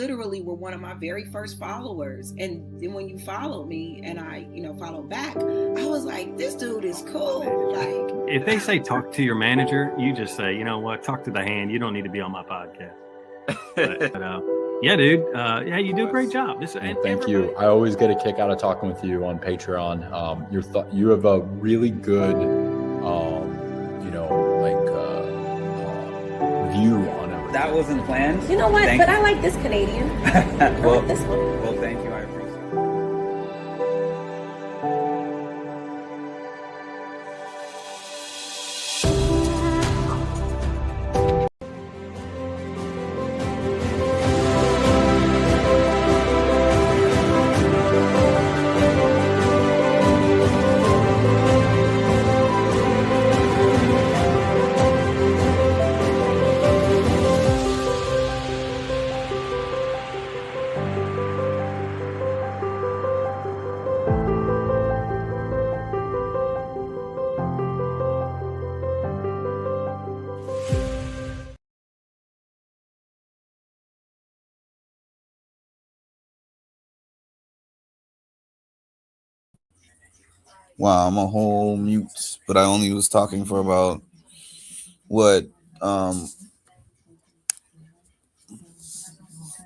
literally were one of my very first followers. And then when you followed me and I, followed back, I was like, this dude is cool. Like, if they say talk to your manager, you just say, you know what, talk to the hand. You don't need to be on my podcast. But yeah, dude. Yeah, you do a great job. Thank you. I always get a kick out of talking with you on Patreon. You have a really good, view on everything. That wasn't planned. You know what? But I like this Canadian. Well, this one. Well, thank you. I appreciate it. Wow, I'm a whole mute, but I only was talking for about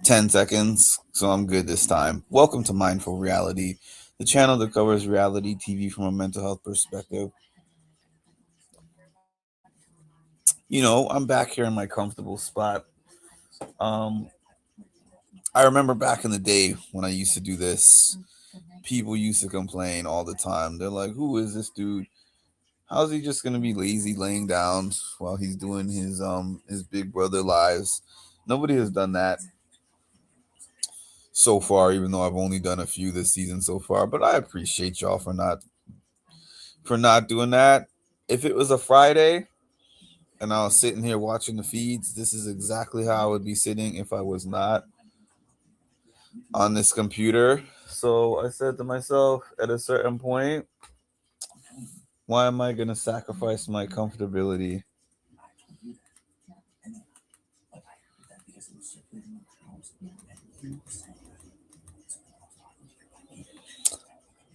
10 seconds, so I'm good this time. Welcome to Mindful Reality, the channel that covers reality TV from a mental health perspective. I'm back here in my comfortable spot. I remember back in the day when I used to do this, people used to complain all the time. They're like, who is this dude? How's he just gonna be lazy laying down while he's doing his Big Brother lives? Nobody has done that so far, even though I've only done a few this season so far. But I appreciate y'all for not doing that. If it was a Friday and I was sitting here watching the feeds, this is exactly how I would be sitting if I was not on this computer. So I said to myself at a certain point, why am I going to sacrifice my comfortability?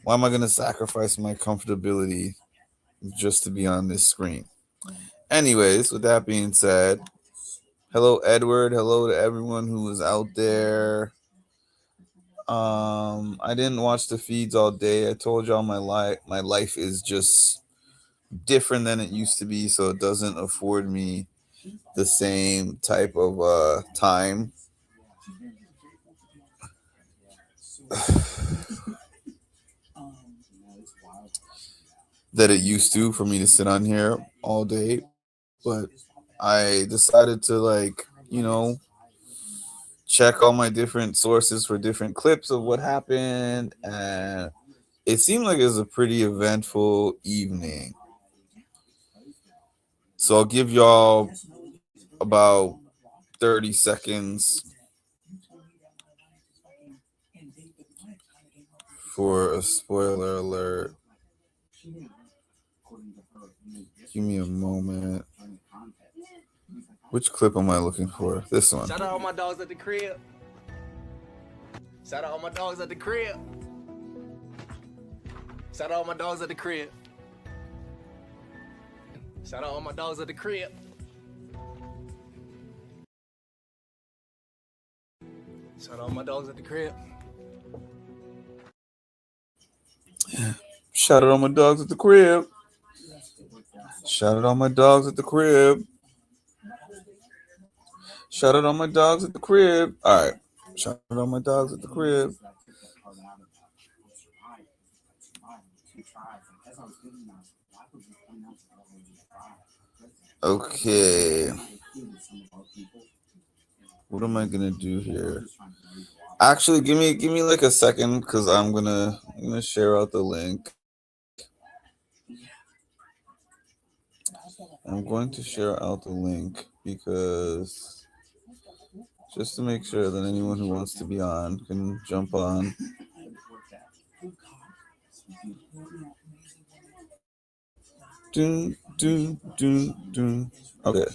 Why am I going to sacrifice my comfortability just to be on this screen? Anyways, with that being said, hello, Edward. Hello to everyone who was out there. I didn't watch the feeds all day. I told y'all my life is just different than it used to be, so it doesn't afford me the same type of time. That it used to for me to sit on here all day. But I decided to check all my different sources for different clips of what happened, and it seemed like it was a pretty eventful evening. So I'll give y'all about 30 seconds for a spoiler alert. Give me a moment. Which clip am I looking for? This one. Shout out all my dogs at the crib. Shout out all my dogs at the crib. Shout out all my dogs at the crib. Shout out all my dogs at the crib. Shout out all my dogs at the crib. Shout out all my dogs at the crib. Shout out all my dogs at the crib. Shout out all my dogs at the crib. All right. Shout out all my dogs at the crib. Okay. What am I gonna do here? Actually, give me like a second, because I'm gonna share out the link. I'm going to share out the link because just to make sure that anyone who wants to be on can jump on. Okay.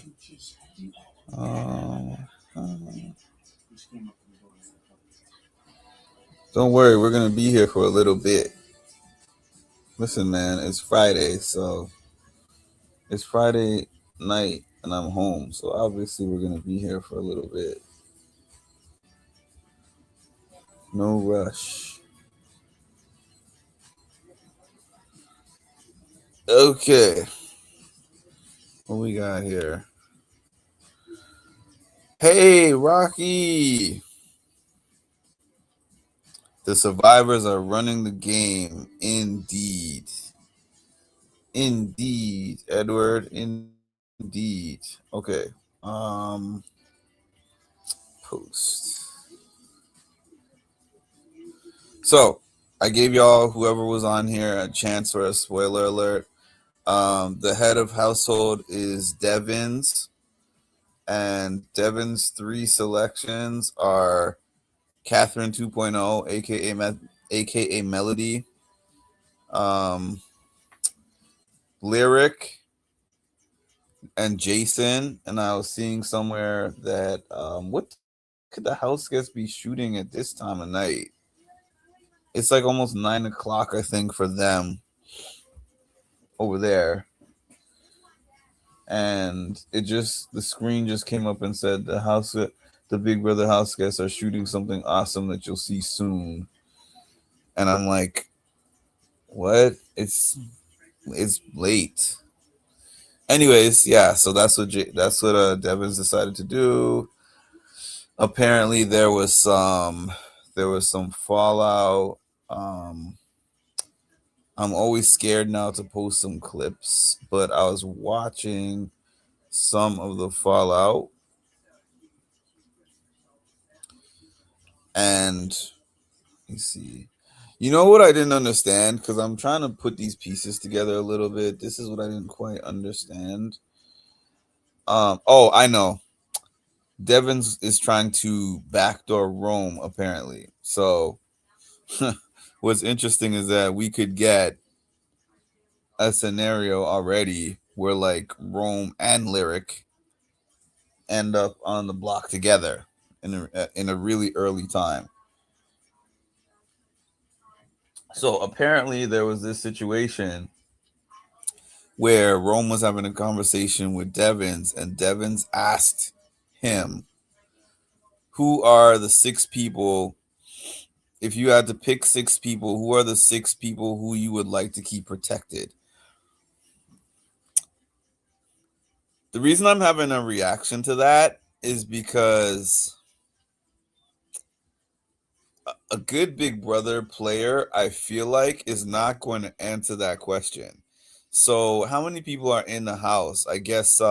Don't worry, we're gonna be here for a little bit. Listen, man, it's Friday, so it's Friday night and I'm home, so obviously we're gonna be here for a little bit. No rush. Okay. What we got here? Hey, Rocky. The survivors are running the game. Indeed. Indeed, Edward. Indeed. Okay. Post. So I gave y'all, whoever was on here, a chance for a spoiler alert. The head of household is Devins, and Devins' 3 selections are Catherine 2.0, aka Melody, Lyric, and Jason. And I was seeing somewhere that what could the house guests be shooting at this time of night? It's like almost 9 o'clock, I think, for them over there. And the screen just came up and said the Big Brother house guests are shooting something awesome that you'll see soon. And I'm like, what? It's late. Anyways, yeah. So that's what Devins decided to do. Apparently, there was some fallout. I'm always scared now to post some clips, but I was watching some of the fallout, and let me see. You know what I didn't understand? Because I'm trying to put these pieces together a little bit. This is what I didn't quite understand. Oh, I know. Devins is trying to backdoor Rome, apparently. So what's interesting is that we could get a scenario already where like Rome and Lyric end up on the block together in a really early time. So apparently there was this situation where Rome was having a conversation with Devins, and Devins asked him, who are the 6 people, if you had to pick 6 people, who are the 6 people who you would like to keep protected? The reason I'm having a reaction to that is because a good Big Brother player, I feel like, is not going to answer that question. So how many people are in the house? I guess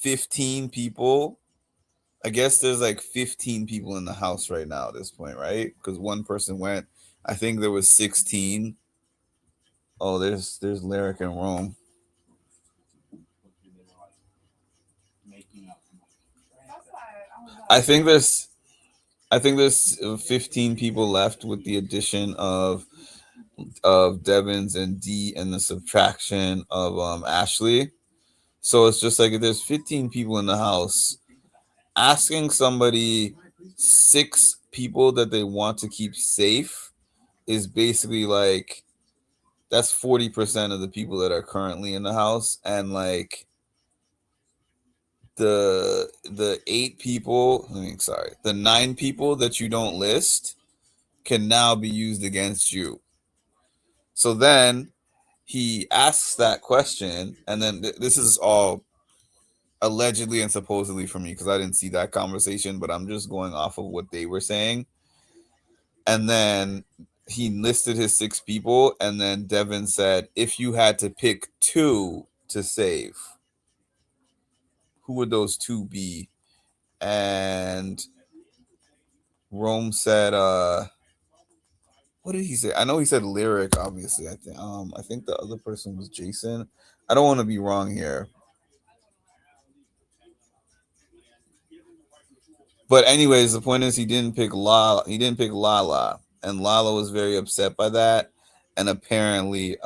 15 people. I guess there's like 15 people in the house right now at this point, right? Because one person went. I think there was 16. Oh, there's Lyric and Rome. I think there's 15 people left with the addition of Devins and D and the subtraction of Ashley. So it's just like if there's 15 people in the house, asking somebody 6 people that they want to keep safe is basically like that's 40% of the people that are currently in the house. And like the 8 people, the 9 people that you don't list can now be used against you. So then he asks that question, and then this is all allegedly and supposedly for me because I didn't see that conversation, but I'm just going off of what they were saying. And then he listed his 6 people, and then Devin said, if you had to pick 2 to save, who would those 2 be? And Rome said, what did he say? I know he said Lyric, obviously. I think the other person was Jason. I don't want to be wrong here. But anyways, the point is he didn't pick Lala. He didn't pick Lala. And Lala was very upset by that. And apparently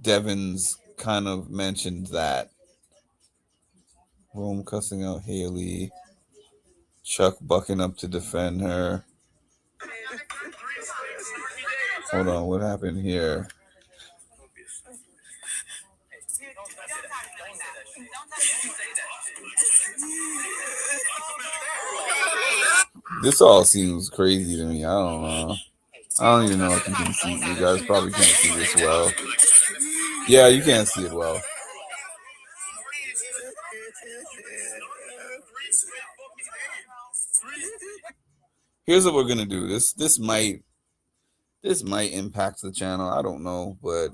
Devins kind of mentioned that. Rome cussing out Haley. Chuck bucking up to defend her. Hold on, what happened here? This all seems crazy to me. I don't know. I don't even know if you can see. You guys probably can't see this well. Yeah, you can't see it well. Here's what we're gonna do. This might impact the channel. I don't know, but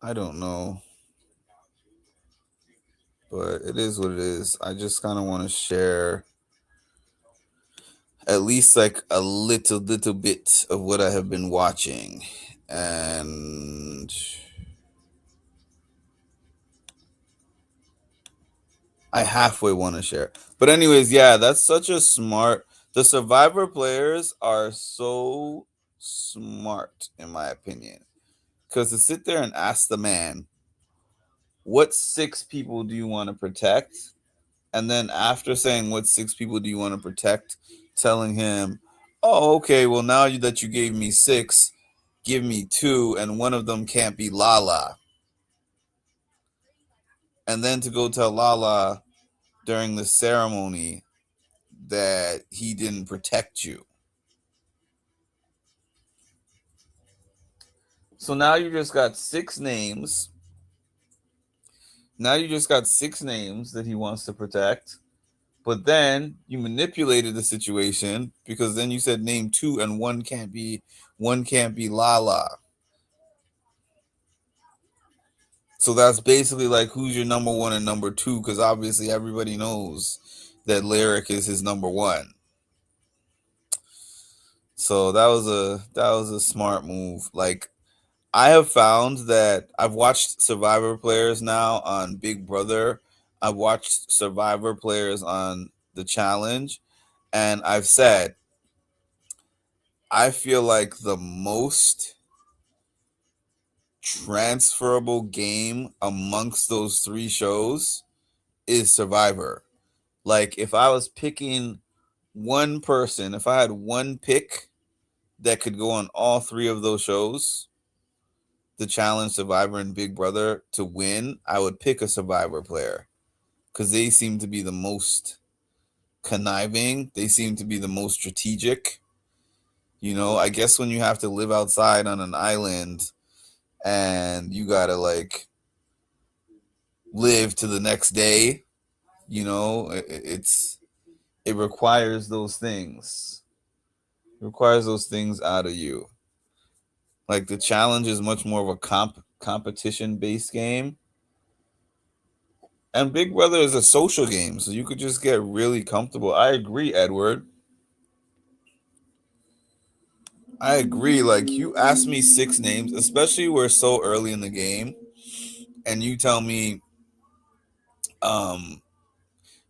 I don't know. But it is what it is. I just kind of want to share at least like a little bit of what I have been watching, and I halfway want to share. But anyways, yeah, that's such a smart. The Survivor players are so smart, in my opinion, because to sit there and ask the man, what 6 people do you want to protect? And then after saying what 6 people do you want to protect, telling him, oh, okay, well, now that you gave me 6, give me 2, and one of them can't be Lala. And then to go tell Lala during the ceremony that he didn't protect you. So now you just got 6 names. Now you just got 6 names that he wants to protect. But then you manipulated the situation because then you said name 2 and one can't be Lala. So that's basically like who's your number 1 and number 2, because obviously everybody knows that Lyric is his number 1. So that was a smart move. Like, I have found that I've watched Survivor players now on Big Brother. I've watched Survivor players on The Challenge, and I've said I feel like the most transferable game amongst those 3 shows is Survivor. Like, if I was picking one person, if I had one pick that could go on all 3 of those shows, The Challenge, Survivor, and Big Brother, to win, I would pick a Survivor player because they seem to be the most conniving. They seem to be the most strategic. You know, I guess when you have to live outside on an island and you gotta like live to the next day, you know, it requires those things. It requires those things out of you. Like, The Challenge is much more of a competition-based game. And Big Brother is a social game, so you could just get really comfortable. I agree, Edward. I agree. Like, you ask me 6 names, especially we're so early in the game, and you tell me,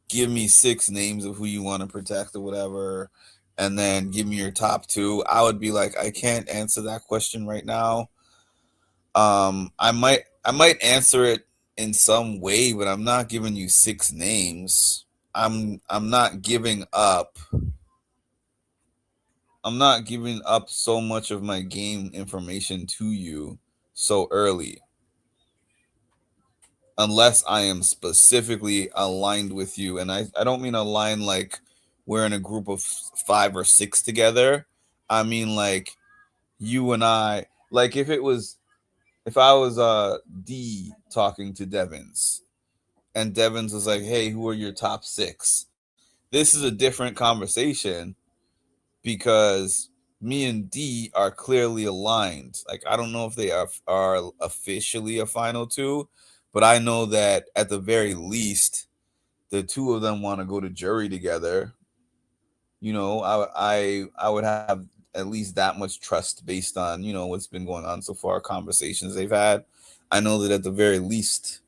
give me 6 names of who you want to protect or whatever, and then give me your top 2. I would be like, I can't answer that question right now. I might answer it in some way, but I'm not giving you 6 names. I'm not giving up. I'm not giving up so much of my game information to you so early. Unless I am specifically aligned with you. And I don't mean aligned like we're in a group of 5 or 6 together. I mean like you and I, like if I was D talking to Devins and Devins was like, hey, who are your top 6? This is a different conversation because me and D are clearly aligned. Like, I don't know if they are officially a final 2, but I know that at the very least, the 2 of them want to go to jury together. You know, I would have at least that much trust based on, you know, what's been going on so far, conversations they've had. I know that at the very least,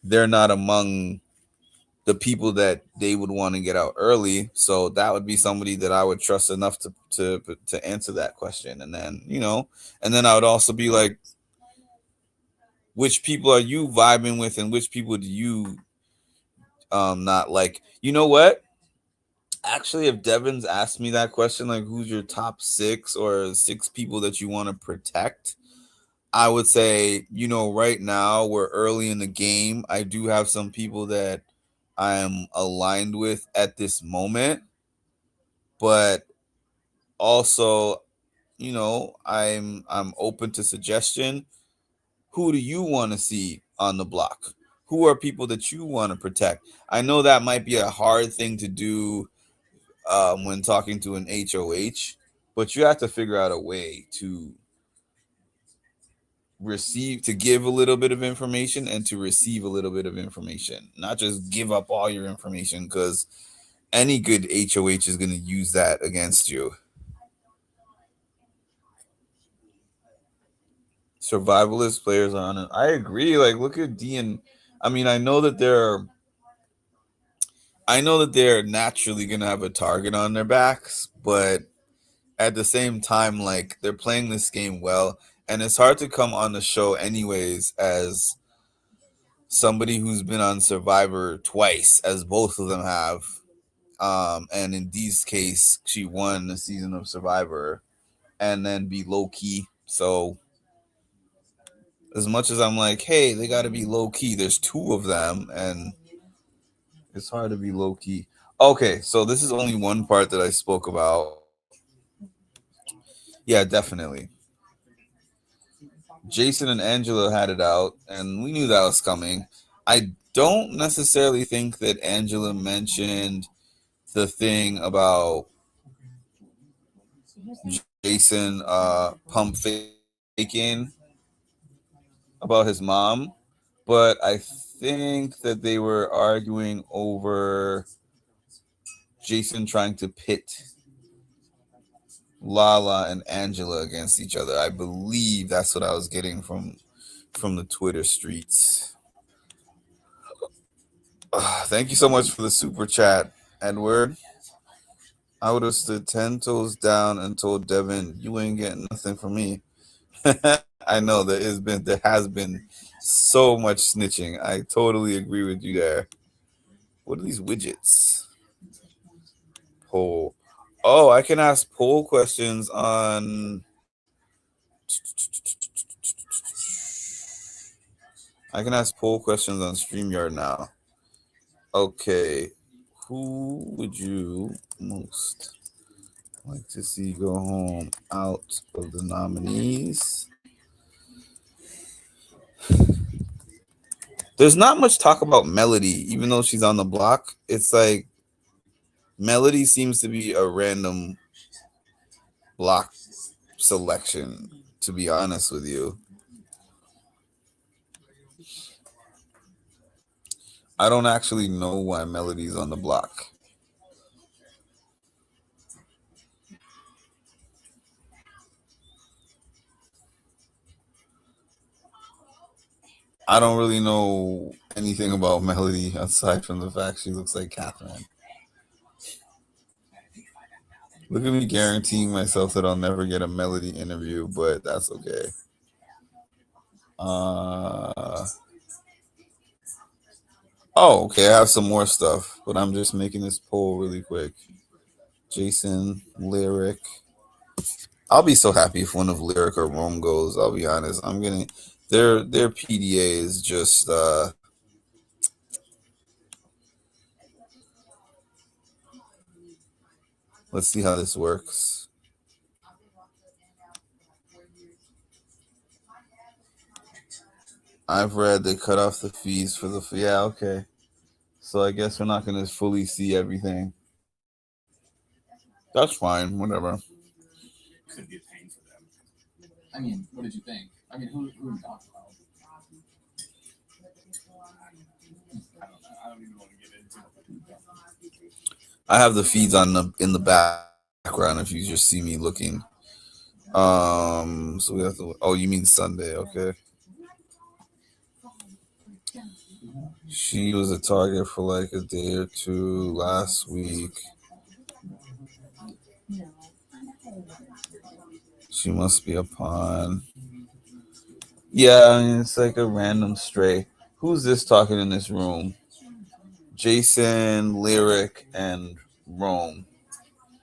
they're not among the people that they would want to get out early. So that would be somebody that I would trust enough to answer that question. And then, you know, and then I would also be like, which people are you vibing with, and which people do you not like? You know what? Actually, if Devin's asked me that question, like who's your top 6 or 6 people that you want to protect, I would say, right now we're early in the game. I do have some people that I am aligned with at this moment, but also, I'm open to suggestion. Who do you want to see on the block? Who are people that you want to protect? I know that might be a hard thing to do when talking to an HOH, but you have to figure out a way to give a little bit of information and to receive a little bit of information, not just give up all your information, because any good HOH is going to use that against you. Survivalist players on it. I agree. Like, look at Dean. I mean, I know that they're naturally gonna have a target on their backs, but at the same time, like, they're playing this game well, and it's hard to come on the show anyways as somebody who's been on Survivor twice, as both of them have. And in Dee's case, she won the season of Survivor and then be low key. So as much as I'm like, hey, they got to be low key, there's 2 of them, and it's hard to be low key. Okay, so this is only one part that I spoke about. Yeah, definitely. Jason and Angela had it out, and we knew that was coming. I don't necessarily think that Angela mentioned the thing about Jason pump faking about his mom, but I think that they were arguing over Jason trying to pit Lala and Angela against each other. I believe that's what I was getting from the Twitter streets. Thank you so much for the super chat, Edward. I would have stood 10 toes down and told Devin, you ain't getting nothing from me. I know there has been so much snitching. I totally agree with you there. What are these widgets? Poll. Oh, I can ask poll questions on. I can ask poll questions on StreamYard now. Okay. Who would you most like to see go home out of the nominees? There's not much talk about Melody, even though she's on the block. It's like Melody seems to be a random block selection, to be honest with you. I don't actually know why Melody's on the block. I don't really know anything about Melody aside from the fact she looks like Catherine. Look at me guaranteeing myself that I'll never get a Melody interview, but that's okay. Oh, okay. I have some more stuff, but I'm just making this poll really quick. Jason, Lyric. I'll be so happy if one of Lyric or Rome goes. I'll be honest. I'm getting their PDA is just let's see how this works. I've read they cut off the fees for the yeah, okay. So I guess we're not gonna fully see everything. That's fine, whatever. Could be a pain for them. I mean, what did you think? I mean, who are we talking about? I don't even want to get into it. I have the feeds on in the background if you just see me looking. So we have to. Oh, you mean Sunday? Okay. She was a target for like a day or 2 last week. She must be a pawn. Yeah, I mean, it's like a random stray. Who's this talking in this room? Jason, Lyric, and Rome.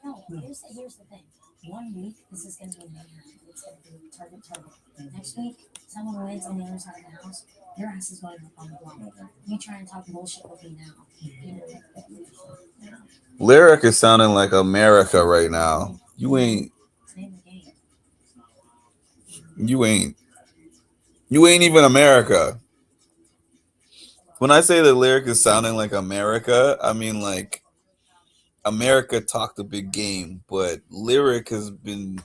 No, here's the thing. 1 week, this is going to be mayhem. It's going to be target. Next week, someone wins on the other side of the house. Your ass is going up on the block. You try and talk bullshit with me now. You know, Lyric is sounding like America right now. You ain't even America. When I say the Lyric is sounding like America, I mean like America talked a big game, but Lyric has been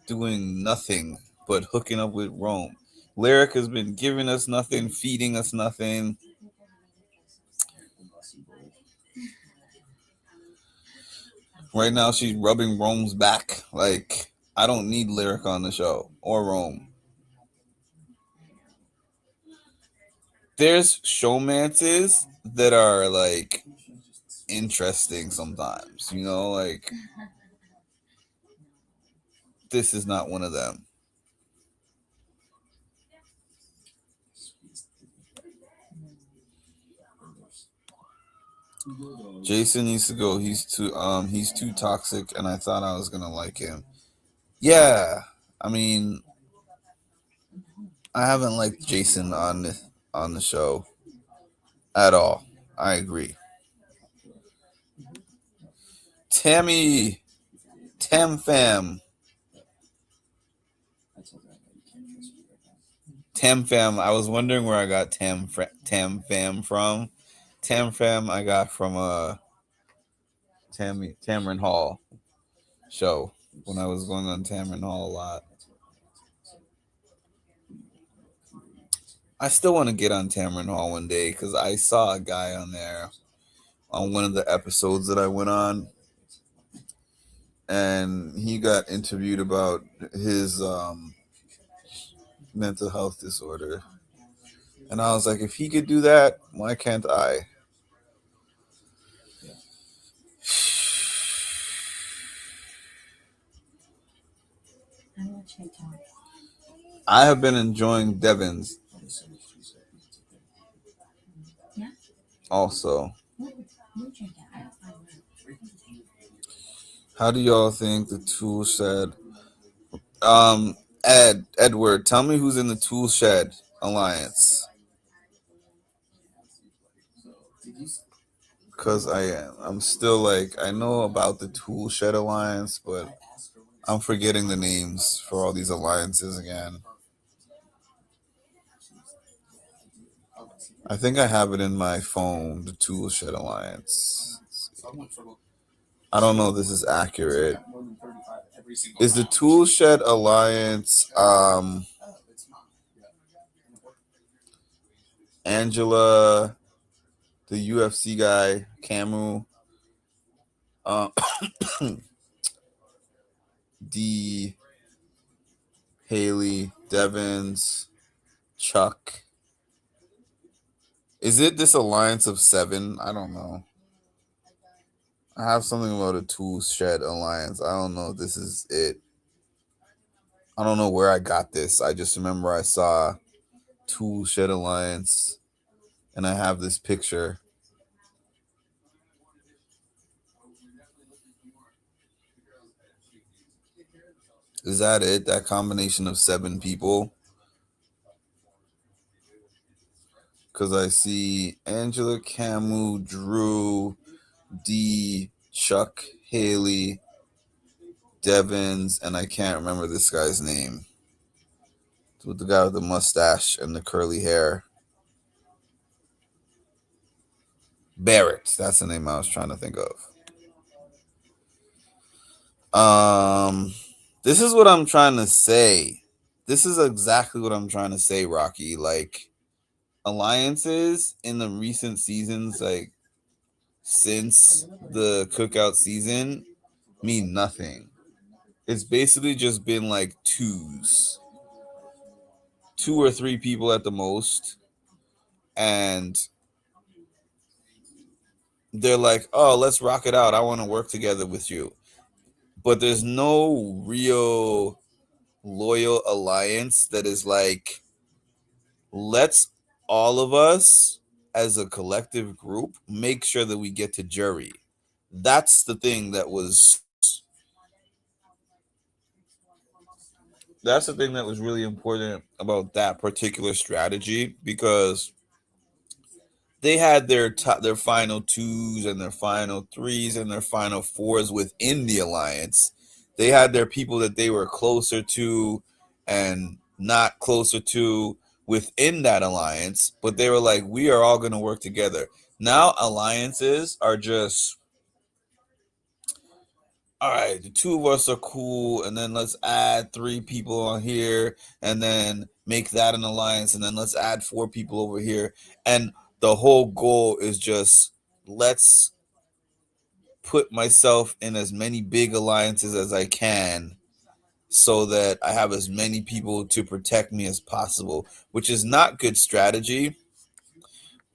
doing nothing but hooking up with Rome. Lyric has been giving us nothing, feeding us nothing. Right now, she's rubbing Rome's back. Like, I don't need Lyric on the show or Rome. There's showmances that are like interesting sometimes, you know, like this is not one of them. Jason needs to go. He's too toxic, and I thought I was gonna like him. Yeah, I mean, I haven't liked Jason on the show at all. I agree. Tammy, Tam Fam. I was wondering where I got Tam Fam from. Tam Fam I got from Tamron Hall show when I was going on Tamron Hall a lot. I still want to get on Tamron Hall one day because I saw a guy on there on one of the episodes that I went on, and he got interviewed about his mental health disorder. And I was like, if he could do that, why can't I? I have been enjoying Devins. Also, how do y'all think the tool shed? Edward, tell me who's in the tool shed alliance. Because I'm still like, I know about the tool shed alliance, but I'm forgetting the names for all these alliances again. I think I have it in my phone, the Tool Shed Alliance. I don't know if this is accurate. Is the Tool Shed Alliance Angela, the UFC guy, Camu, D, Haley, Devins, Chuck? Is it this alliance of 7? I don't know. I have something about a Tool Shed Alliance. I don't know if this is it. I don't know where I got this. I just remember I saw Tool Shed Alliance, and I have this picture. Is that it? That combination of 7 people? Because I see Angela, Camu, Drew, D, Chuck, Haley, Devins, and I can't remember this guy's name. With the guy with the mustache and the curly hair. Barrett. That's the name I was trying to think of. This is what I'm trying to say. This is exactly what I'm trying to say, Rocky. Like, alliances in the recent seasons, like since the cookout season, mean nothing. It's basically just been like 2 or 3 people at the most, and they're like, oh, let's rock it out, I want to work together with you. But there's no real loyal alliance that is like let's all of us as a collective group make sure that we get to jury. That's the thing that was really important about that particular strategy, because they had their final twos and their final threes and their final fours within the alliance. They had their people that they were closer to and not closer to within that alliance, but they were like, we are all going to work together. Now alliances are just, all right, the two of us are cool, and then let's add 3 people on here, and then make that an alliance, and then let's add 4 people over here. And the whole goal is just, let's put myself in as many big alliances as I can so that I have as many people to protect me as possible, which is not good strategy.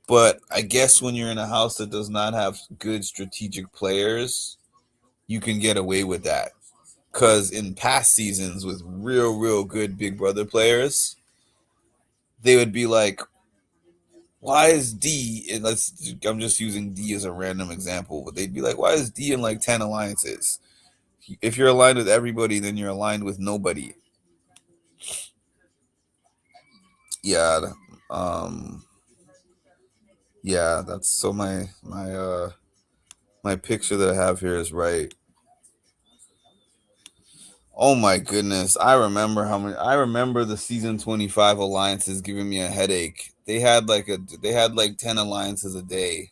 But I guess when you're in a house that does not have good strategic players, you can get away with that. Because in past seasons with real good Big Brother players, they would be like, why is D, and I'm just using D as a random example, but they'd be like, why is D in like 10 alliances? If you're aligned with everybody, then you're aligned with nobody. Yeah. Yeah, that's so my picture that I have here is right. Oh my goodness. I remember the season 25 alliances giving me a headache. They had like 10 alliances a day.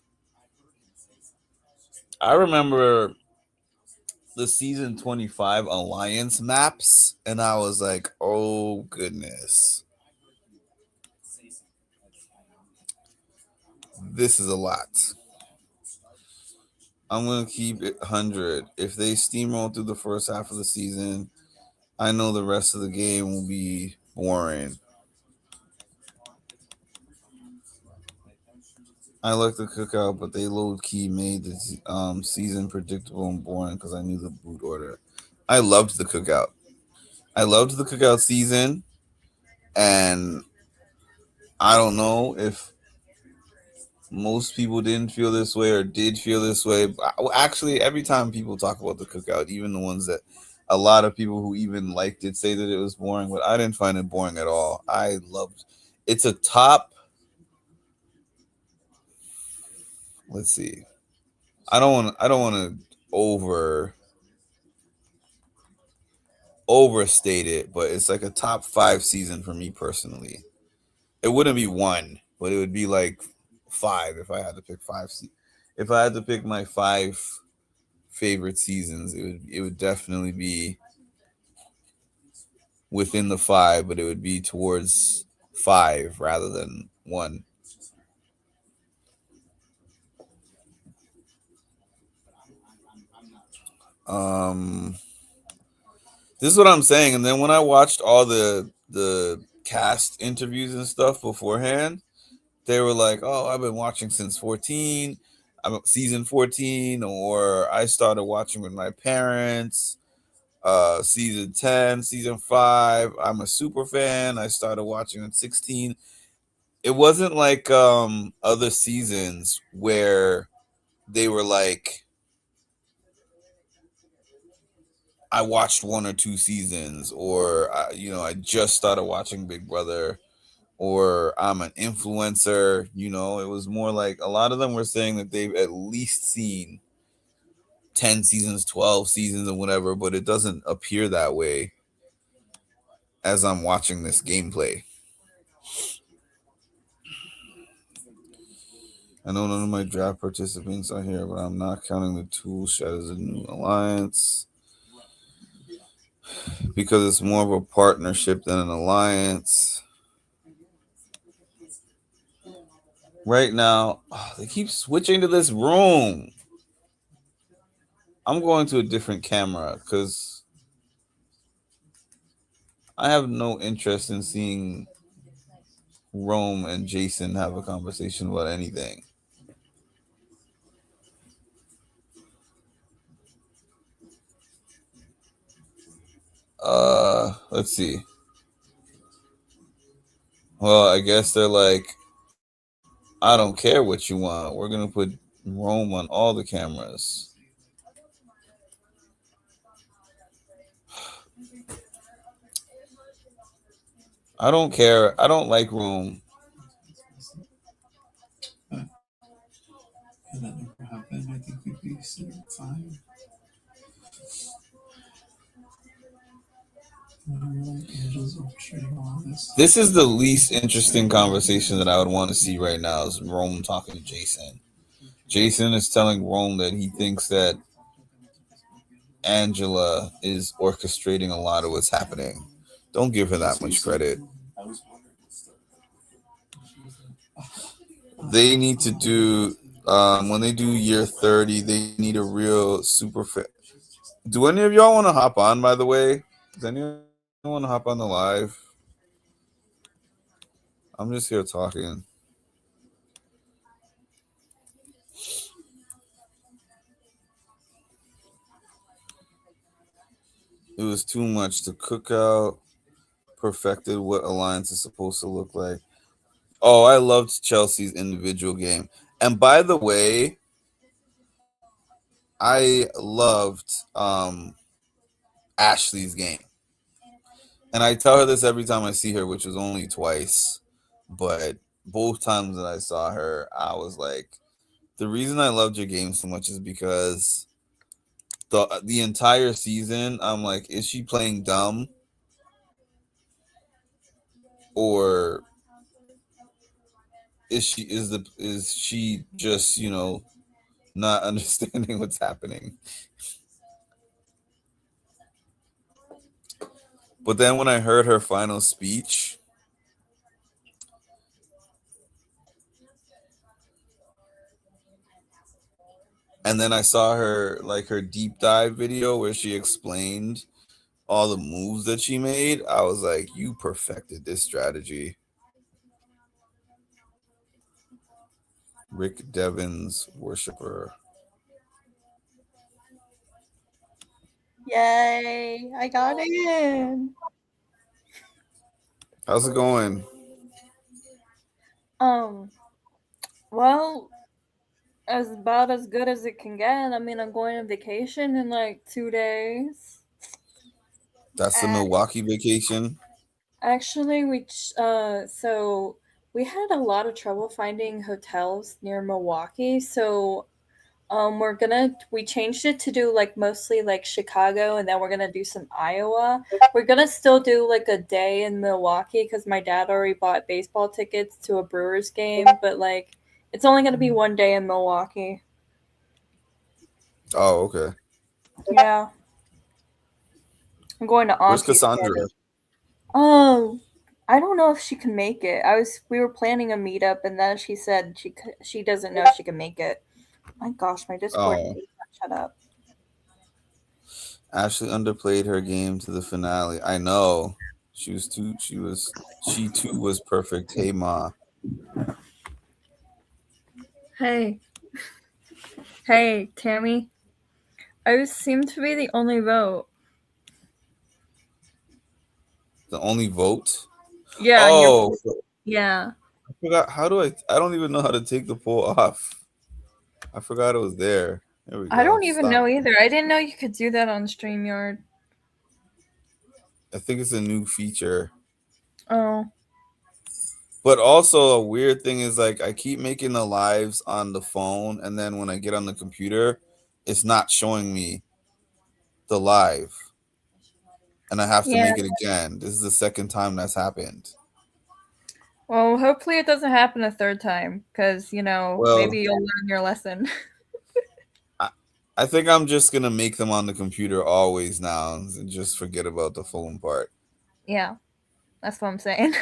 I remember the season 25 alliance maps, and I was like, oh goodness. This is a lot. I'm going to keep it 100. If they steamroll through the first half of the season, I know the rest of the game will be boring. I like the cookout, but they low-key made the season predictable and boring because I knew the boot order. I loved the cookout. I loved the cookout season, and I don't know if most people didn't feel this way or did feel this way. Actually, every time people talk about the cookout, even the ones that a lot of people who even liked it say that it was boring, but I didn't find it boring at all. I loved it's a top. Let's see. I don't want to overstate it, but it's like a top 5 season for me personally. It wouldn't be 1, but it would be like 5 if I had to pick 5. If I had to pick my 5 favorite seasons, it would definitely be within the 5, but it would be towards 5 rather than 1. This is what I'm saying. And then when I watched all the cast interviews and stuff beforehand, they were like, oh, I've been watching since 14. I'm season 14, or I started watching with my parents. Season 10, season 5. I'm a super fan. I started watching at 16. It wasn't like other seasons where they were like, I watched 1 or 2 seasons, or I just started watching Big Brother, or I'm an influencer. It was more like a lot of them were saying that they've at least seen 10 seasons, 12 seasons, or whatever, but it doesn't appear that way as I'm watching this gameplay. I know none of my draft participants are here, but I'm not counting the tool shed as a new alliance because it's more of a partnership than an alliance. Right now, they keep switching to this room. I'm going to a different camera because I have no interest in seeing Rome and Jason have a conversation about anything. Let's see. Well, I guess they're like, I don't care what you want. We're gonna put Rome on all the cameras. I don't care. I don't like Rome. This is the least interesting conversation that I would want to see right now is Rome talking to Jason. Jason is telling Rome that he thinks that Angela is orchestrating a lot of what's happening. Don't give her that much credit. They need to do when they do year 30, they need a real super fit. Do any of y'all want to hop on, by the way? Does anyone want to hop on the live? I'm just here talking. It was too much to cook out. Perfected what alliance is supposed to look like. Oh, I loved Chelsea's individual game. And by the way, I loved Ashley's game. And I tell her this every time I see her, which was only twice. But both times that I saw her, I was like, the reason I loved your game so much is because the entire season, I'm like, is she playing dumb? Or is she just, not understanding what's happening? But then when I heard her final speech, and then I saw her deep dive video where she explained all the moves that she made, I was like, you perfected this strategy. Rick Devens worshiper. Yay, I got in. How's it going? Well, about as good as it can get. I mean, I'm going on vacation in like 2 days. That's the Milwaukee vacation? Actually, so we had a lot of trouble finding hotels near Milwaukee, so we changed it to do like mostly like Chicago, and then we're gonna do some Iowa. We're gonna still do like a day in Milwaukee because my dad already bought baseball tickets to a Brewers game, but like it's only gonna be 1 day in Milwaukee. Oh, okay. Yeah. I'm going to Where's Auntie. Cassandra? Oh, I don't know if she can make it. We were planning a meetup, and then she said she doesn't know if she can make it. My gosh, my Discord. Oh. Shut up. Ashley underplayed her game to the finale. I know. She too was perfect. Hey, Ma. Hey. Hey, Tammy. I seem to be the only vote. The only vote? Yeah. Oh. Yeah. I forgot. I don't even know how to take the poll off. I forgot it was there. There we go. I don't even know either. I didn't know you could do that on StreamYard. I think it's a new feature. Oh. But also a weird thing is like I keep making the lives on the phone, and then when I get on the computer, it's not showing me the live. And I have to make it again. This is the second time that's happened. Well, hopefully it doesn't happen a third time, because, maybe you'll learn your lesson. I think I'm just going to make them on the computer always now and just forget about the phone part. Yeah, that's what I'm saying.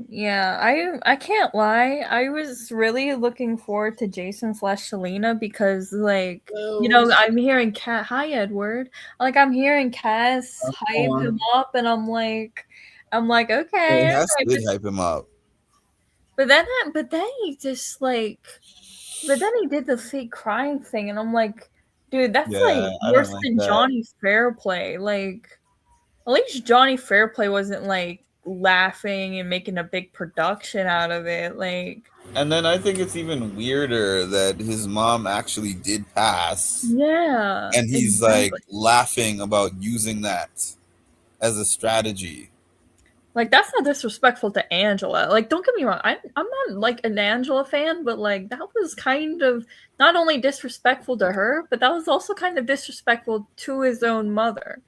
Yeah, I can't lie. I was really looking forward to Jason/Selena because, like, I'm hearing Cat. Hi, Edward. Like, I'm hearing Cass hype him up, and I'm like, okay. Cass did hype him up. But then he just like, but then he did the fake crying thing, and I'm like, dude, that's like worse than Johnny's fair play. Like, At least Johnny Fairplay wasn't like laughing and making a big production out of it. Like, And then I think it's even weirder that his mom actually did pass, yeah, and he's exactly. like laughing about using that as a strategy. Like, that's not disrespectful to Angela. Like, don't get me wrong. I'm not like an Angela fan, but like that was kind of not only disrespectful to her, but that was also kind of disrespectful to his own mother.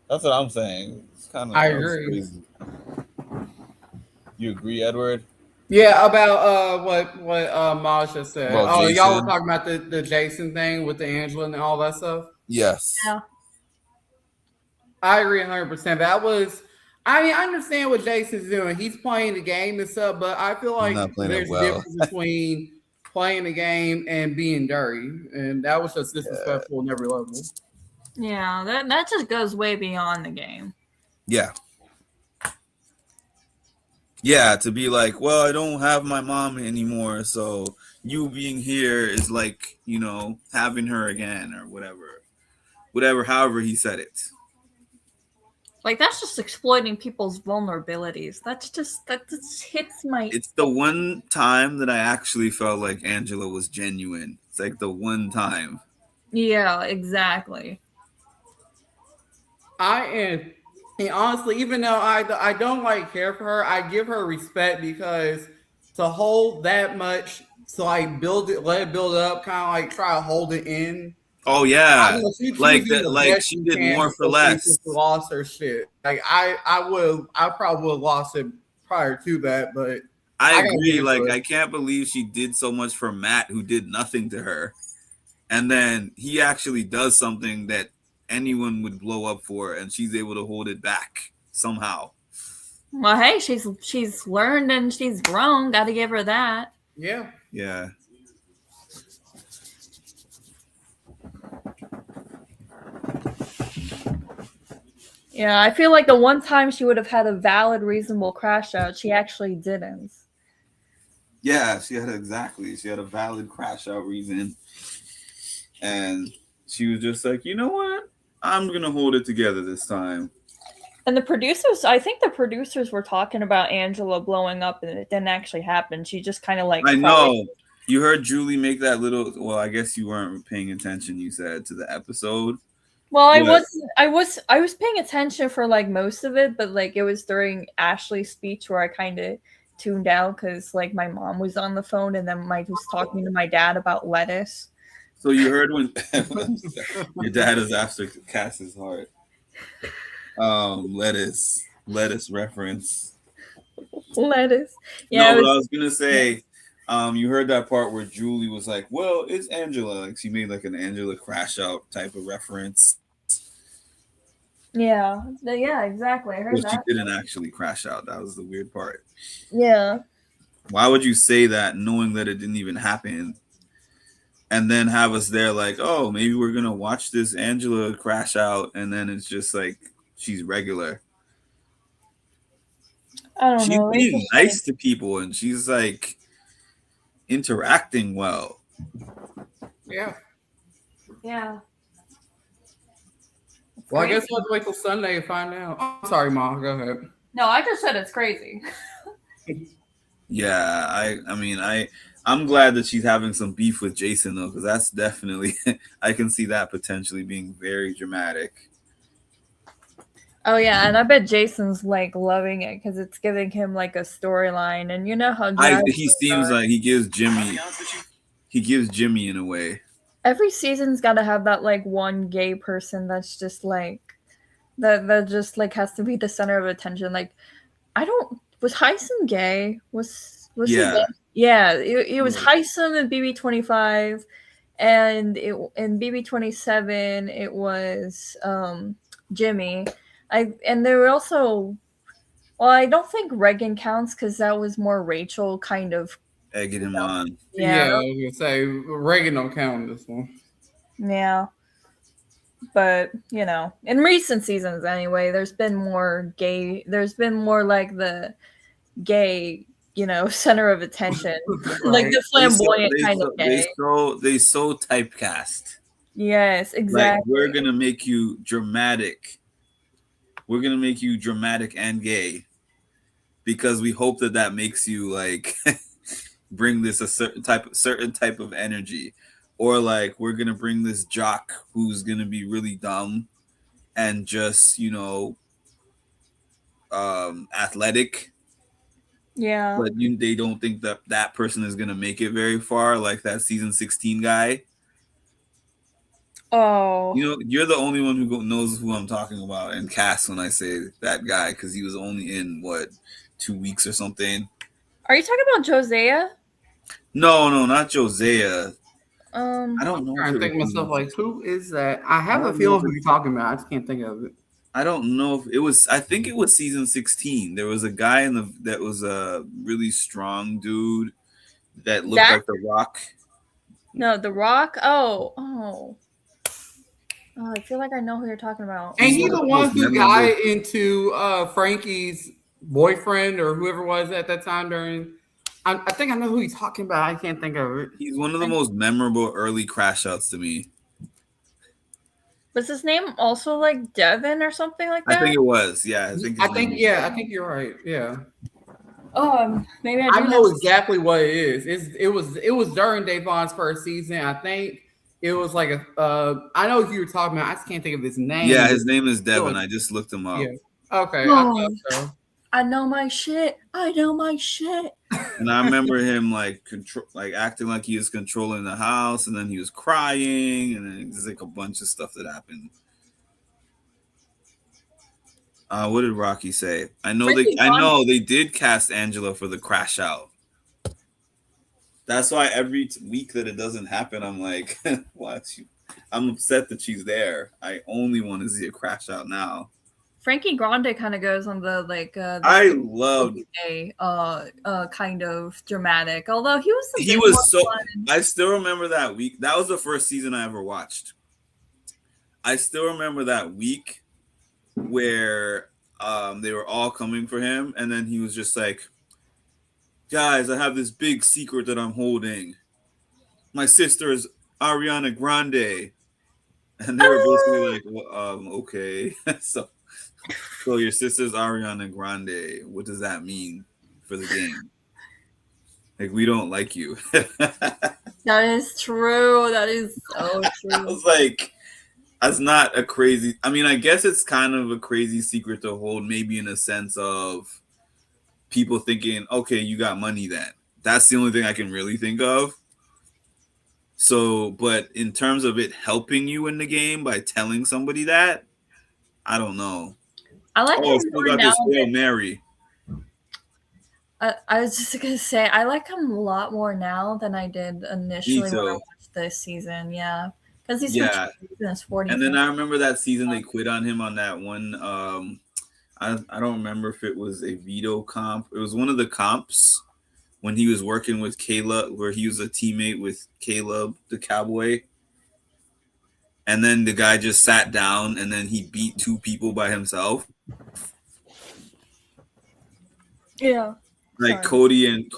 That's what I'm saying. It's kind of I agree. crazy. You agree, Edward? Yeah, about what Maj just said. About Oh, y'all were Jason? talking about the Jason thing with the Angela and all that stuff. Yes. Yeah. I agree 100%. That was, I mean, I understand what Jason's doing. He's playing the game and stuff, but I feel like not playing it there's a well. difference between playing the game and being dirty, and that was just disrespectful on every level. Yeah, that just goes way beyond the game. Yeah. Yeah, to be like, well, I don't have my mom anymore, so you being here is like, you know, having her again or whatever, however he said it. Like, that's just exploiting people's vulnerabilities. That just hits my. It's the one time that I actually felt like Angela was genuine. It's like the one time. Yeah, exactly. And honestly, even though I don't like care for her, I give her respect because to hold that much, to like build it, let it build up, kind of like try to hold it in. Oh yeah, I know, she like did that. the Like best she she did can, more for so less. She just lost her shit. Like I probably would have lost it prior to that, but I gotta agree. give it Like to her. I can't believe she did so much for Matt, who did nothing to her, and then he actually does something that anyone would blow up for, and she's able to hold it back somehow. Well, hey, she's learned and she's grown. Got to give her that. Yeah. Yeah. Yeah, I feel like the one time she would have had a valid, reasonable crash out, she actually didn't. Yeah, she had a valid crash out reason, and she was just like, you know what, I'm gonna hold it together this time. And I think the producers were talking about Angela blowing up, and it didn't actually happen. She just kind of like. I know. You heard Julie make that little. Well, I guess you weren't paying attention. You said to the episode. Well, I was paying attention for like most of it, but like it was during Ashley's speech where I kind of tuned out because like my mom was on the phone and then I was talking to my dad about lettuce. So you heard when your dad is after Cass's heart. Lettuce reference. Lettuce. Yeah. No, but I was gonna say, you heard that part where Julie was like, "Well, it's Angela." Like she made like an Angela crash out type of reference. Yeah, exactly. I heard But that. she didn't actually crash out. That was the weird part. Yeah. Why would you say that knowing that it didn't even happen? And then have us there like, oh, maybe we're going to watch this Angela crash out. And then it's just like, she's regular. I don't She's know. being nice to people and she's like interacting well. Yeah. Yeah. Well, I guess we'll have to wait till Sunday to find out. Oh, sorry, Mom. Go ahead. No, I just said it's crazy. Yeah, I'm glad that she's having some beef with Jason though, because that's definitely I can see that potentially being very dramatic. Oh yeah, and I bet Jason's like loving it because it's giving him like a storyline, and you know how He seems like he gives Jimmy in a way. Every season's got to have that like one gay person that's just like that just like has to be the center of attention. Like, was Heisem gay? Was he gay? Yeah, it was Heisem and BB25, and in BB27 it was Jimmy. And there were also, well, I don't think Reagan counts because that was more Rachel kind of egging him on. Yeah, I was gonna say Reagan don't count in this one. Yeah. But, you know, in recent seasons anyway, there's been more like the gay, you know, center of attention. Like the flamboyant kind of gay. They so typecast. Yes, exactly. Like, we're gonna make you dramatic. we're gonna make you dramatic and gay because we hope that makes you like bring this a certain type of energy, or like we're gonna bring this jock who's gonna be really dumb and just athletic, Yeah. but they don't think that person is gonna make it very far, like that season 16 guy. Oh. You're the only one who knows who I'm talking about and cast when I say that guy, because he was only in 2 weeks or something. Are you talking about Josiah? No, not Josiah. I don't know. I'm trying to think myself, like, who is that? I have a feeling who you're talking about. I just can't think of it. I don't know if it was. I think it was season 16. There was a guy that was a really strong dude that looked like The Rock. No, The Rock. Oh, I feel like I know who you're talking about. Ain't he the one who got into Frankie's boyfriend or whoever was at that time during? I think I know who he's talking about. I can't think of it. He's one of the most memorable early crash outs to me. Was his name also like Devin or something like that? I think it was. Yeah, I think you're right. Yeah. Maybe I know exactly what it is. It was during Davon's first season. I think it was like I know who you're talking about. I just can't think of his name. Yeah, his name is Devin. I just looked him up. Yeah. Okay. Oh, I know my shit. And I remember him like acting like he was controlling the house, and then he was crying, and then there's like a bunch of stuff that happened. What did Rocky say? I know they did cast Angela for the crash out. That's why every week that it doesn't happen, I'm like, what? I'm upset that she's there. I only want to see a crash out now. Frankie Grande kind of goes on the like. I loved kind of dramatic. Although he was. Fun. I still remember that week. That was the first season I ever watched. I still remember that week where they were all coming for him, and then he was just like, "Guys, I have this big secret that I'm holding. My sister is Ariana Grande," and they were basically like, well, "Okay, So your sister's Ariana Grande. What does that mean for the game? Like, we don't like you." That is true. That is so true. I was like, that's not a crazy. I mean, I guess it's kind of a crazy secret to hold, maybe in a sense of people thinking, okay, you got money then. That's the only thing I can really think of. So, but in terms of it helping you in the game by telling somebody that, I don't know. I like him still more got now. this Hail Mary. I was just gonna say I like him a lot more now than I did initially when I watched this season. Yeah, because he's season 40. And then I remember that season they quit on him on that one. I don't remember if it was a veto comp. It was one of the comps when he was working with Caleb, where he was a teammate with Caleb, the cowboy. And then the guy just sat down, and then he beat 2 people by himself. Yeah. Like Cody and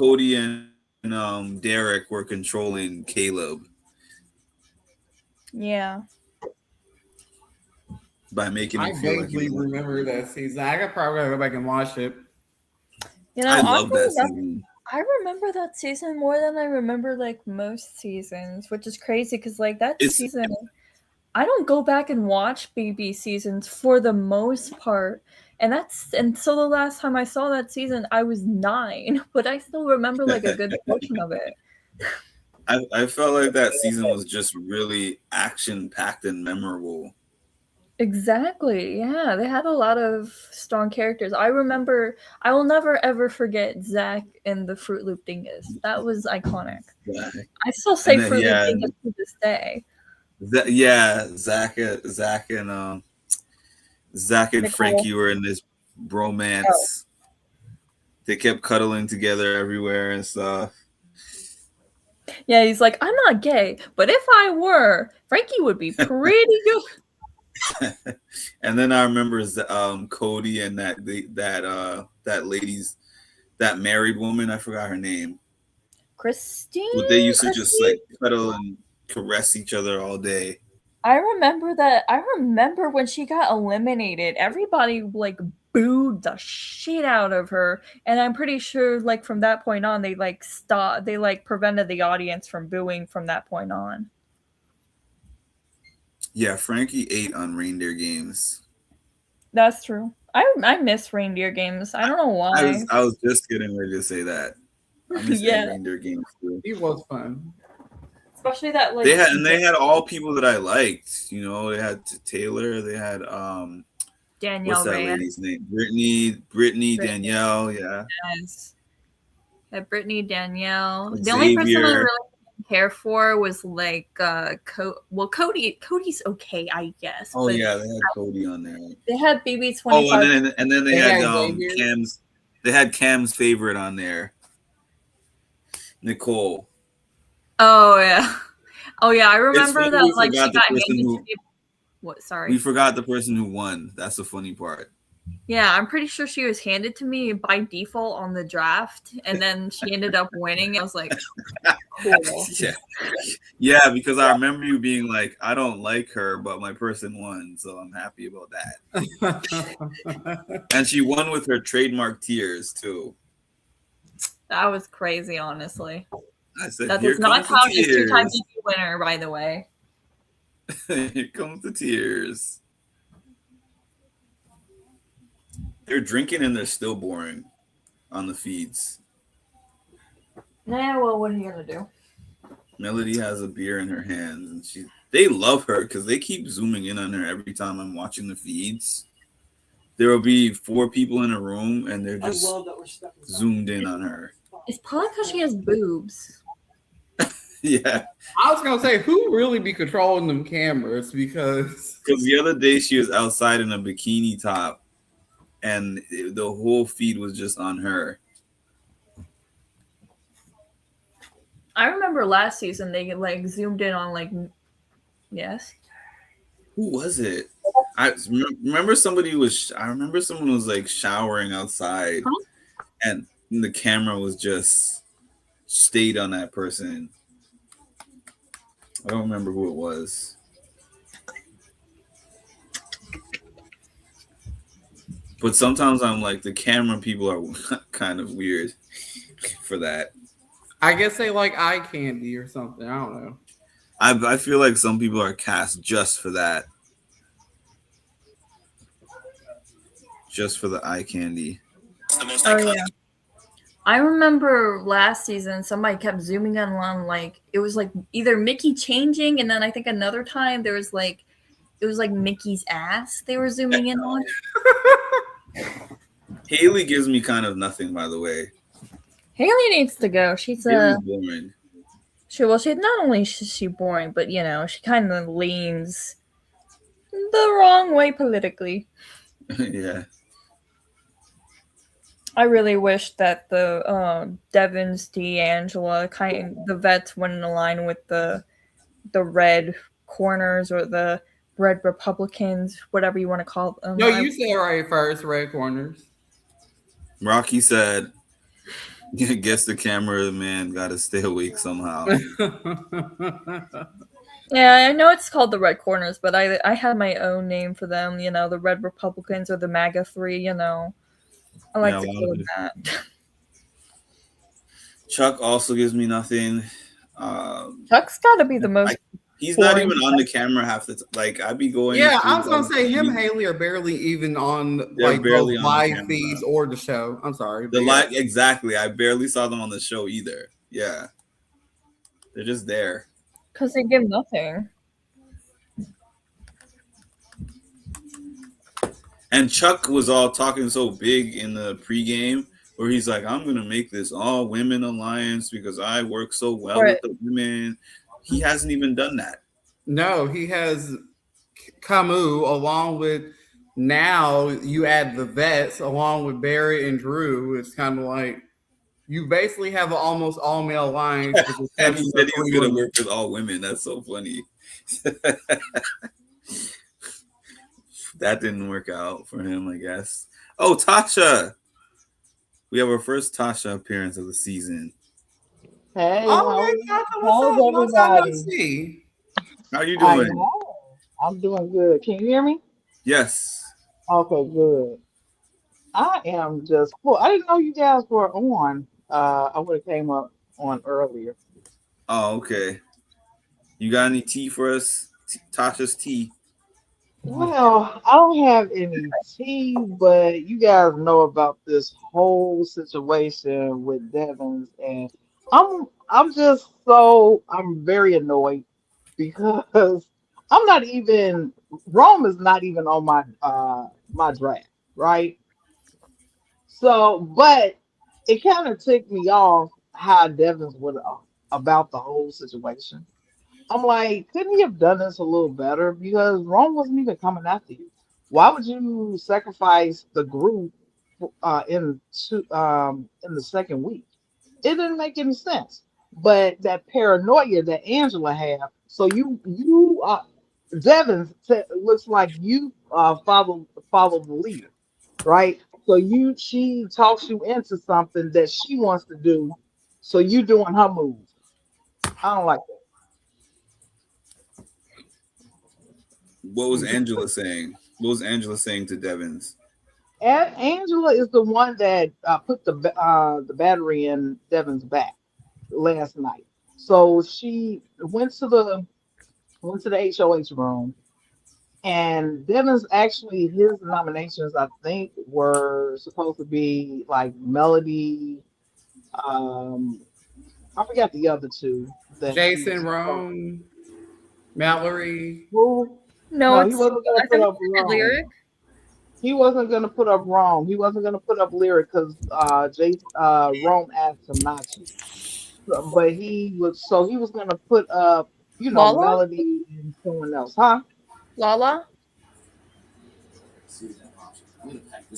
Derek were controlling Caleb. Yeah. By making I him feel like vaguely remember that season. I could probably go back and watch it. I love that season. I remember that season more than I remember like most seasons, which is crazy because like season, I don't go back and watch BB seasons for the most part. And so the last time I saw that season, I was 9, but I still remember like a good portion of it. I felt like that season was just really action-packed and memorable. Exactly. Yeah, they had a lot of strong characters. I will never ever forget Zach and the Fruit Loop Dingus. That was iconic. Yeah. I still say Fruit Loop Dingus to this day. Zach and Frankie were in this bromance. Oh. They kept cuddling together everywhere and stuff. Yeah, he's like, I'm not gay, but if I were, Frankie would be pretty good. And then I remember Cody and that married woman. I forgot her name. Christine. But they used to just like cuddle and caress each other all day. I remember that. I remember when she got eliminated, everybody like booed the shit out of her, and I'm pretty sure like from that point on, they like stopped. They like prevented the audience from booing from that point on. Yeah, Frankie ate on reindeer games. That's true. I miss reindeer games. I don't know why. I was just getting ready to say that. I miss Yeah. reindeer games too. It was fun. Especially that like They had all people that I liked. You know, they had Taylor. They had Danielle what's that Reyes. lady's name? Brittany, Danielle. Yeah. Yes. Had Brittany, Danielle. The only person I Xavier. really didn't care for was like Cody. Cody's okay, I guess. Oh but yeah, they had Cody on there. They had BB25. Oh, and then they had Xavier. Cam's. They had Cam's favorite on there, Nicole. Oh yeah. Oh yeah, I remember funny that we like she forgot the got person handed who- to me. What, sorry. We forgot the person who won. That's the funny part. Yeah, I'm pretty sure she was handed to me by default on the draft, and then she ended up winning. I was like, cool. Yeah, because I remember you being like, I don't like her, but my person won, so I'm happy about that. And she won with her trademark tears too. That was crazy, honestly. I said, That here does not comes the count as two-time tears. BB winner, by the way. Here comes the tears. They're drinking and they're still boring on the feeds. Nah, well, what are you gonna do? Melody has a beer in her hands, and they love her because they keep zooming in on her every time I'm watching the feeds. There will be 4 people in a room, and they're just zoomed in on her. It's probably because she has boobs. Yeah, I was gonna say, who really be controlling them cameras? Because the other day she was outside in a bikini top, and the whole feed was just on her. I remember last season they like zoomed in on like, yes. Who was it? I remember somebody was. I remember someone was like showering outside, and the camera was just stayed on that person. I don't remember who it was. But sometimes I'm like, the camera people are kind of weird for that. I guess they like eye candy or something. I don't know. I feel like some people are cast just for that. Just for the eye candy. Oh yeah. I remember last season somebody kept zooming in on like it was like either Mickey changing, and then I think another time there was like it was like Mickey's ass they were zooming in on. Haley gives me kind of nothing, by the way. Haley needs to go. She's Haley's boring. she's not only is she boring, but you know she kind of leans the wrong way politically. Yeah. I really wish that the Devins, D'Angela, the vets went in line with the red corners or the red Republicans, whatever you want to call them. No, you said it right first, red corners. Rocky said, guess the cameraman got to stay awake somehow. Yeah, I know it's called the red corners, but I had my own name for them, you know, the red Republicans or the MAGA 3, you know. I like to call them that. Chuck also gives me nothing. Chuck's got to be the most. He's not even on the camera half the time. Like, I'd be going. Yeah, I was gonna say him and Haley are barely even on like barely both on the live camera. feeds or the show. I'm sorry. The live, exactly. I barely saw them on the show either. Yeah, they're just there. Because they give nothing. And Chuck was all talking so big in the pregame where he's like, I'm going to make this all women alliance because I work so well with the women. He hasn't even done that. No, he has Camus along with now you add the vets along with Barrett and Drew. It's kind of like you basically have an almost all male alliance. And he said he was going to work with all women. That's so funny. That didn't work out for him, I guess. Oh, Tasha. We have our first Tasha appearance of the season. Hey, how's everybody? How are you doing? I'm doing good. Can you hear me? Yes. Okay, good. I am just full. I didn't know you guys were on. I would have came up on earlier. Oh, okay. You got any tea for us? Tasha's tea. Well, I don't have any tea, but you guys know about this whole situation with Devins, and I'm very annoyed because I'm not even Rome is not even on my draft, right? So, but it kind of ticked me off how Devins would about the whole situation. I'm like, couldn't he have done this a little better? Because Rome wasn't even coming after you. Why would you sacrifice the group in the second week? It didn't make any sense. But that paranoia that Angela had, so Devin looks like you follow the leader, right? So she talks you into something that she wants to do, so you doing her move. I don't like What was that. Angela saying? What was Angela saying to Devins? And Angela is the one that put the battery in Devin's back last night. So she went to the HOH room, and Devin's actually his nominations I think were supposed to be like Melody. Um, I forgot the other two that he Jason was supposed. Rome, Mallory. Who? No, No, he it's wasn't gonna I put think up it's wrong. lyric. He wasn't gonna put up wrong. He wasn't gonna put up lyric because Rome asked him not to. But he was gonna put up, Lala, Melody and someone else, huh? Lala,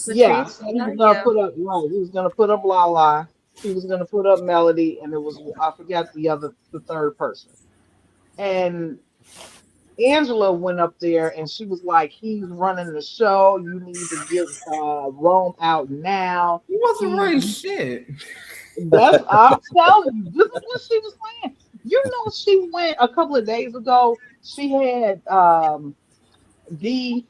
Yeah, Latrice, he Lala. was gonna Yeah. put up right. He was gonna put up Lala. He was gonna put up Melody, and it was I forgot the third person. And Angela went up there and she was like, "He's running the show. You need to get Rome out now. He wasn't He's running shit. That's I'm telling you. This is what she was saying. She went a couple of days ago. She had D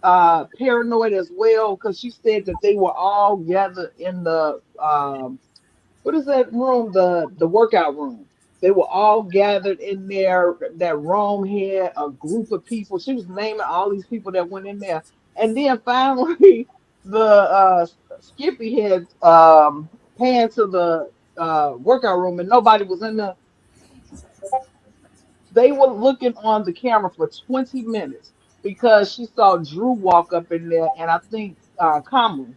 paranoid as well because she said that they were all gathered in the what is that room? The workout room. They were all gathered in there. That Rome had a group of people. She was naming all these people that went in there. And then finally the Skippy had panned to the workout room and nobody was in there. They were looking on the camera for 20 minutes because she saw Drew walk up in there and I think Kamu.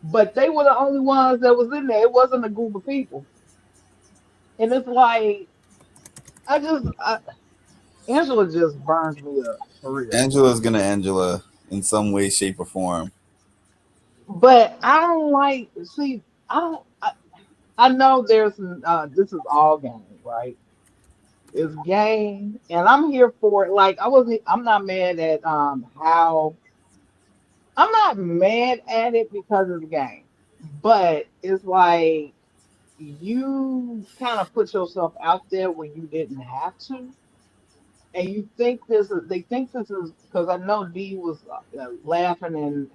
But they were the only ones that was in there. It wasn't a group of people. And it's like Angela just burns me up for real. Angela's gonna Angela in some way, shape, or form. But I don't like see. I know there's this is all game, right? It's game, and I'm here for it. Like I'm not mad at how I'm not mad at it because it's a game, but it's like you kind of put yourself out there when you didn't have to. And they think this is because I know Dee was laughing and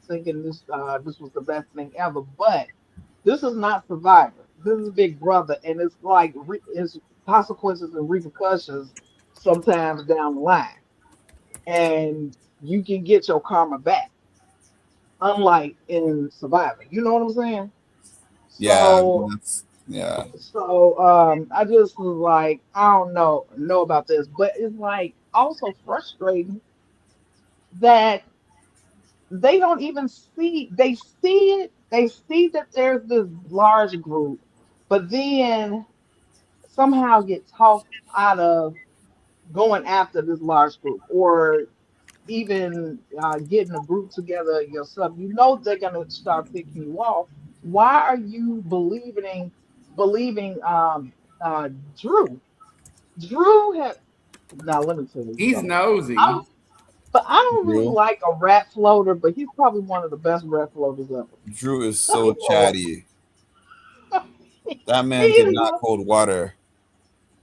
thinking this was the best thing ever, but this is not Survivor. This is Big Brother, and it's like it's consequences and repercussions sometimes down the line, and you can get your karma back, unlike in Survivor. You know what I'm saying? Yeah, So yeah. I just was like, I don't know about this, but it's like also frustrating that they don't even they see that there's this large group, but then somehow get talked out of going after this large group or even getting a group together yourself. You know they're gonna start picking you off. Why are you believing Drew? Drew had now let me tell you He's something. nosy. But I don't really Drew, like a rat floater, but he's probably one of the best rat floaters ever. Drew is so chatty. That man He cannot is, hold water.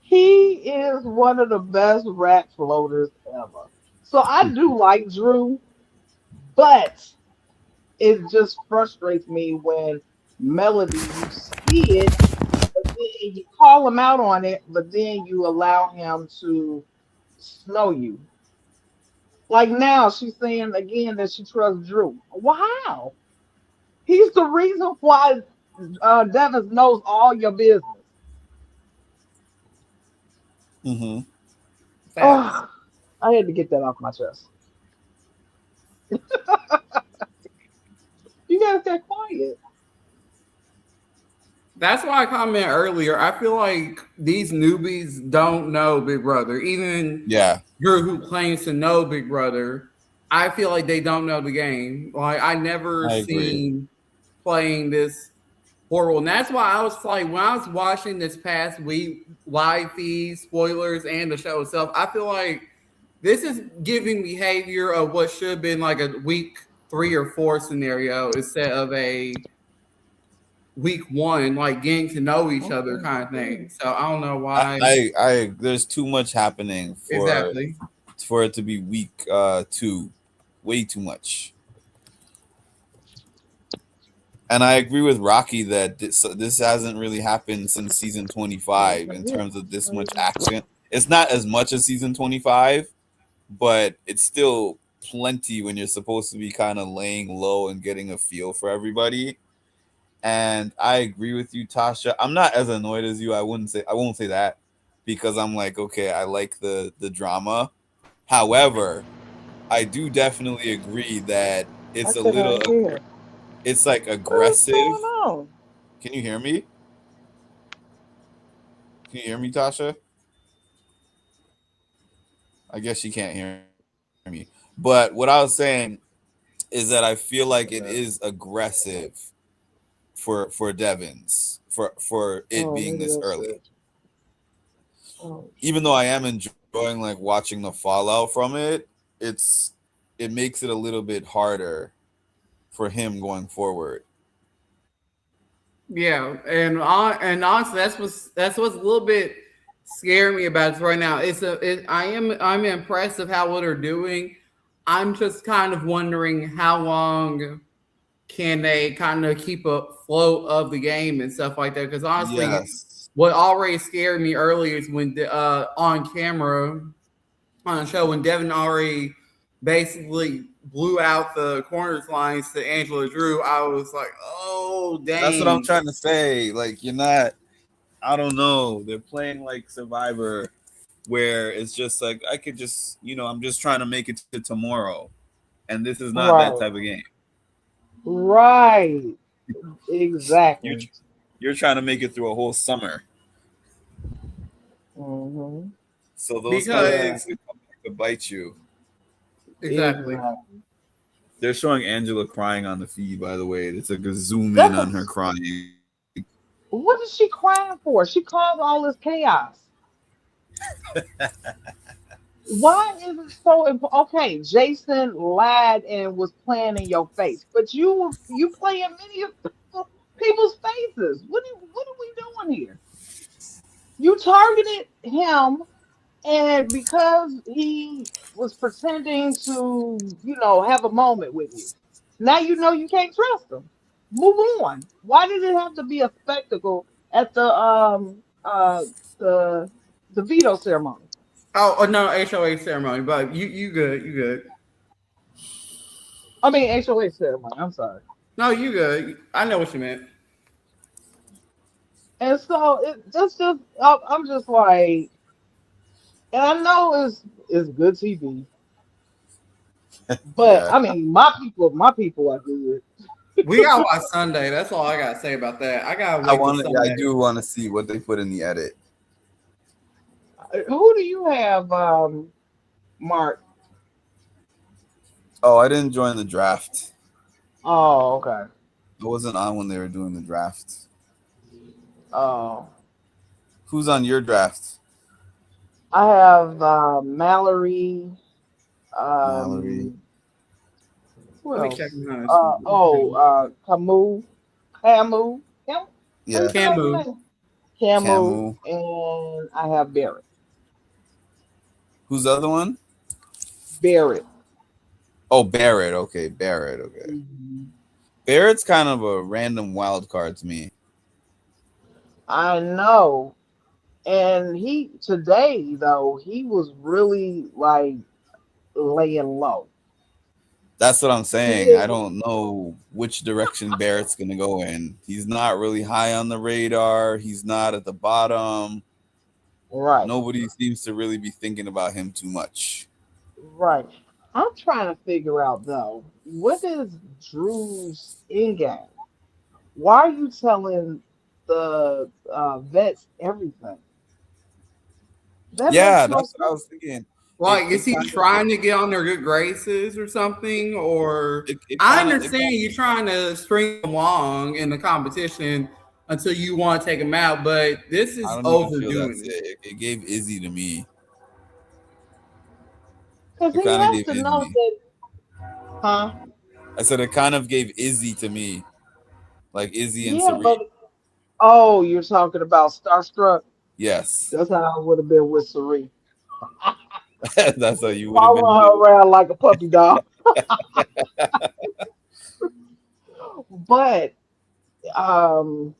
he is one of the best rat floaters ever. So I do like Drew, but it just frustrates me when Melody, you see it, but then you call him out on it, but then you allow him to snow you. Like now, she's saying again that she trusts Drew. Wow, he's the reason why Devin knows all your business. Mm-hmm. Oh, I had to get that off my chest. You gotta stay quiet. That's why I commented earlier. I feel like these newbies don't know Big Brother. Even Yeah. Drew, who claims to know Big Brother, I feel like they don't know the game. Like I never I agree. seen playing this horrible. And that's why I was like, when I was watching this past week, live feeds, spoilers, and the show itself, I feel like this is giving behavior of what should have been like a week 3 or 4 scenario instead of a week 1, like getting to know each other kind of thing. So I don't know why. I there's too much happening for it to be week 2. Way too much. And I agree with Rocky that this hasn't really happened since season 25 in terms of this much action. It's not as much as season 25, but it's still plenty when you're supposed to be kind of laying low and getting a feel for everybody. And I agree with you, Tasha. I'm not as annoyed as you. I won't say that, because I'm like, okay, I like the drama. However, I do definitely agree that it's a little, it's like aggressive. What's going on? Can you hear me? Can you hear me, Tasha? I guess she can't hear me. But what I was saying is that I feel like it is aggressive for Devins for it being this early. Even though I am enjoying like watching the fallout from it, it makes it a little bit harder for him going forward. Yeah, and honestly, that's what's a little bit scaring me about it right now. I'm impressed of how what they're doing. I'm just kind of wondering how long can they kind of keep a flow of the game and stuff like that. Because honestly, what already scared me earlier is when on camera on the show when Devin already basically blew out the corners lines to Angela Drew. I was like, oh dang. That's what I'm trying to say. Like, you're not, I don't know. They're playing like Survivor, where it's just like, I could just, I'm just trying to make it to tomorrow. And this is not that type of game. Right. Exactly. You're trying to make it through a whole summer. Mm-hmm. So those things come back to bite you. Exactly. They're showing Angela crying on the feed, by the way. It's like a zoom in on her crying. What is she crying for? She caused all this chaos. Why is it so important? Okay, Jason lied and was playing in your face, but you play in many of people's faces. What are we doing here? You targeted him, and because he was pretending to, have a moment with you, now you can't trust him. Move on. Why did it have to be a spectacle at the veto ceremony? Oh no, HOA ceremony, but you good. I mean HOA ceremony. I'm sorry. No, you good. I know what you meant. And so I'm just like, and I know it's good TV, but I mean my people are good. We gotta watch Sunday. That's all I gotta say about that. I do want to see what they put in the edit. Who do you have, Mark? Oh, I didn't join the draft. Oh, okay. I wasn't on when they were doing the draft. Oh. Who's on your draft? I have Mallory. Mallory. Let me check Camu. Yeah. Camu. And I have Barrett. Who's the other one? Barrett. Oh, Barrett. Okay, Barrett. Okay. Mm-hmm. Barrett's kind of a random wild card to me. I know. And today though, he was really like laying low. That's what I'm saying. I don't know which direction Barrett's going to go in. He's not really high on the radar. He's not at the bottom. Right. Nobody seems to really be thinking about him too much. Right. I'm trying to figure out though, what is Drew's end game? Why are you telling the vets everything? That Yeah, makes no that's what I sense. was thinking. Like, is he trying to get on their good graces or something? Or I understand you trying to string them along in the competition until you want to take them out, but this is I don't even feel overdoing that's it. it. It gave Izzy to me. Because It he kind of has gave to Izzy. know that, huh? I said it kind of gave Izzy to me. Like Izzy and Yeah, Serena. but oh, you're talking about Starstruck? Yes. That's how I would have been with Serena. That's how you would have been. Following her around like a puppy dog. But I'm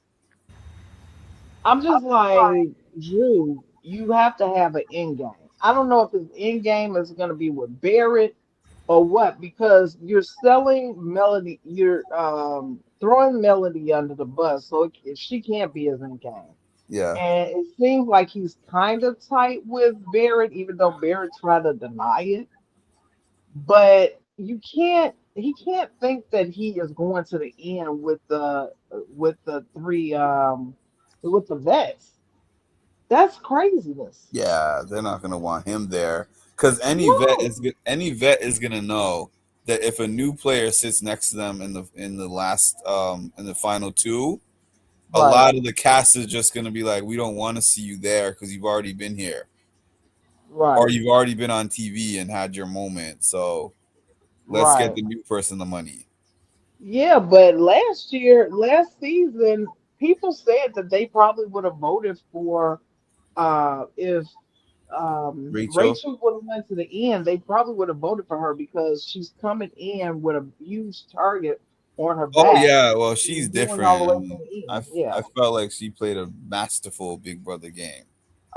just like, Drew, you have to have an end game. I don't know if his end game is going to be with Barrett or what, because you're selling Melody, you're throwing Melody under the bus, so she can't be his end game. Yeah. And it seems like he's kind of tight with Barrett, even though Barrett tried to deny it. But he can't think that he is going to the end with the three with the vets. That's craziness. Yeah, they're not gonna want him there because any No. vet is gonna know that if a new player sits next to them in the last in the final two, a Right. lot of the cast is just gonna be like, we don't want to see you there because you've already been here, Right. or you've already been on TV and had your moment. So let's get the new person the money. Yeah, but last season, people said that they probably would have voted for if Rachel would have went to the end, they probably would have voted for her because she's coming in with a huge target on her back. Oh yeah, well she's going all the way different. to the I end. Yeah, I felt like she played a masterful Big Brother game.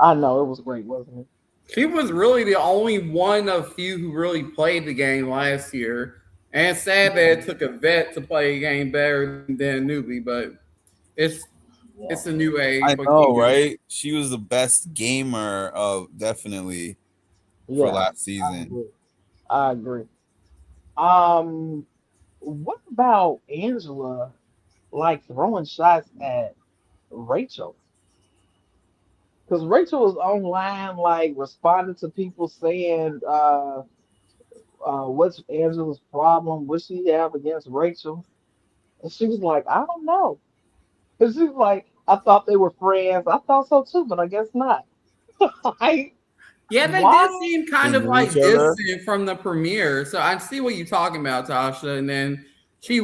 I know it was great, wasn't it? She was really the only one of few who really played the game last year. And it's sad that it took a vet to play a game better than a newbie, but it's a new age. I What know, can you do? right? She was the best gamer of definitely for last season. I agree. What about Angela like throwing shots at Rachel? Because Rachel was online, like responding to people saying, what's Angela's problem? What she have against Rachel? And she was like, I don't know. And she's like, I thought they were friends. I thought so too, but I guess not. Like, Yeah, they why? did seem kind They of knew like each other? distant from the premiere. So I see what you're talking about, Tasha. And then she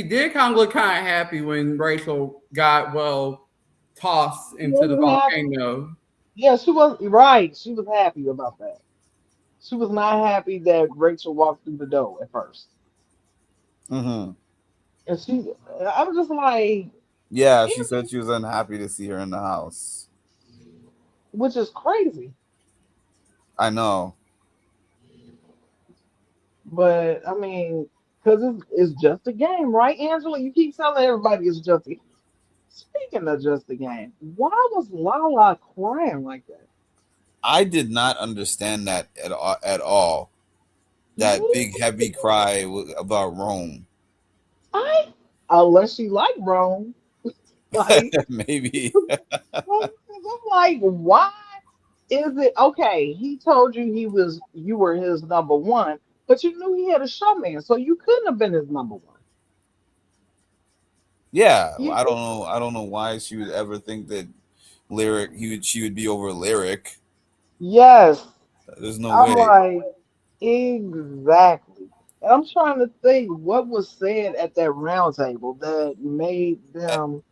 did kind of look kind of happy when Rachel got tossed into the wasn't happy. volcano. Yeah, she was right. She was happy about that. She was not happy that Rachel walked through the door at first. Mm-hmm. And I was just like, Yeah, she said she was unhappy to see her in the house. which is crazy. I know. But I mean, because it's just a game, right, Angela? You keep telling everybody it's just a game. Speaking of just a game, why was Lala crying like that? I did not understand that at all. That big heavy cry about Rome. Unless she liked Rome. Like, Maybe. I'm like, why is it okay? He told you you were his number one, but you knew he had a showman, so you couldn't have been his number one. Yeah, I don't know why she would ever think that she would be over Lyric. Yes. There's no I'm way. like, exactly. And I'm trying to think what was said at that round table that made them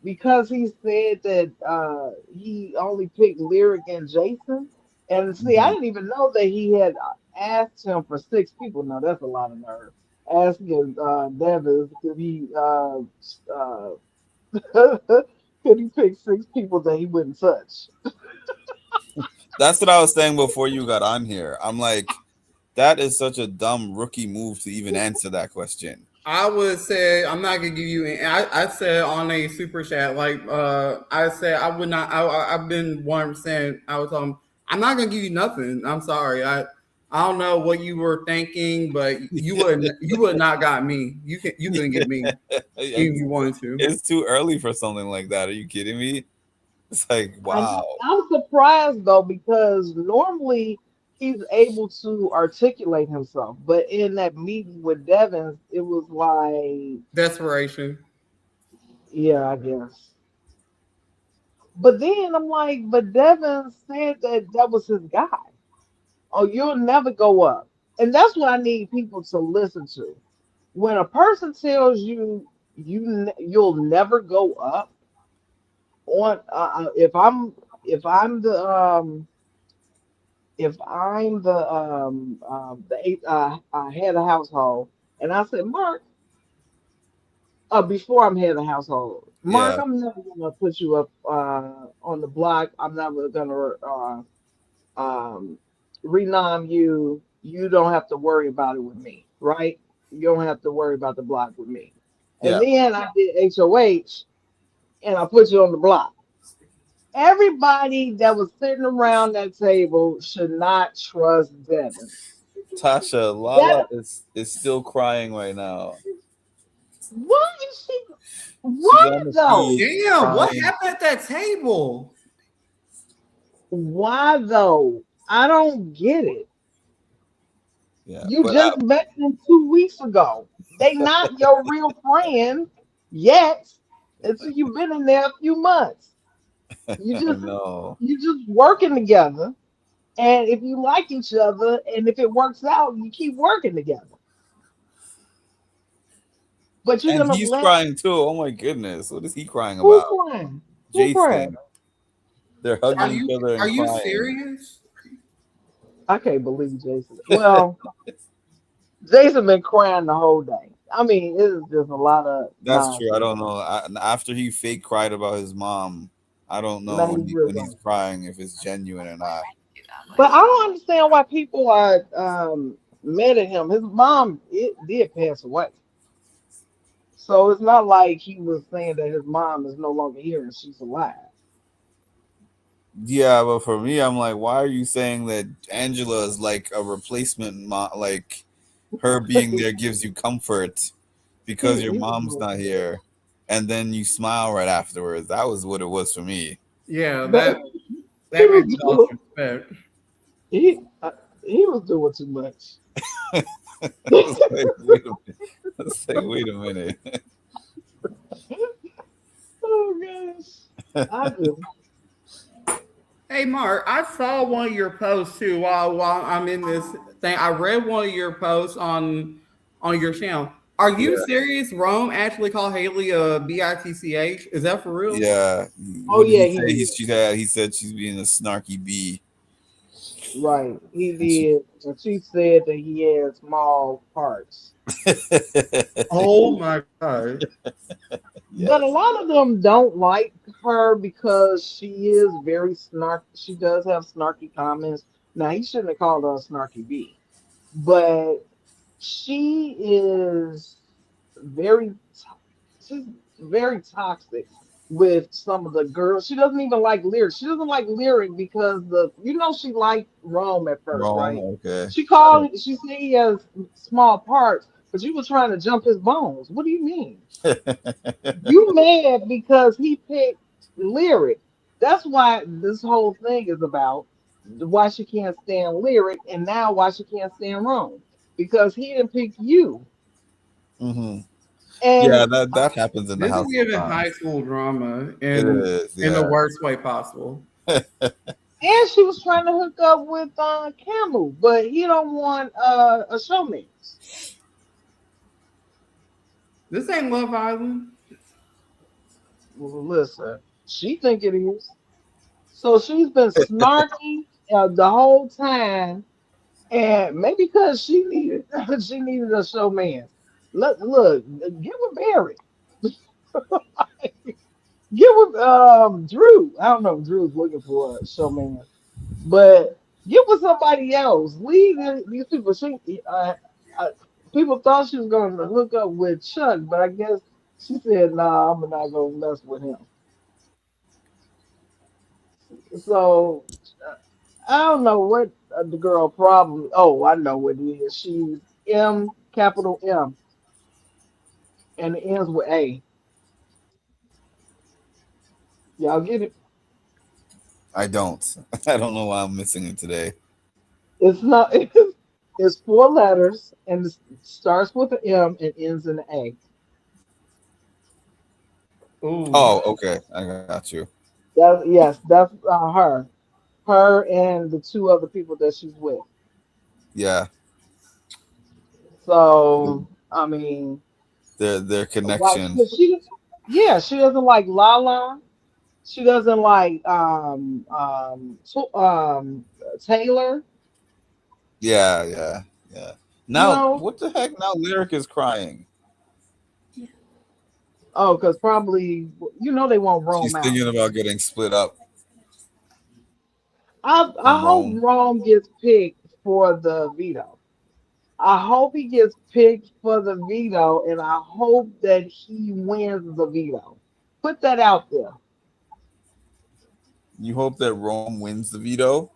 because he said that he only picked Lyric and Jason. And see, I didn't even know that he had asked him for 6 people. No, that's a lot of nerve. Asking Devis could he could he pick 6 people that he wouldn't touch? That's what I was saying before you got on here. I'm like, that is such a dumb rookie move to even answer that question. I would say I'm not gonna give you. I said on a super chat, like I said I would not. I've been 100%. I was I'm not gonna give you nothing. I'm sorry. I don't know what you were thinking, but you would not got me. You couldn't get me if you wanted to. It's too early for something like that. Are you kidding me? It's like, wow. I'm surprised though, because normally he's able to articulate himself, but in that meeting with Devin, it was like desperation. Yeah, I guess. But then I'm like, but Devin said that was his guy. Oh, you'll never go up, and that's what I need people to listen to. When a person tells you you'll never go up on if I'm the head of household, and I said, Mark, before I'm head of household, Mark, Yeah. I'm never gonna put you up on the block. I'm never gonna renom you. You don't have to worry about it with me, right? You don't have to worry about the block with me. And Yeah. then I did HOH, and I put you on the block. Everybody that was sitting around that table should not trust Devin. Tasha, Lala is still crying right now. Why is she? What though? Damn, what happened at that table? Why though? I don't get it. Yeah, You but just met them 2 weeks ago. They not your real friend yet. Until you've been in there a few months. You just no. you just working together. And if you like each other, and if it works out, you keep working together. But you're And gonna he's let crying too. Oh my goodness. What is he crying who's about? crying? Who's crying? Jason. They're hugging each other and Are you crying. serious? I can't believe Jason. Well, Jason been crying the whole day. I mean, it is just a lot of That's nonsense. true. I don't know. After he fake cried about his mom, I don't know Now when, he real when he's crying if it's genuine or not. But I don't understand why people are mad at him. His mom did pass away. So it's not like he was saying that his mom is no longer here and she's alive. Yeah, but for me, I'm like, why are you saying that Angela is like a replacement mom? Like her being there gives you comfort because your mom's not here, and then you smile right afterwards. That was what it was for me. Yeah, But that makes no respect. he was doing too much. Let's say, wait a minute. Oh gosh, I do. Hey Mark, I saw one of your posts too while I'm in this thing. I read one of your posts on your channel. Are you serious? Rome actually called Haley a bitch? Is that for real? Yeah. Oh What did yeah, he say? He said she's being a snarky bee. Right, he did. And she said that he had small parts. Oh my god. But a lot of them don't like her because she is very snarky. She does have snarky comments. Now he shouldn't have called her a snarky bee, but she is she's very toxic with some of the girls. She doesn't even like Lyric. She doesn't like Lyric because she liked Rome at first, Wrong, right? okay. She said he has small parts, but you was trying to jump his bones. What do you mean? You mad because he picked Lyric. That's why this whole thing is about why she can't stand Lyric, and now why she can't stand Rome. Because he didn't pick you. Mm-hmm. And yeah, that happens in the This house. is giving sometimes. high school drama It is, in the yeah. worst way possible. And she was trying to hook up with Camu, but he don't want a showmance. This ain't Love Island. Well, listen, she think it is. So she's been snarky. the whole time, and maybe because she needed she needed a showman. Look, get with Barry. Get with Drew. I don't know if Drew's looking for a showman, but get with somebody else. Leave these people. Uh, People thought she was going to hook up with Chuck, but I guess she said, "Nah, I'm not going to mess with him." So I don't know what the girl problem. Oh, I know what it is. She's M, capital M, and it ends with A. Y'all get it? I don't. I don't know why I'm missing it today. It's not. It's four letters, and it starts with an M and ends in an A. Ooh. Oh, okay. I got you. Yes, that's her. Her and the two other people that she's with. Yeah. So I mean, Their why? connection. Yeah, she doesn't like Lala. She doesn't like Taylor. Yeah. You Now, know, what the heck? Now Lyric is crying. oh, because probably they won't She's roam out. thinking about getting split up I from hope Rome. Rome gets picked for the veto. I hope he gets picked for the veto, and I hope that he wins the veto. Put that out there. You hope that Rome wins the veto?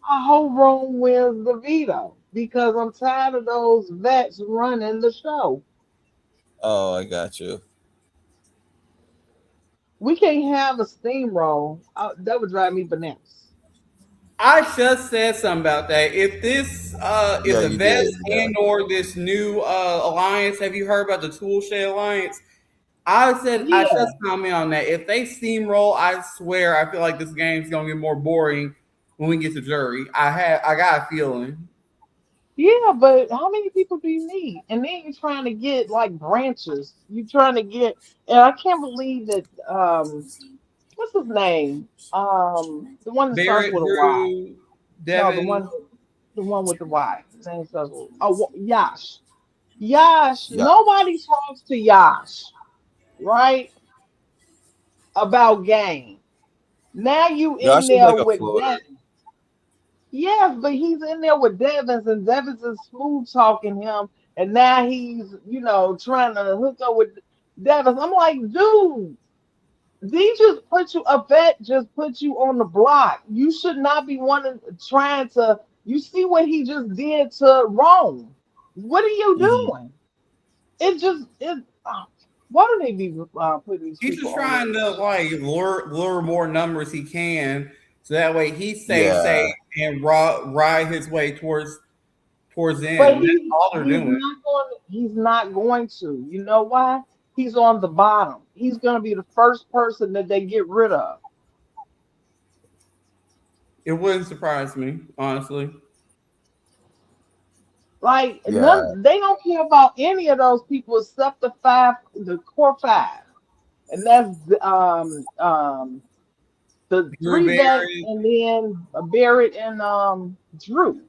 I hope Rome wins the veto because I'm tired of those vets running the show. Oh, I got you. We can't have a steamroll. That would drive me bananas. I just said something about that. If this if Yeah, the you vets did. Yeah. and or this new alliance, have you heard about the Toolshed Alliance? I Yeah, just comment on that. If they steamroll, I swear I feel like this game's gonna get more boring when we get to jury. I got a feeling. yeah, but how many people do you need? And then you're trying to get like branches. You're trying to get, and I can't believe that. What's his name? The one that starts Barrett, with a Y. Drew, No, Devin. the one with the Y. His name starts with Yash. Yash. Yeah. Nobody talks to Yash, right? About game. Now you in Josh is there like a with floater. Devin. Yes, but he's in there with Devins, and Devins is smooth talking him, and now he's trying to hook up with Devins. I'm like, dude, they just put you a vet, just put you on the block. You should not be trying to. You see what he just did to Rome. What are you Mhm. doing? Why do they be putting these He's people just on there? trying to like lure more numbers he can, so that way he stays Yeah. safe and ride his way towards the But end. That's all they're doing. he's not going to. You know why? He's on the bottom. He's going to be the first person that they get rid of. It wouldn't surprise me, honestly. Like Yeah. they don't care about any of those people except the core five, and that's the Drew three vets, Barry. and then Barrett and Drew.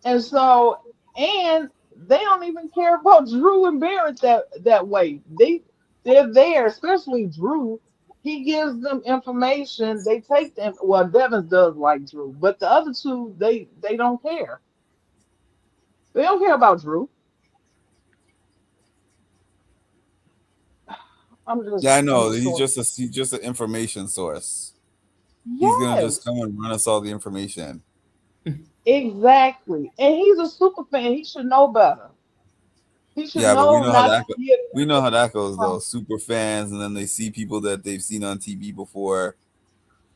And so, and they don't even care about Drew and Barrett that way. They're there, especially Drew. He gives them information. They take them. Well, Devin does like Drew, but the other two, they don't care. They don't care about Drew. Yeah, I know. I'm He's so just an information source. He's gonna just yes, come and run us all the information. exactly. And he's a super fan. He should know better. He should Yeah, but we know know how not that to give. we know how that goes though. Super fans, and then they see people that they've seen on TV before.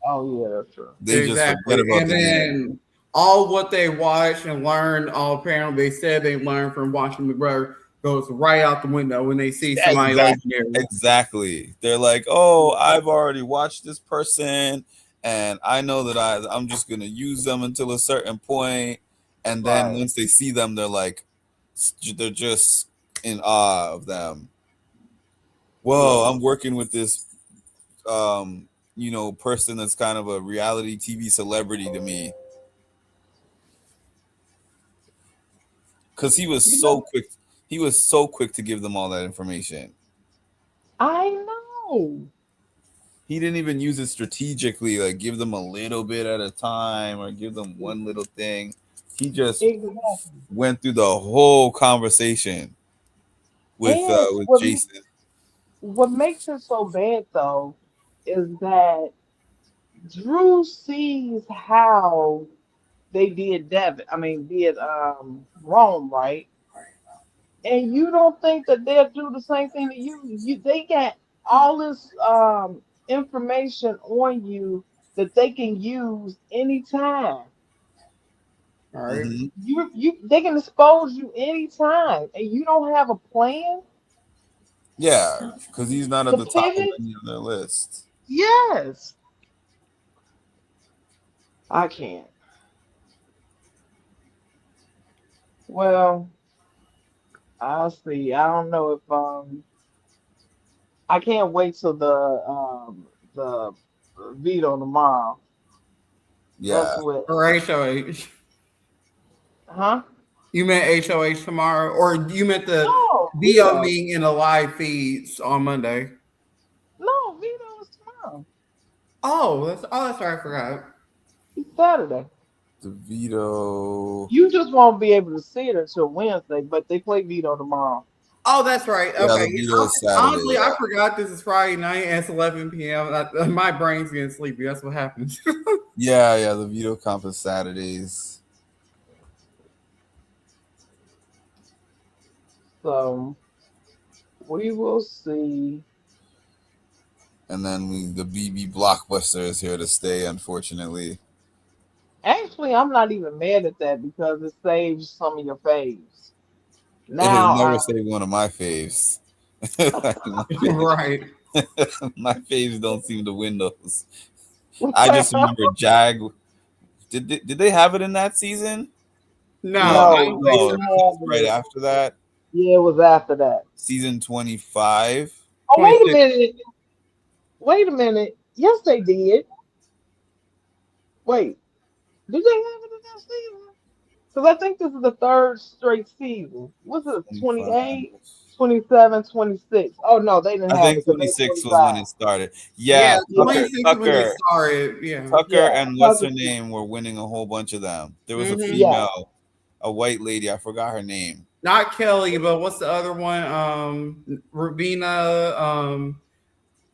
Oh yeah, that's true. They just Exactly. forget about And the game. then all what they watched and learned, all apparently they said they learned from watching McGregor goes right out the window when they see somebody legendary. Exactly. They're like, oh, I've already watched this person, and I know that I'm just gonna use them until a certain point, and then Right. once they see them, they're just in awe of them. Whoa, I'm working with this person that's kind of a reality TV celebrity to me. Because he was so quick. He was so quick to give them all that information. I know. He didn't even use it strategically, like give them a little bit at a time or give them one little thing. He just went through the whole conversation with Jason. What makes it so bad though is that Drew sees how they did Rome, right? And you don't think that they'll do the same thing to you? They got all this information on you that they can use anytime. All right. Mm-hmm. They can expose you anytime, and you don't have a plan. Yeah, because he's not at the top of any of their list. Yes, I can't. Well, I'll see. I don't know if I can't wait till the veto tomorrow. Yeah. That's what. Or HOH. Huh? You meant HOH tomorrow, or you meant the veto veto being in the live feeds on Monday? No, veto is tomorrow. Oh, that's right. I forgot. It's Saturday. The veto. You just won't be able to see it until Wednesday, but they play veto tomorrow. Oh, that's right. Yeah, Okay. the veto is Saturday, Honestly, I forgot this is Friday night and it's 11 p.m. My brain's getting sleepy. That's what happens. Yeah. The veto comp is Saturdays. So we will see. And then the BB Blockbuster is here to stay, unfortunately. Actually, I'm not even mad at that because it saves some of your faves. Now, it has never saved one of my faves. Right. My faves don't seem to win those. I just remember Jag. Did they have it in that season? No. Right after that. Yeah, it was after that. Season 25. Oh, wait a minute. Yes, they did. Wait. Did they have it in that season? Because I think this is the third straight season. What's it? 28, 27, 26. Oh, no, they didn't have it. I think 26 was when it started. Yeah, Tucker, Tucker and what's her name were winning a whole bunch of them. There was a female, a white lady. I forgot her name. Not Kelly, but what's the other one? Ravina.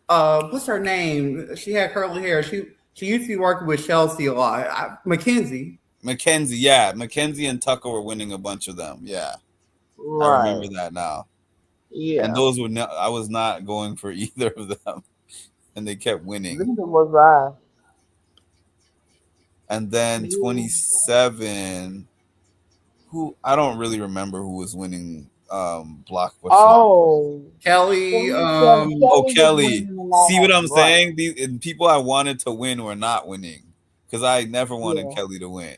What's her name? She had curly hair. She used to be working with Chelsea a lot. Mackenzie, yeah. Mackenzie and Tucker were winning a bunch of them. Yeah. Right. I remember that now. Yeah. And those were I was not going for either of them. And they kept winning. Neither was I. And then 27, who I don't really remember who was winning Blockbuster. Oh, Kelly. Kelly. See what I'm saying? These people I wanted to win were not winning because I never wanted Kelly to win.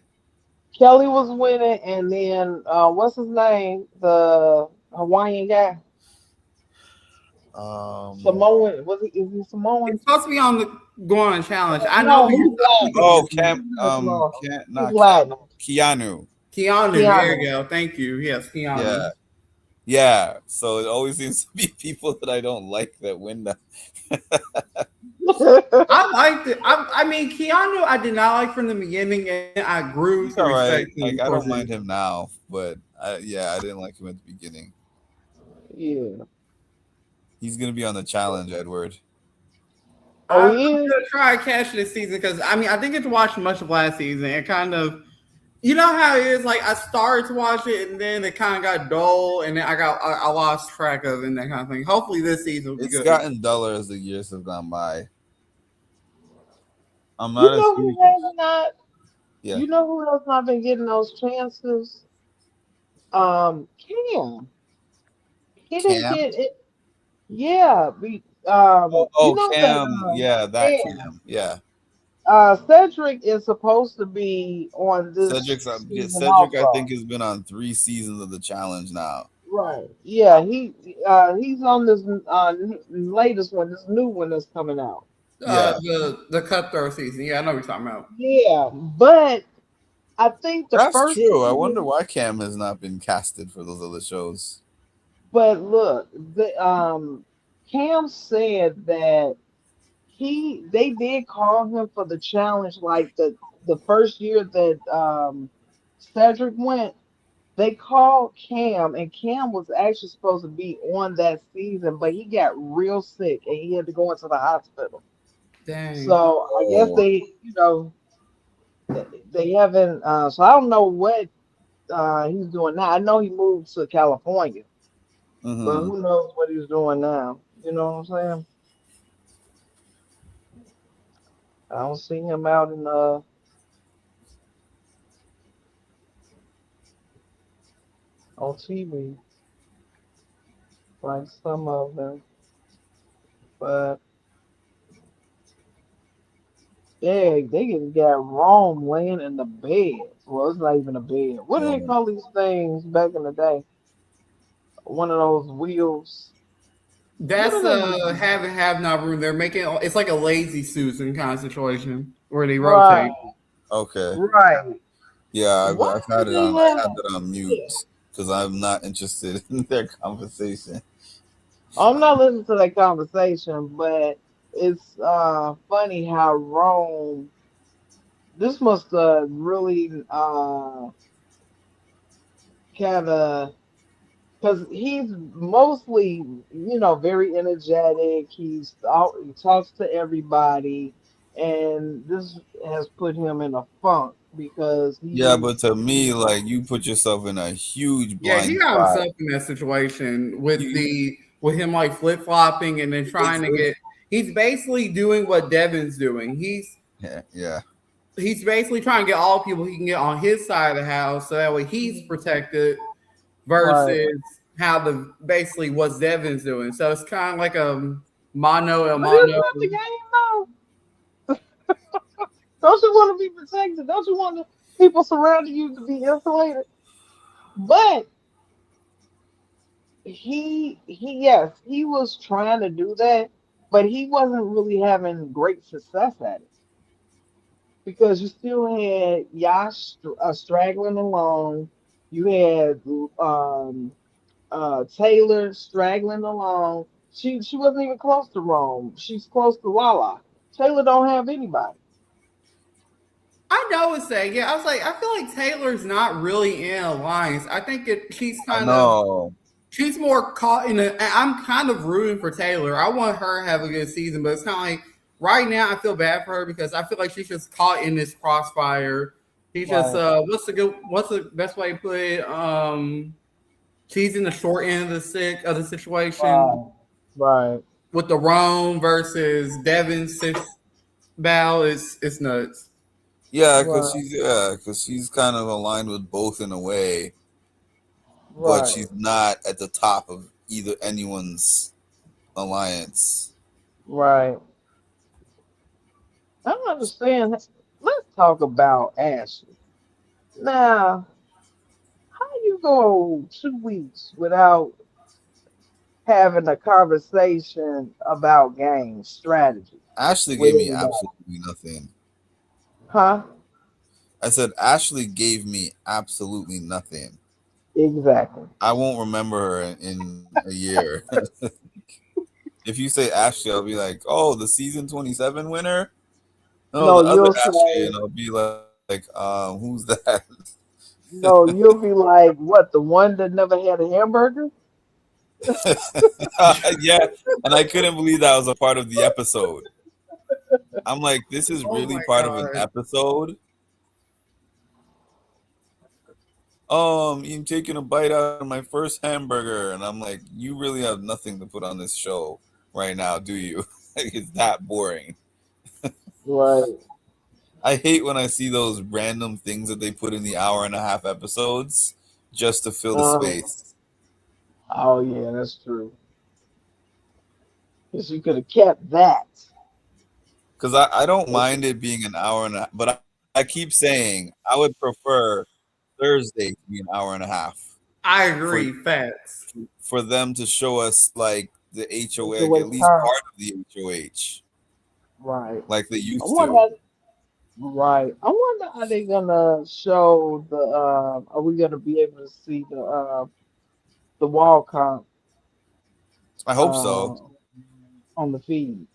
Kelly was winning, and then what's his name? The Hawaiian guy. Samoan. Is he Samoan? He's supposed to be on the going challenge. I know. Keanu. There you go. Thank you. Yes, Keanu. Yeah. So it always seems to be people that I don't like that win that. I liked it. I mean, Keanu, I did not like from the beginning, and I grew to respect him. I don't mind him now, but I didn't like him at the beginning. Yeah. He's gonna be on the challenge, Edward. I'm gonna try cash this season because I didn't get to watch much of last season. It kind of, you know how it is. Like I started to watch it and then it kind of got dull, and then I lost track of it and that kind of thing. Hopefully this season will be good. It's gotten duller as the years have gone by. I'm not. You know who has not? Yeah. You know who has not been getting those chances? Cam. He didn't get it. Yeah. Cam. Cam. Cam. Yeah. Cedric is supposed to be on this. Cedric, I think, has been on 3 seasons of the challenge now. Right. Yeah. He's on this latest one, this new one that's coming out. Yeah. The cutthroat season. Yeah, I know what you're talking about. Yeah, but I think the That's first true. I season, wonder why Cam has not been casted for those other shows. but look, Cam said that they did call him for the challenge like the first year that Cedric went. They called Cam, and Cam was actually supposed to be on that season, but he got real sick and he had to go into the hospital. Dang. So I guess Oh. they haven't. So I don't know what he's doing now. I know he moved to California, but Mhm. who knows what he's doing now? You know what I'm saying? I don't see him out in on TV like some of them, but they just got Rome laying in the bed. Well, it's not even a bed. What do they Yeah. call these things back in the day? One of those wheels. That's What are they? have not room. They're making it's like a lazy Susan kind of situation where they Right, rotate. Okay. right. Yeah, Why I've had do it they on. I have? had that on mute Yeah. because I'm not interested in their conversation. I'm not listening to that conversation, but it's funny how Rome. This must really kind of because he's mostly very energetic. He talks to everybody, and this has put him in a funk because Yeah, he's but to me, like you put yourself in a huge Yeah, he blind got spot. himself in that situation with You, him like flip flopping and then trying to it's get. He's basically doing what Devin's doing. yeah. He's basically trying to get all people he can get on his side of the house, so that way he's protected. right. Versus how basically what Devin's doing. So it's kind of like a mano a But isn't mano. that the game though? Don't you want to be protected? Don't you want the people surrounding you to be insulated? But yes, he was trying to do that, but he wasn't really having great success at it because you still had Yash straggling along. You had Taylor straggling along. She wasn't even close to Rome. She's close to Lala. Taylor don't have anybody. I know what saying. Yeah, I was like, I feel like Taylor's not really in alliance. I think she's I kind of know. she's more caught in a. I'm kind of rooting for Taylor. I want her to have a good season, but it's kind of like right now I feel bad for her because I feel like she's just caught in this crossfire. She's just Right. what's the best way to put it? She's in the short end of the situation Right. with the Rome versus Devin Bow it's nuts. Yeah, Right. because she's kind of aligned with both in a way, but Right. she's not at the top of either anyone's alliance. Right. I don't understand. Let's talk about Ashley. Now, how you go 2 weeks without having a conversation about game strategy Ashley with gave me everybody? absolutely nothing. Huh? I said Ashley gave me absolutely nothing. Exactly. I won't remember her in a year. If you say Ashley, I'll be like, "Oh, the season 27 winner." No, No, the other you'll Ashley, say and I'll be like, who's that? no. You'll be like, what? The one that never had a hamburger? Yeah, and I couldn't believe that was a part of the episode. I'm like, this is Oh really my part of an god. episode. I'm taking a bite out of my first hamburger, and I'm like, you really have nothing to put on this show right now, do you? Like, it's that boring. Right. I hate when I see those random things that they put in the hour-and-a-half episodes just to fill the Um. space. Oh yeah, that's true. Because you could have kept that. Because I don't mind it being an hour and a half, but I keep saying I would prefer Thursday to be an hour and a half I agree. Facts. for them to show us like the HOA, HOA at least turn. part of the HOH. Right. like they I used wonder. to. Right. I wonder are they gonna show the? Are we gonna be able to see the wall comp I hope so. on the feeds?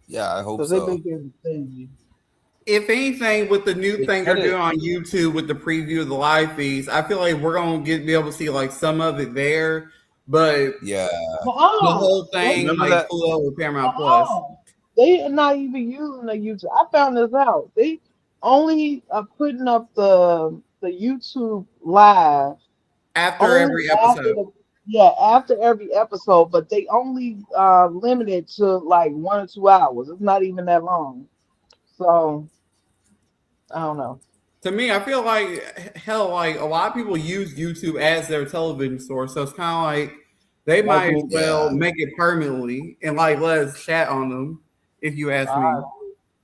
Yeah, I hope Because they so. make everything. If anything, with the new They thing they're cut doing it. on YouTube with the preview of the live feeds, I feel like we're gonna be able to see like some of it there, but Yeah. the whole They, thing Remember like that? Pluto with Paramount Plus they are not even using the YouTube. I found this out. They only are putting up the YouTube live after only every after episode. after every episode, but they only limited to like 1 or 2 hours. It's not even that long. So I don't know. To me, I feel like hell, like a lot of people use YouTube as their television source, so it's kind of like they Like might as me. well Yeah. make it permanently and like let us chat on them. If you ask me,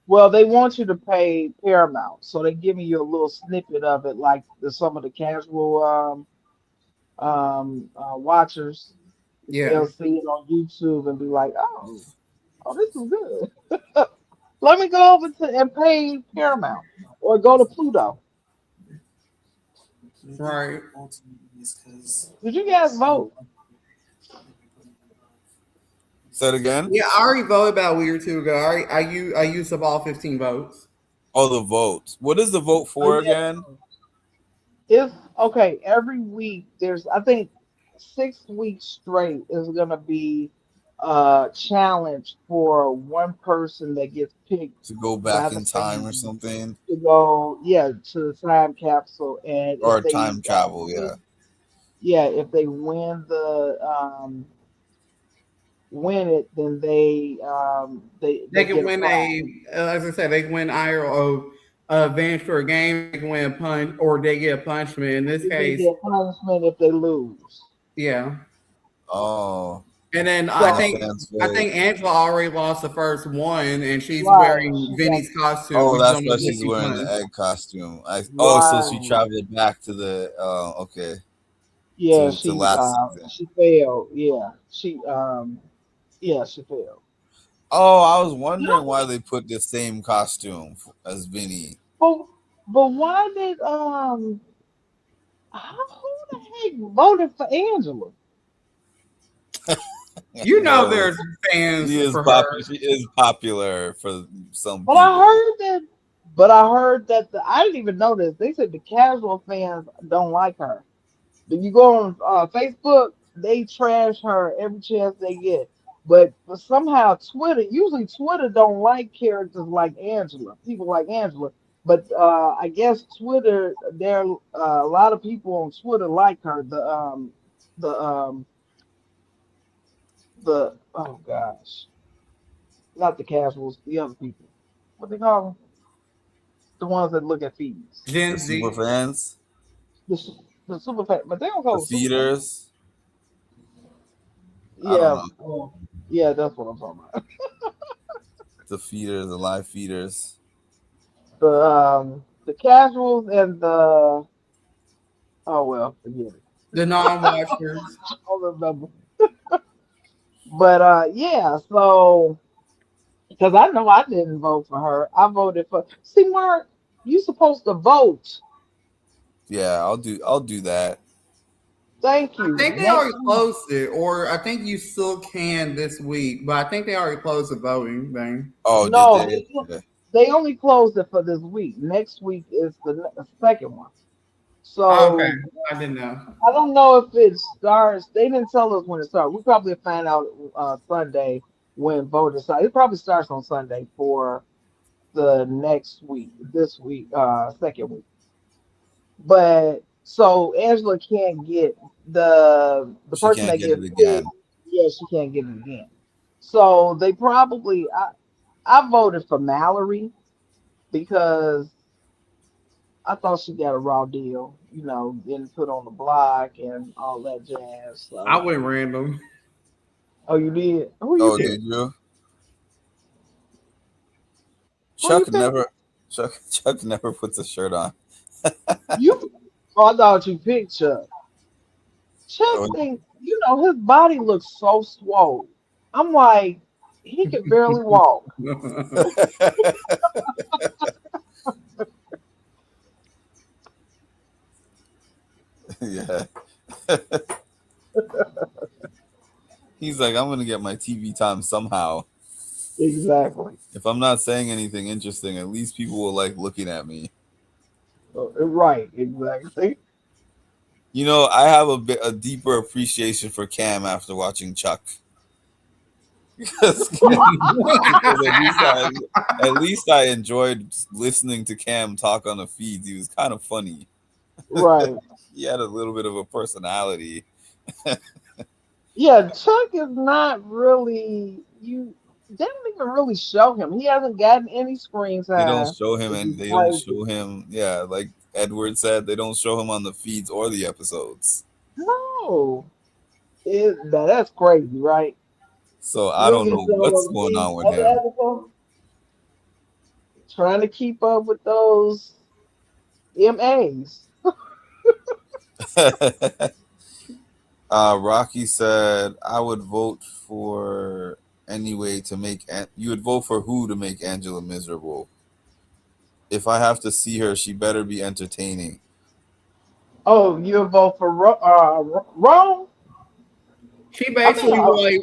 Well, they want you to pay Paramount, so they're giving you a little snippet of it, like some of the casual watchers. yeah. They'll see it on YouTube and be like, "Oh, this is good. Let me go over to and pay Paramount or go to Pluto." Right. Did you guys vote? Say it again. Yeah, I already voted about a week or two ago. I used up all 15 votes. Oh, the vote. What is the vote for Yeah. again? If okay, every week there's I think 6 weeks straight is gonna be a challenge for one person that gets picked To go by back the in time or fans something, to go, to the time capsule, and or if they time travel? Yeah. if they win it, then they Can get a win prize. as I said, they can win either a advance for a game, they can win a punch, or they get a punishment. In this They case, get punishment if they lose. yeah. Oh. And then So I think Angela already lost the first one, and she's right, wearing she got Vinny's costume, Oh, which is that's on why the she's 50 wearing the punch. egg costume. So she right. traveled back to the. Okay. Yeah, To last season. she failed. She failed. Oh, I was wondering why they put the same costume as Vinny. But why did who the heck voted for Angela? You know, Bro, there's fans she is for popular. her. She is popular for some But people. I heard that I didn't even know this. They said the casual fans don't like her. If you go on Facebook, they trash her every chance they get. But somehow usually Twitter don't like characters like Angela, people like Angela. But I guess Twitter, there a lot of people on Twitter like her. The oh gosh, not the casuals, the other people. What they call them? The ones that look at feeds. Gen The Z. super fans, The super fan, but they don't call the them super fans. feeders. I Yeah, don't know. yeah, that's what I'm talking about. The feeders, the live feeders. The casuals and the forget it. The non-watchers. I don't remember. But so because I know I didn't vote for her. I voted for Mark, you supposed to vote. Yeah, I'll do that. Thank you. I think they already closed it, or I think you still can this week, but I think they already closed the voting thing. Oh, No, did they? Okay. they only closed it for this week. Next week is the second one. So Okay, I didn't know. I don't know if it starts. They didn't tell us when it starts. We probably find out Sunday when voting starts. It probably starts on Sunday for the next week. This week, second week. But so Angela can't get the She person can't that get gets it again. picked. Yeah, she can't get it again. So they probably. I voted for Mallory because I thought she got a raw deal, getting put on the block and all that jazz. So. I went random. Oh, you did? Who you Oh, pick? did you? Who Chuck you pick? Chuck never puts a shirt on. I thought you picked Chuck. Chuck Oh. think his body looks so swole. I'm like, he could barely walk. Yeah. He's like, I'm gonna get my TV time somehow. Exactly. If I'm not saying anything interesting, at least people will like looking at me. Right. Exactly. You know, I have a deeper appreciation for Cam after watching Chuck. Because at least I enjoyed listening to Cam talk on the feeds. He was kind of funny. Right. He had a little bit of a personality. Yeah, Chuck is not really you. They don't even really show him. He hasn't gotten any screen time. They don't show him, and they don't show him. Yeah, like Edward said, they don't show him on the feeds or the episodes. No, that's crazy, right? So I don't know what's going on with him. Trying to keep up with those MAs. Rocky said, "I would vote for anyway to make. You would vote for who to make Angela miserable? If I have to see her, she better be entertaining." Oh, you would vote for Rome? She basically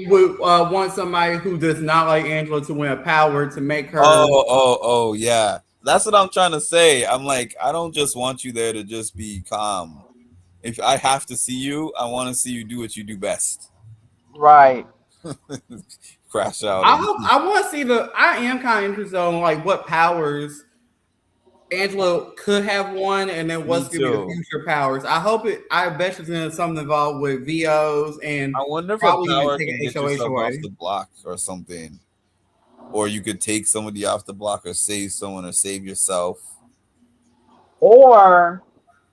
would want somebody who does not like Angela to win a power to make her. Oh, yeah. That's what I'm trying to say. I'm like, I don't just want you there to just be calm. If I have to see you, I want to see you do what you do best. Right. Crash out. I want to see I am kind of interested in like what powers Angela could have won, and then what's going to be the future powers. I bet you it's going to something involved with VOs, and I wonder if probably a power even can take get an yourself HOH off the block or something. Or you could take somebody off the block or save someone or save yourself. Or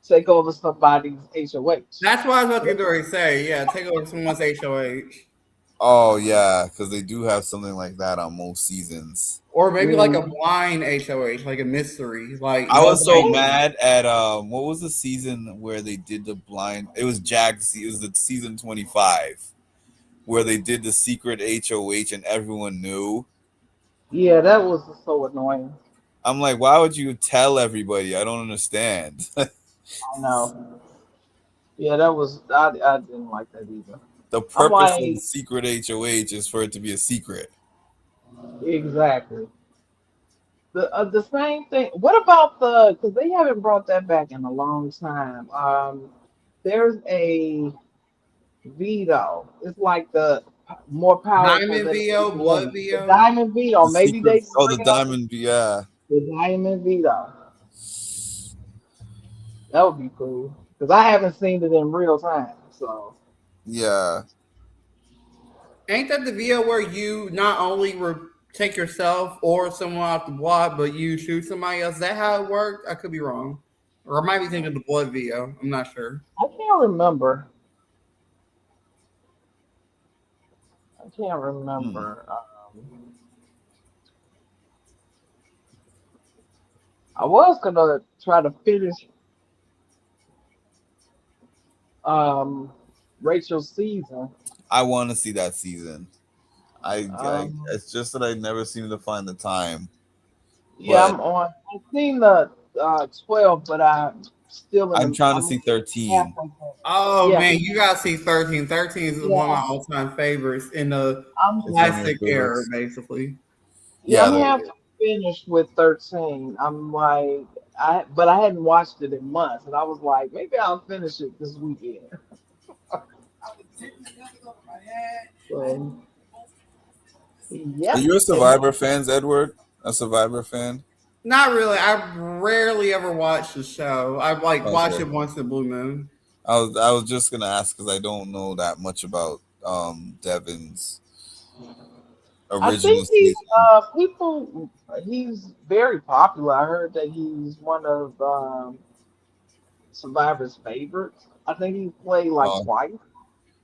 take over somebody's HOH. That's what I was about to say. Yeah, take over someone's HOH. Oh, yeah, because they do have something like that on most seasons. Or maybe like a blind HOH, like a mystery. Like I was so mad at what was the season where they did the blind? It was Jags. It was the season 25 where they did the secret HOH and everyone knew. Yeah, that was so annoying. I'm like, why would you tell everybody? I don't understand. I know. Yeah, that was I didn't like that either. The purpose of the secret HOH is for it to be a secret. Exactly. The same thing. What about because they haven't brought that back in a long time. There's a veto. It's like the more powerful Diamond VO, blood VO. The Diamond veto. Maybe they the Diamond yeah. The Diamond veto. That would be cool. Because I haven't seen it in real time. So yeah. Ain't that the VO where you not only take yourself or someone off the block, but you shoot somebody else? Is that how it worked? I could be wrong. Or I might be thinking of the blood VO. I'm not sure. I can't remember. I was gonna try to finish Rachel's season. I want to see that season. It's just that I never seem to find the time. Yeah, I'm on. I've seen the 12, but I'm trying to see 13. Oh yeah. Man, you gotta see 13. 13 is one of my all-time favorites in the classic era, basically. Yeah, I'm half finished with 13. I'm like, but I hadn't watched it in months, and I was like, maybe I'll finish it this weekend. So, yeah. Are you a Survivor fan, Edward? A Survivor fan? Not really. I rarely ever watch the show. I watch it once in the blue moon. I was just gonna ask because I don't know that much about Devin's original season. He's very popular. I heard that he's one of Survivor's favorites. I think he played twice.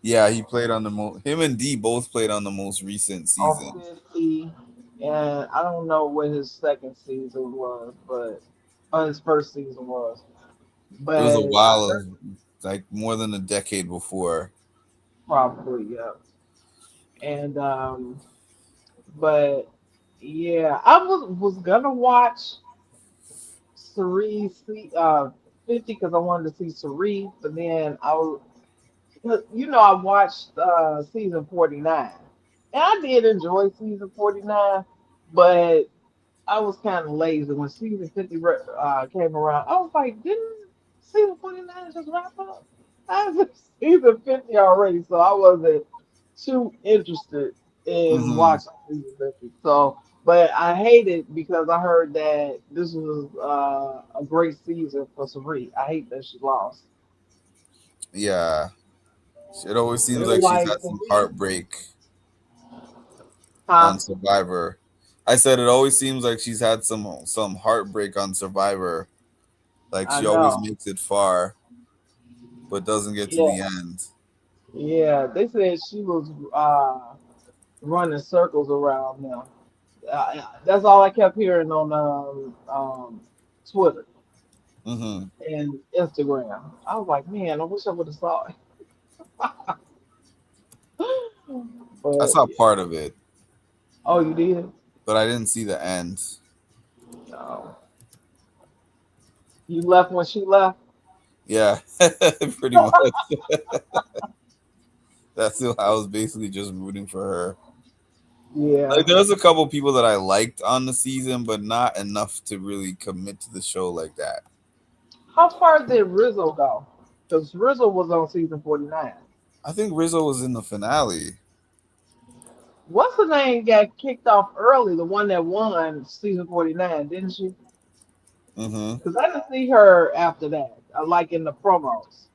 Yeah, he played on him and Dee both played on the most recent season. And I don't know what his second season was, but his first season was. But it was a while, like more than a decade before. Probably, yeah. And But yeah, I was gonna watch Cerise 50 because I wanted to see Cerise, but then I was, I watched season 49, and I did enjoy season 49, but I was kind of lazy when season 50 came around. I was like, didn't season 49 just wrap up? I was in season 50 already, so I wasn't too interested in Hmm. watching season 50. So, but I hate it because I heard that this was a great season for Sarie. I hate that she lost. Yeah, it always It seems was like she's like had some Sarie, heartbreak huh? on Survivor. I said it always seems like she's had some heartbreak on Survivor. Like I she always know. makes it far, but doesn't get to Yeah, the end. yeah. They said she was running circles around them. That's all I kept hearing on Twitter Hmm. and Instagram. I was like, man, I wish I would have saw it. I But saw yeah. part of it, Oh, you did? but I didn't see the end. No. You left when she left? Yeah, pretty much. That's who I was basically just rooting for her. Like Yeah. there was a couple people that I liked on the season, but not enough to really commit to the show like that. How far did Rizzo go? Because Rizzo was on season 49. I think Rizzo was in the finale. What's the name got kicked off early? The one that won season 49, didn't she? Hmm. Because I didn't see her after that, like in the promos.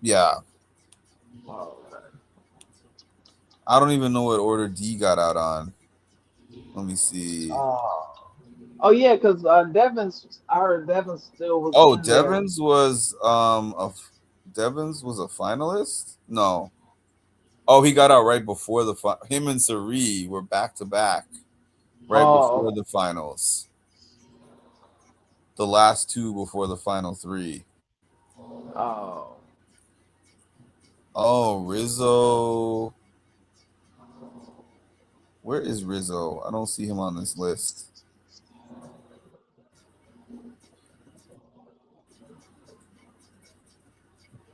Yeah, Oh, okay. I don't even know what order D got out on. Let me see. Oh yeah, because I heard Devin still was Oh, in there. Devins was a finalist. No. Oh, he got out right before him and Sari were back to back right before Oh, the finals. The last two before the final three. oh. Oh, Rizzo. Where is Rizzo? I don't see him on this list.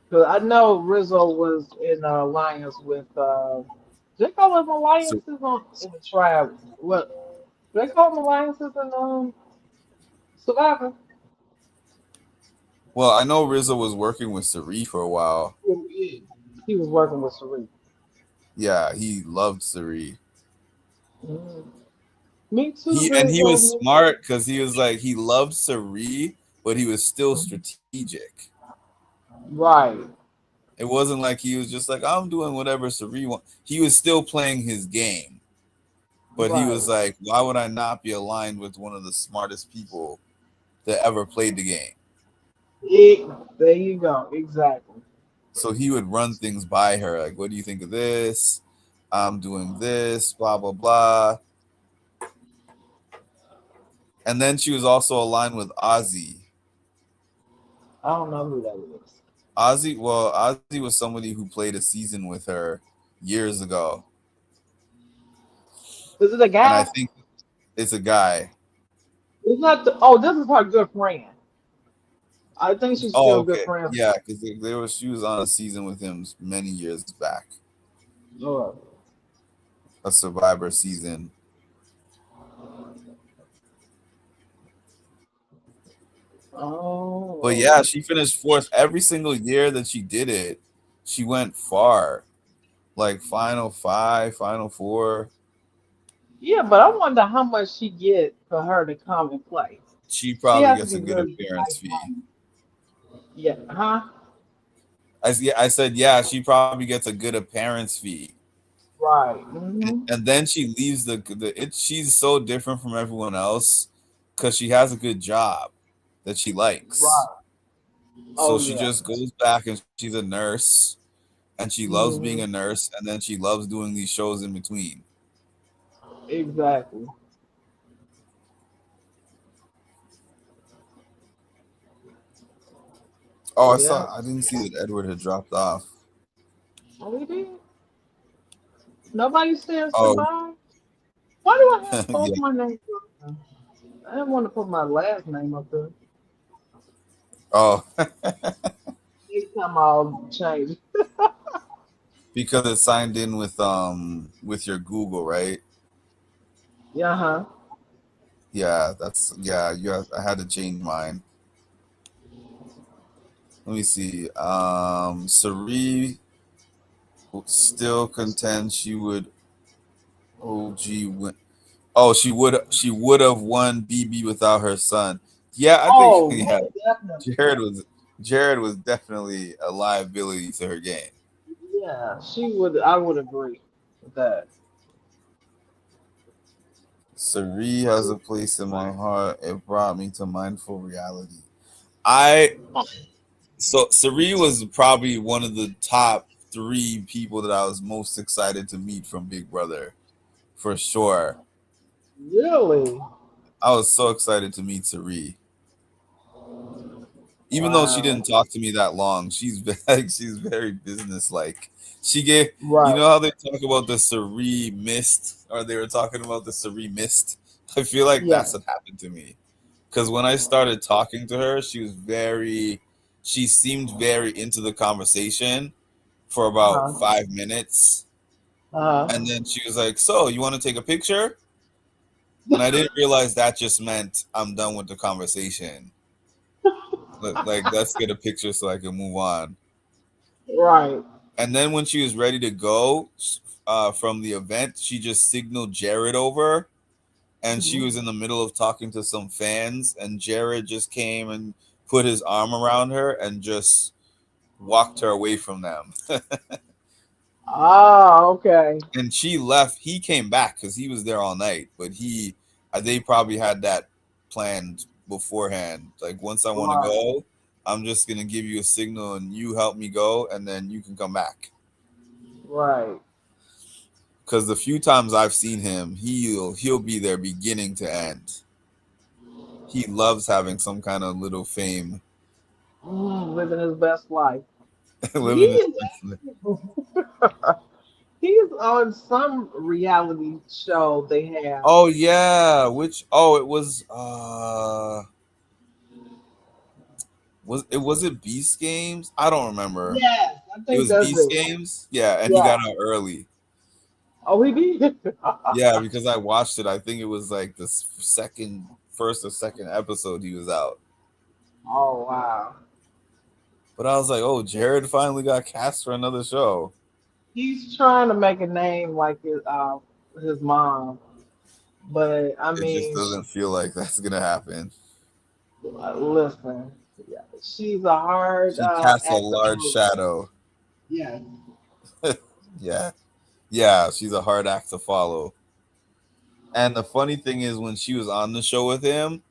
Because I know Rizzo was in alliance with. They call them So, alliances in the tribe. What? They call them alliances in Survivor. well, I know Rizzo was working with Sari for a while. He was working with Sarie. Yeah, he loved Sari. Mm. Me too, He Rizzo. was Me too. smart because he was like he loved Sari, but he was still strategic. Right. It wasn't like he was just like I'm doing whatever Sari wants. He was still playing his game, but he Right. was like, why would I not be aligned with one of the smartest people that ever played the game? There you go. Exactly. So he would run things by her, like, what do you think of this? I'm doing this, blah blah blah. And then she was also aligned with Ozzy. I don't know who that is. Ozzy was somebody who played a season with her years ago. Is it a And I guy? think it's a guy. It's not. Oh, this is her good friend. I think she's Oh, still good okay. friends. Yeah, because she was on a season with him many years back. Oh. A Survivor season. Oh. But yeah, she finished fourth every single year that she did it. She went far. Like final 5, final 4. Yeah, but I wonder how much she get for her to come and play. She She probably has to gets a be good really appearance nice. fee. Yeah, huh? I said, yeah, she probably gets a good appearance fee. Right. Mm-hmm. And then she leaves she's so different from everyone else because she has a good job that she likes. Right. So Oh she yeah. just goes back and she's a nurse and she loves being Mm-hmm. a nurse and then she loves doing these shows in between. Exactly. Oh, Yeah. I didn't see that Edward had dropped off. Oh, he did. Nobody says Oh, goodbye. Why post Yeah. my name. I didn't want to put my last name up there. Oh, Next time I'll change. because it's signed in with your Google, right? Yeah, huh? Yeah, that's I had to change mine. Let me see. Sari still contends she would OG win. Oh, she would have won BB without her son. Yeah, I think Oh, yeah. definitely. Jared was definitely a liability to her game. Yeah, she would. I would agree with that. Sari has a place in my heart. It brought me to mindful reality. Sari was probably one of the top 3 people that I was most excited to meet from Big Brother, for sure. Really? I was so excited to meet Sari. Even though she Wow. didn't talk to me that long, she's very businesslike. She gave, Right. you know how they talk about the Sari mist, or they were talking about the Sari mist. I feel like Yeah. that's what happened to me, because when I started talking to her, she seemed very into the conversation for about Uh-huh. 5 minutes, Uh-huh. and then she was like, "So, you want to take a picture?" And I didn't realize that just meant I'm done with the conversation. Like, let's get a picture so I can move on. Right. And then when she was ready to go from the event, she just signaled Jared over, and she was in the middle of talking to some fans, and Jared just came and put his arm around her and just walked her away from them. Ah, okay. And she left. He came back because he was there all night, but they probably had that planned beforehand. Like, once I want to Right. go, I'm just gonna give you a signal and you help me go, and then you can come back. Right. Because the few times I've seen him, he'll be there beginning to end. He loves having some kind of little fame. Living his best life. Living his He's on some reality show they have. Oh yeah, it was it Beast Games? I don't remember. Yes, I It think was that's Beast it. Games. Yeah, and he Yeah. got out early. Oh, he did. Yeah, because I watched it. I think it was like the first or second episode he was out. Oh wow. But I was like, oh, Jared finally got cast for another show. He's trying to make a name like his mom, but I It just mean, doesn't feel like that's gonna happen. listen, yeah, she's a hard She casts a actor. large shadow. Yeah. Yeah, she's a hard act to follow. And the funny thing is, when she was on the show with him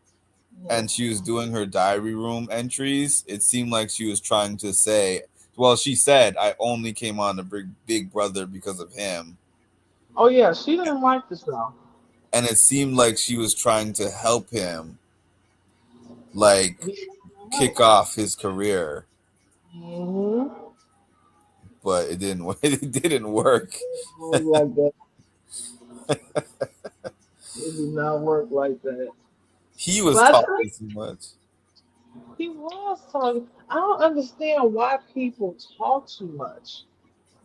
and she was doing her diary room entries, it seemed like she was trying to say, well, she said, I only came on to Big Brother because of him. Oh yeah, she didn't like the show. And it seemed like she was trying to help him, like, kick off his career. Mm-hmm. But it didn't work. It didn't work. Like that. It did not work like that. He was But talking too much. he was talking. I don't understand why people talk too much.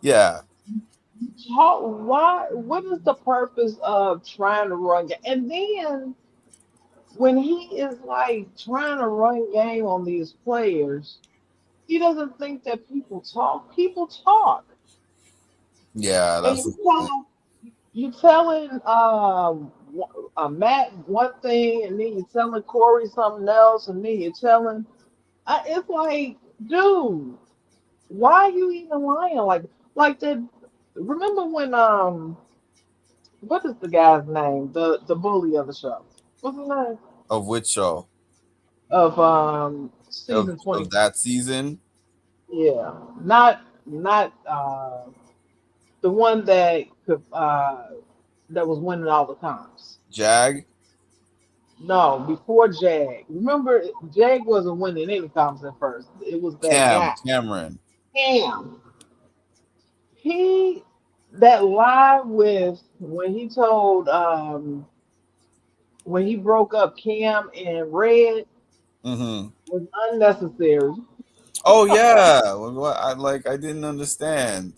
Yeah. Why? What is the purpose of trying to run? And then when he is like trying to run game on these players, he doesn't think that people talk. People talk. Yeah, And that's you telling Matt one thing, and then you're telling Corey something else, and then you're telling. It's like, dude, why are you even lying? Like that. Remember when what is the guy's name? The bully of the show. What's his name? of which show? Of season 20. Of that season? Yeah, not the one that could that was winning all the times. Jag? No, before Jag. Remember, Jag wasn't winning any times at first. It was that guy. Cameron. Cam. That live with when he told when he broke up Cam and Red Mm-hmm. was unnecessary. Oh yeah. I didn't understand.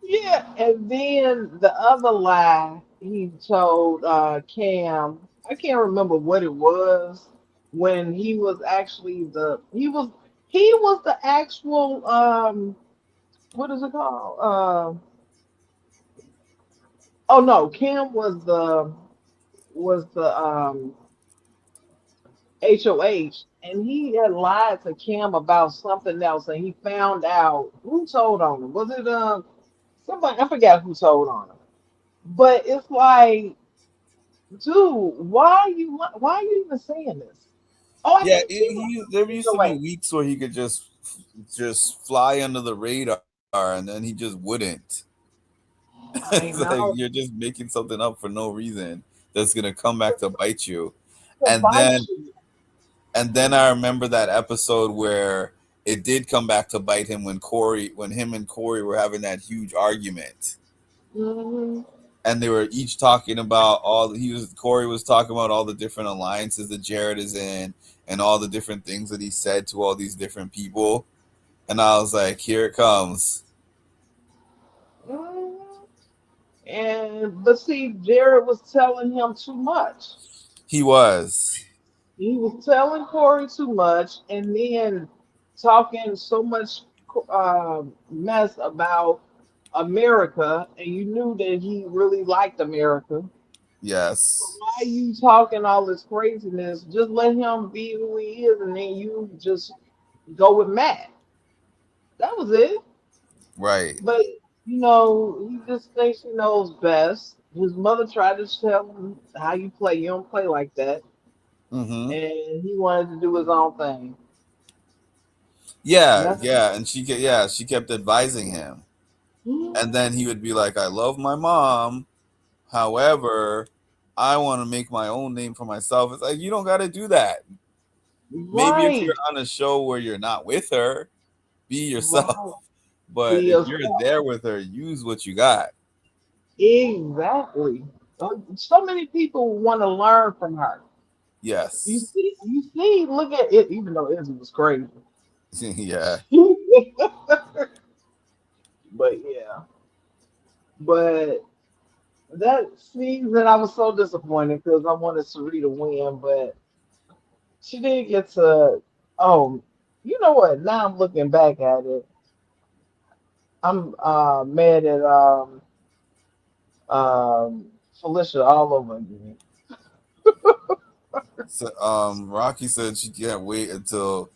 Yeah, and then the other lie he told Cam, I can't remember what it was when he was actually he was the actual what is it called? Oh no, Cam was the HOH, and he had lied to Cam about something else, and he found out who told on him. Was it somebody? I forgot who told on him. But it's like, dude, why are you even saying this? Oh, I Yeah, think he was there used to be away. weeks where he could just fly under the radar, and then he just wouldn't. I It's like know you're just making something up for no reason that's gonna come back to bite you. to And bite then you. and then I remember that episode where it did come back to bite him when him and Corey were having that huge argument. Hmm. And they were each talking about Corey was talking about all the different alliances that Jared is in and all the different things that he said to all these different people. And I was like, here it comes. And but see, Jared was telling him too much. He was. He was telling Corey too much, and then talking so much mess about America, and you knew that he really liked America. Yes. Why are you talking all this craziness? Just let him be who he is, and then you just go with Matt. That was it. Right. But he just thinks he knows best. His mother tried to tell him how you play. You don't play like that, Mm-hmm. and he wanted to do his own thing. And Yeah, that's yeah. And she kept advising him. And then he would be like, I love my mom. However, I want to make my own name for myself. It's like, you don't got to do that. Maybe if right. you're on a show where you're not with her, be yourself. Right. But Be if you're yourself. there with her, use what you got. Exactly. So many people want to learn from her. Yes. You see, look at it, even though Izzy was crazy. Yeah. But yeah. But that season, I was so disappointed because I wanted Sarita to win, but she did get to. Oh, you know what? Now I'm looking back at it. I'm mad at Felicia all over again. So, Rocky said she can't wait until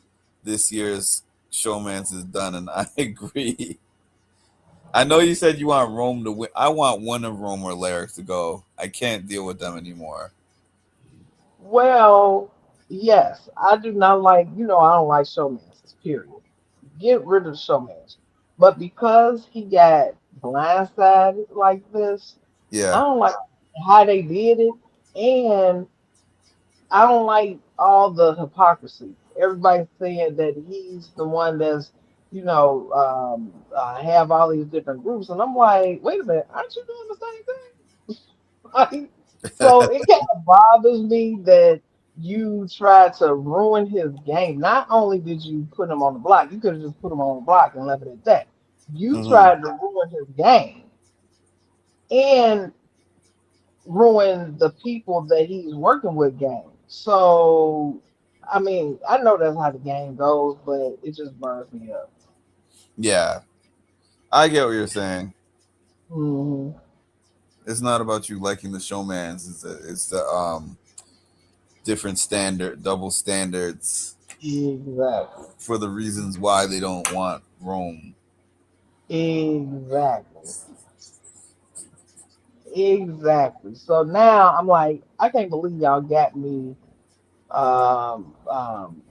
this year's Showmance is done, and I agree. I know you said you want Rome to win. I want one of Rome or Lyric to go. I can't deal with them anymore. Well, yes, I do not like. I don't like showmances. Period. Get rid of the showmance. But because he got blindsided like this, I Yeah. don't like how they did it, and I don't like all the hypocrisy. Everybody's saying that he's the one that's, have all these different groups, and I'm like, wait a minute, aren't you doing the same thing? Like, so it kind of bothers me that you tried to ruin his game. Not only did you put him on the block, you could have just put him on the block and left it at that. You Mhm. tried to ruin his game and ruin the people that he's working with game. So, I mean, I know that's how the game goes, but it just burns me up. Yeah. I get what you're saying. Hmm. It's not about you liking the Showmans. It's the different double standards Exactly. for the reasons why they don't want Rome. Exactly. Exactly. So now I'm like, I can't believe y'all got me um, um,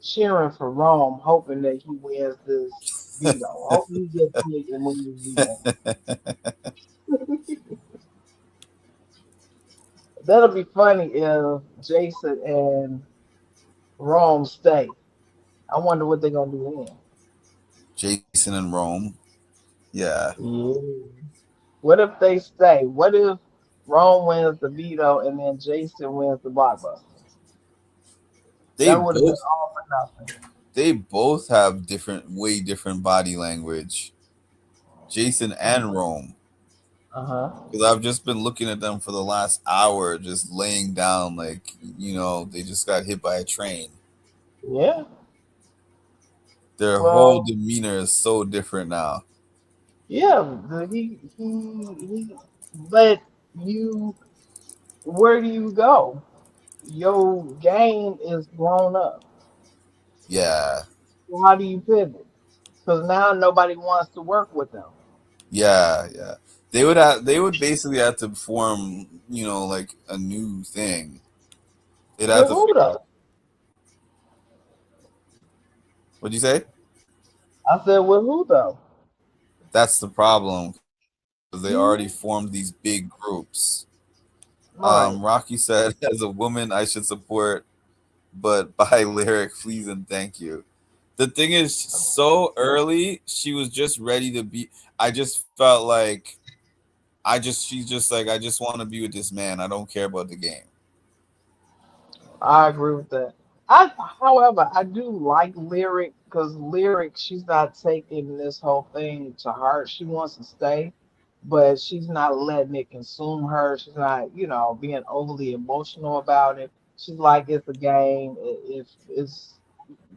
cheering for Rome, hoping that he wins this veto. Hope he gets picked and wins this veto. That'll be funny if Jason and Rome stay. I wonder what they're gonna do Jason and Rome. Yeah. then. Yeah. What if they stay? What if Rome wins the veto, and then Jason wins the blockbuster. They That would have been both all for nothing. they both have way different body language. Jason and Rome. Because I've just been looking at them for the last hour, just laying down like, they just got hit by a train. Yeah. Their whole demeanor is so different now. Yeah, but where do you go? Your game is blown up. Yeah. So how do you pivot? Because now nobody wants to work with them. Yeah. They would basically have to form, like a new thing. They'd have Who though? What'd you say? I said, with who though? That's the problem. Because they already formed these big groups. Right. Rocky said, as a woman, I should support, but by Lyric, please and thank you. The thing is, so early, she was just ready to be. I just felt like, she's just like, I just want to be with this man. I don't care about the game. I agree with that. However, I do like Lyric because Lyric, she's not taking this whole thing to heart. She wants to stay, but she's not letting it consume her. She's not, being overly emotional about it. She's like, it's a game. If it's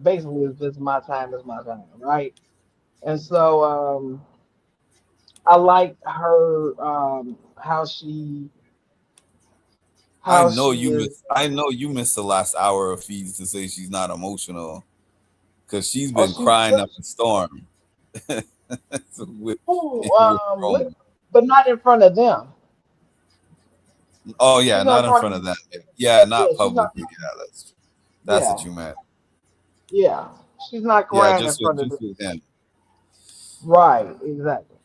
basically, if it's my time, it's my time, right? And so I like her how she. I know you missed the last hour of feeds to say she's not emotional, because she's been crying up a storm. But not in front of them. Oh yeah, not in front of them. Yeah, not publicly. Yeah, that's what you meant. Yeah, she's not crying in front of him. Right, exactly.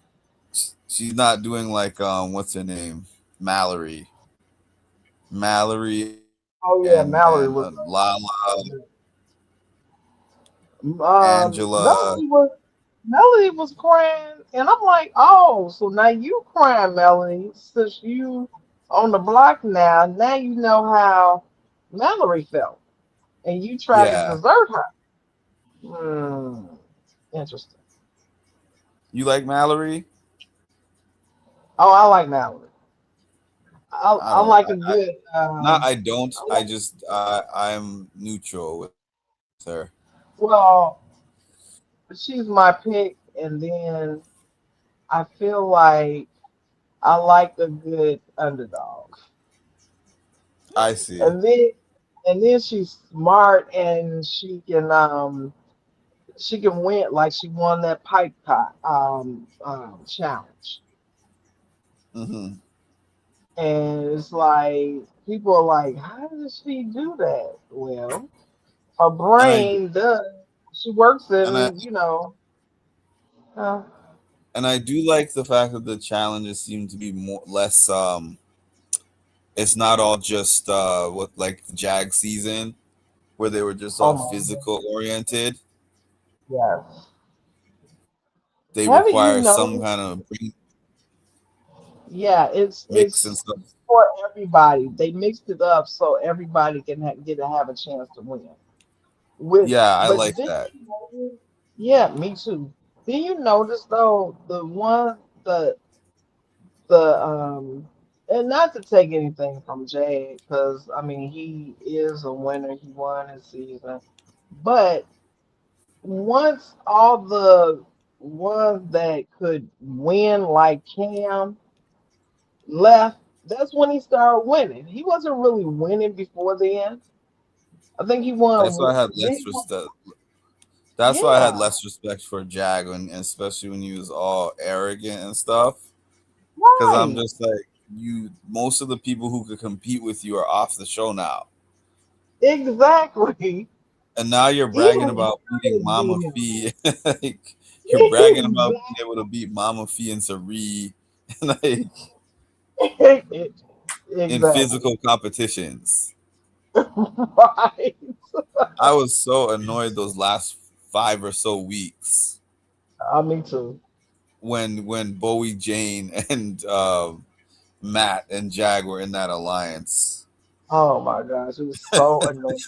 She's not doing like what's her name, Mallory. Oh yeah, Mallory was Lala. Angela. Melody was crying, and I'm like, oh, so now you crying, Melody, since you on the block now. Now you know how Mallory felt, and you tried to desert her. Interesting. You like Mallory? Oh, I like Mallory. I like a good. I don't. I'm neutral with her. Well, she's my pick, and then I feel like I like a good underdog. I see. And then she's smart, and she can win, like she won that pipe challenge. Mm-hmm. And it's like people are like, how does she do that? Well, her brain does. She works it, and I do like the fact that the challenges seem to be less. It's not all just like the Jag season, where they were just all physical oriented. Yes. They require some kind of. Yeah, it's for everybody. They mixed it up so everybody can have a chance to win. I like that. Yeah, me too. Did you notice though and not to take anything from Jay, because I mean he is a winner. He won his season, but once all the ones that could win, like Cam, left, that's when he started winning. He wasn't really winning before then. I think he won. That's why I had less respect. That's why I had less respect for Jag, and especially when he was all arrogant and stuff. Because I'm just like, most of the people who could compete with you are off the show now. Exactly. And now you're bragging about beating Mama Fee. Like, you're bragging about being able to beat Mama Fee and Sari, like in physical competitions. Right. I was so annoyed those last 5 or so weeks. Me too. When Bowie Jane and Matt and Jag were in that alliance. Oh my gosh, it was so annoying.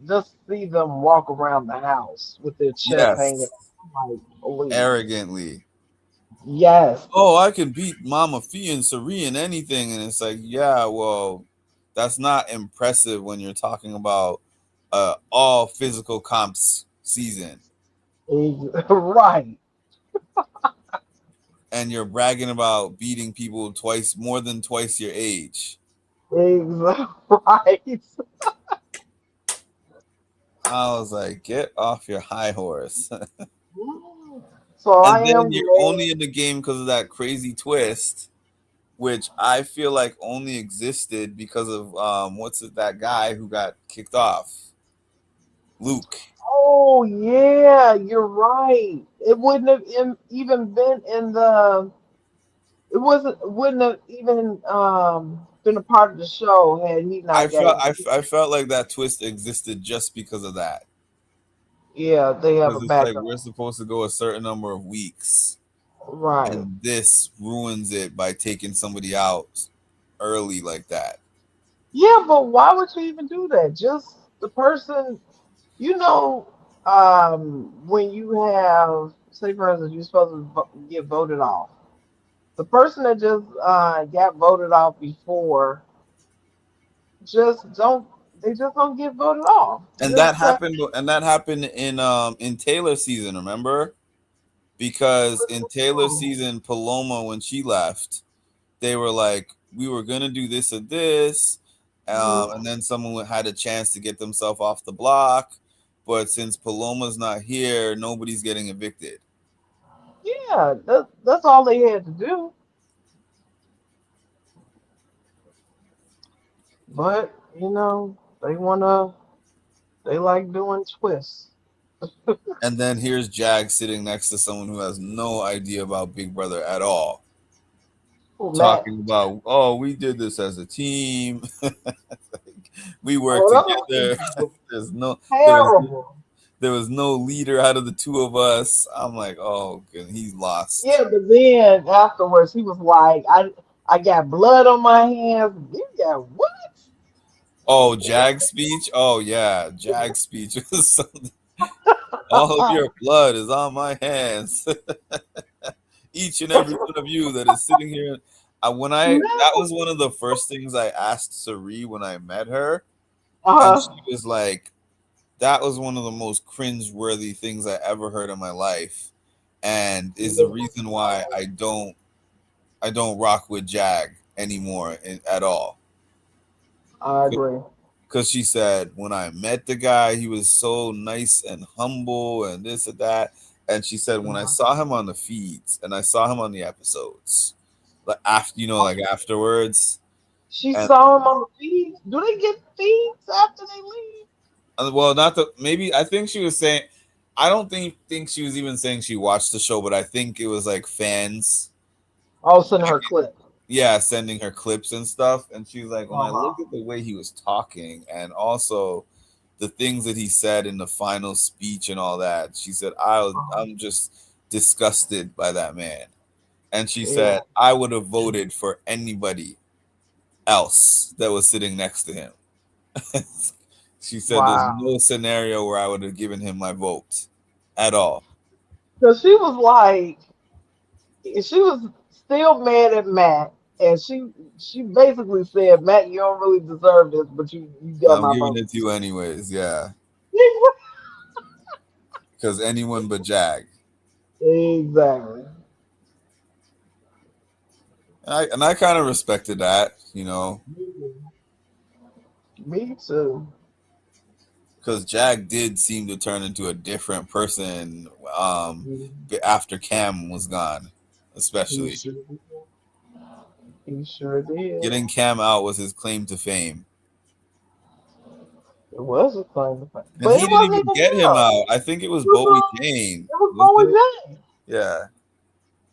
Just see them walk around the house with their chest hanging, Yes, like, please. arrogantly. Yes, Oh, I can beat Mama Fee and Sari in anything, and it's like, yeah, well, that's not impressive when you're talking about all physical comps season, right. and you're bragging about beating people more than twice your age. Exactly. Right. I was like, get off your high horse. So I And then am you're glad. only in the game because of that crazy twist, which I feel like only existed because of that guy who got kicked off, Luke. Oh yeah, you're right. It wouldn't have even been in the. Wouldn't have even been a part of the show had he I not felt got. I felt like that twist existed just because of that. Yeah, they have a Because it's like backup. we're supposed to go a certain number of weeks, Right. and this ruins it by taking somebody out early like that. Yeah, but why would you even do that? Just the person, you know, when you have, say for instance, you're supposed to get voted off. The person that just got voted off before, they just don't get voted off. And Just that happened in Taylor's season, remember? Because in Taylor's season, Paloma, when she left, they were like, we were gonna do this and this, and then someone had a chance to get themselves off the block, but since Paloma's not here, nobody's getting evicted. Yeah, that's all they had to do. But you know, they like doing twists. And then here's Jag sitting next to someone who has no idea about Big Brother at all, Oh, Matt. talking about, oh, we did this as a team. We work Oh, together. that There's was no terrible. there was no leader out of the two of us. I'm like, oh, good, he's lost. Yeah, but then afterwards he was like, I got blood on my hands. You got what? Oh, Jag's speech. Oh yeah, Jag's speech was something. All of your blood is on my hands. Each and every one of you that is sitting here. That was one of the first things I asked Sari when I met her, and she was like, that was one of the most cringe-worthy things I ever heard in my life, and is the reason why I don't rock with Jag anymore at all. I agree. Because she said, when I met the guy, he was so nice and humble and this and that. And she said, when I saw him on the feeds and I saw him on the episodes, like afterwards. She saw him on the feeds. Do they get feeds after they leave? Well, maybe I think she was saying, I don't think she was even saying she watched the show, but I think it was like fans. Oh, sending her clip. Yeah, sending her clips and stuff. And she's like, when I look at the way he was talking and also the things that he said in the final speech and all that, she said, I'm just disgusted by that man. And she said, I would have voted for anybody else that was sitting next to him. She said, there's no scenario where I would have given him my vote at all. So she was still mad at Matt, and she basically said, Matt, you don't really deserve this, but you got my vote. I'm giving it to you anyways, yeah. Because anyone but Jag. Exactly. And I kind of respected that, you know. Me too. Because Jag did seem to turn into a different person after Cam was gone, especially. He sure did. Getting Cam out was his claim to fame. It was a claim to fame. And he didn't even get him out. I think it was Bowie Jane. It was Bowie Jane. Yeah.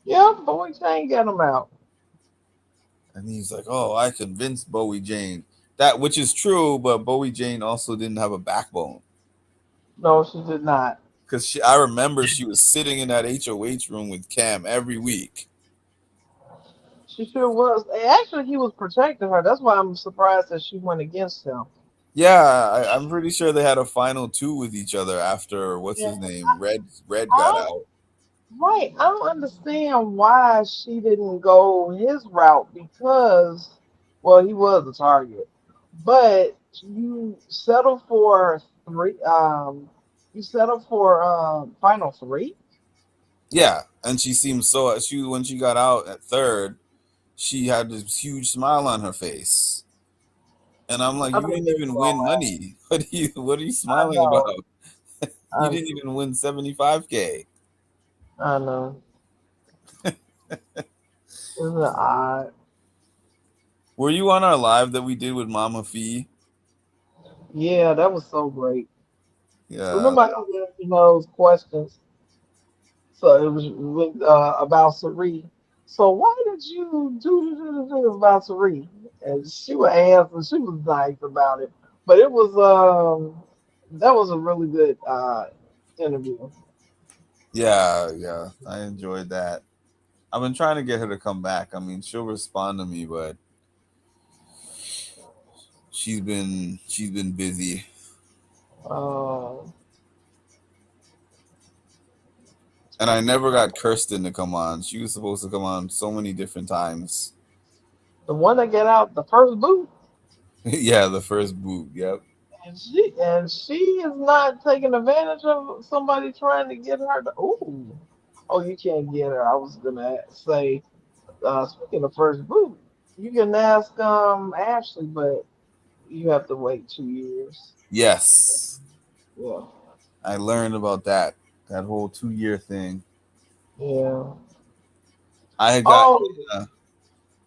Yeah, Bowie Jane got him out. And he's like, oh, I convinced Bowie Jane. That, which is true, but Bowie Jane also didn't have a backbone. No, she did not. Because I remember she was sitting in that HOH room with Cam every week. She sure was. Actually, he was protecting her. That's why I'm surprised that she went against him. Yeah, I'm pretty sure they had a final two with each other after what's his Yeah. name? Red I got don't, out. right. I don't understand why she didn't go his route because, well, he was a target. But you settle for three. You settle for final three. Yeah, and she seemed so she when she got out at third, she had this huge smile on her face. And I'm like, I you think didn't it's even win all. money. What are you I smiling know. about? You I, didn't even win 75K. I know. Isn't it odd? Were you on our live that we did with Mama Fee? Yeah, that was so great. Yeah. Remember, I was asking those questions. So it was about Sari. So why did you do about Sari? And she would answer. She was nice about it. But it was that was a really good interview. Yeah. I enjoyed that. I've been trying to get her to come back. I mean, she'll respond to me, but she's been busy. Uh, And I never got Kirsten to come on. She was supposed to come on so many different times. the one that got out the first boot, Yeah, the first boot. Yep. and she is not taking advantage of somebody trying to get her to. Ooh, oh, you can't get her. I was gonna say, speaking of first boot, you can ask Ashley, but you have to wait 2 years. Yes. Yeah, I learned about that whole 2-year thing. yeah. I had got Oh, uh,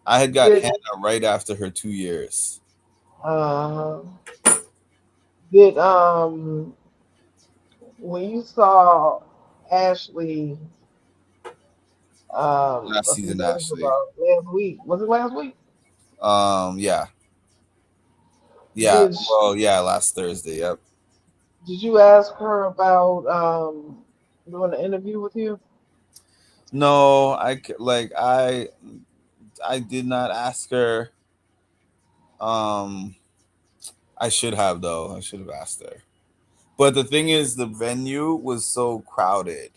I had got did Hannah right after her 2 years. uh did when you saw Ashley Last a few season, days actually. ago, last week, was it last week? Yeah. Did she, Well, yeah, last Thursday. Yep. did you ask her about doing an interview with you? No, I did not ask her. Um, I should have though. I should have asked her. But the thing is, the venue was so crowded.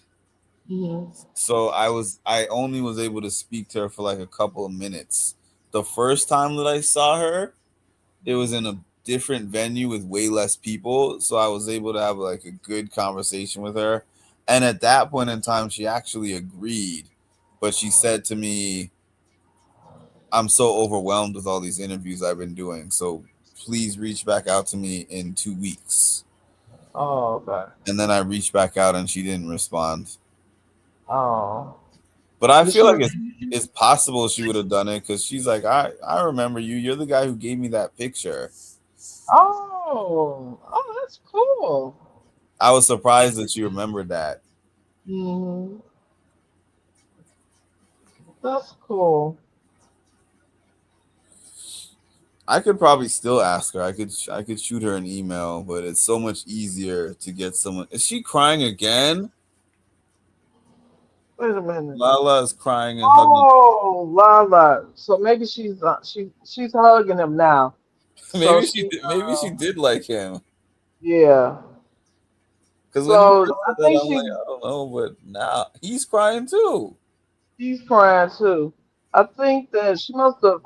Mm-hmm. So I only was able to speak to her for like a couple of minutes. The first time that I saw her, it was in a different venue with way less people, so I was able to have like a good conversation with her. And at that point in time, she actually agreed, but she said to me, I'm so overwhelmed with all these interviews I've been doing, so please reach back out to me in 2 weeks. Oh, okay. And then I reached back out and she didn't respond. Oh, But I did feel she? like it's possible she would have done it because she's like, I remember you. You're the guy who gave me that picture. Oh, that's cool. I was surprised that you remembered that. Hmm. That's cool. I could probably still ask her. I could shoot her an email, but it's so much easier to get someone. Is she crying again? Wait a minute. Lala is crying and hugging. Oh, Lala. So maybe she's hugging him now. So Maybe she she did, maybe she did like him. yeah. Because when you So first I said that, think I'm like, I don't know, but now he's crying too. she's crying too. I think that she must have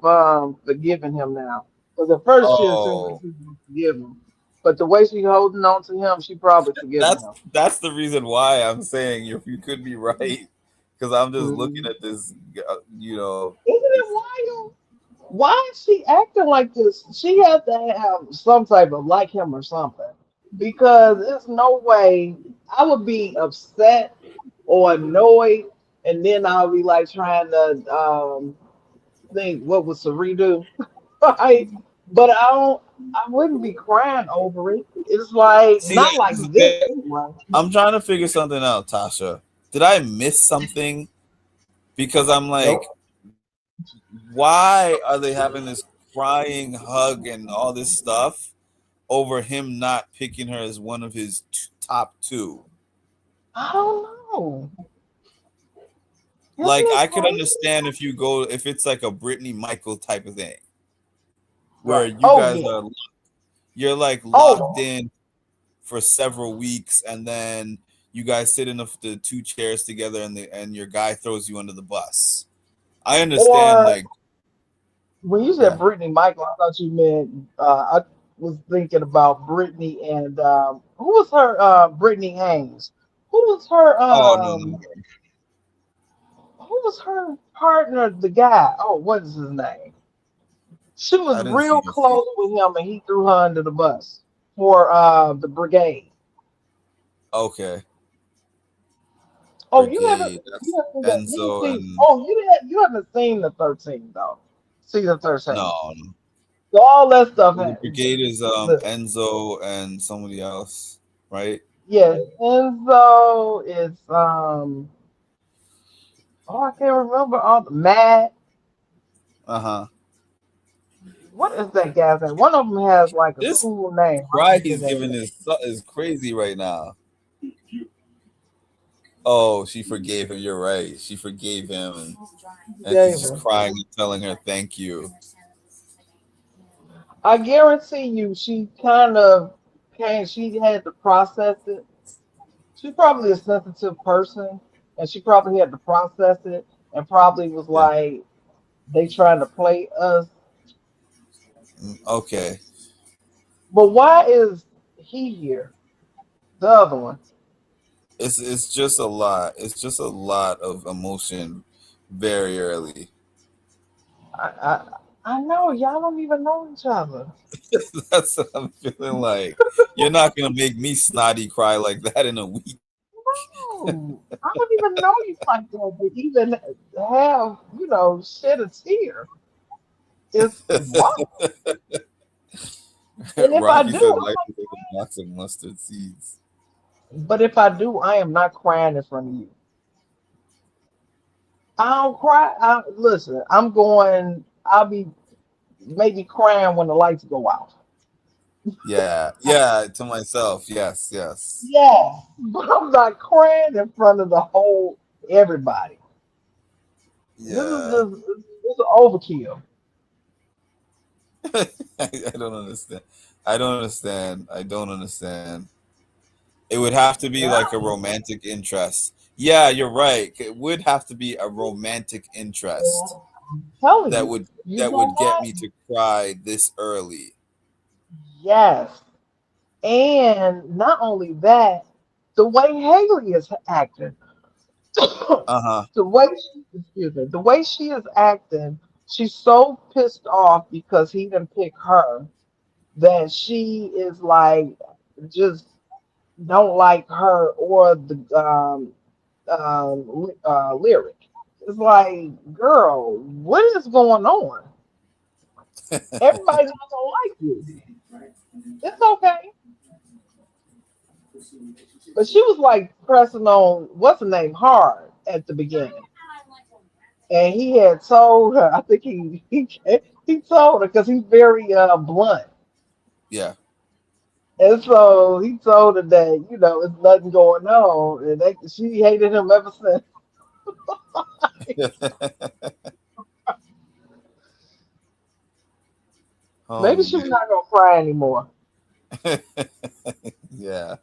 forgiven him now. Because at first she didn't seem like Oh, she was gonna forgive him. But the way she's holding on to him, she probably forgiven that's him. that's the reason why I'm saying you could be right. Because I'm just looking Mhm. at this, you know. Isn't it wild? Why is she acting like this? She had to have some type of like him or something. Because there's no way I would be upset or annoyed, and then I'll be like trying to think what would Sari do? Right? But I wouldn't be crying over it. It's like See, not like this is the this thing. anyway. I'm trying to figure something out, Tasha. Did I miss something? Because I'm like, Nope. why are they having this crying hug and all this stuff over him not picking her as one of his top two? I don't know. Like it I could crazy? understand if it's like a Brittany Michael type of thing, where Right. you Oh guys yeah. you're like locked Oh in for several weeks, and then you guys sit in the two chairs together, and your guy throws you under the bus. I understand, or like, when you said yeah. Brittany Michael, I thought you meant I was thinking about Brittany and who was her Brittany Haynes. Who was her Oh no, no, who was her partner, the guy? Oh, what is his name? She was I didn't see real her face. close with him and he threw her under the bus for the brigade. Okay, Oh, you haven't Brigade. That's you Enzo seen and oh you haven't seen the 13 though. Season 13. no. So all that stuff The happened. Brigade is Look, Enzo and somebody else, right? yes, Enzo is oh I can't remember all the Matt. Uh-huh. What is that guy's name? One of them has like a This cool name. I cry forget he's that giving name. is crazy right now. Oh, she forgave him. You're right. She forgave him, and she's just David. crying and telling her thank you. I guarantee you she kind of came, she had to process it. She's probably a sensitive person and she probably had to process it and probably was Yeah. like they trying to play us. Okay. But why is he here? The other one. It's just a lot. It's just a lot of emotion very early. I I, I know y'all don't even know each other. That's what I'm feeling like. You're not gonna make me snotty cry like that in a week. No, I don't even know you like that to even have, shed a tear. It's wild. And if I Rocky said do, life is like a box of mustard seeds. but if I do, I am not crying in front of you. I don't cry. Listen, I'll be maybe crying when the lights go out. Yeah, to myself. Yes. Yeah, but I'm not crying in front of the whole everybody. Yeah. This is overkill. I don't understand. I don't understand. It would have to be like a romantic interest. Yeah, you're right. It would have to be a romantic interest I'm telling that you, would you that know would get what? me to cry this early. Yes, and not only that, the way Haley is acting. Uh-huh. The way she is acting, she's so pissed off because he didn't pick her that she is like just don't like her or the lyric. It's like, girl, what is going on? Everybody's not gonna like you. It's okay. But she was like pressing on what's the name hard at the beginning. And he had told her, I think he told her because he's very blunt. Yeah. And so he told her that, it's nothing going on. And she hated him ever since. Oh Maybe she's not gonna cry anymore. man. Yeah.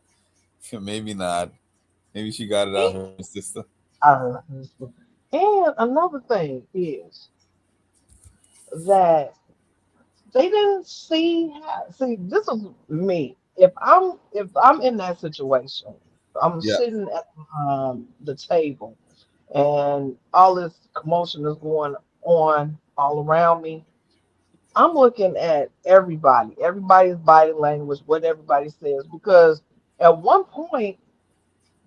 Maybe not. Maybe she got it out of her system. Uh, and another thing is that they didn't see this is me. If I'm in that situation, I'm Yeah. sitting at the table and all this commotion is going on all around me. I'm looking at everybody's body language, what everybody says, because at one point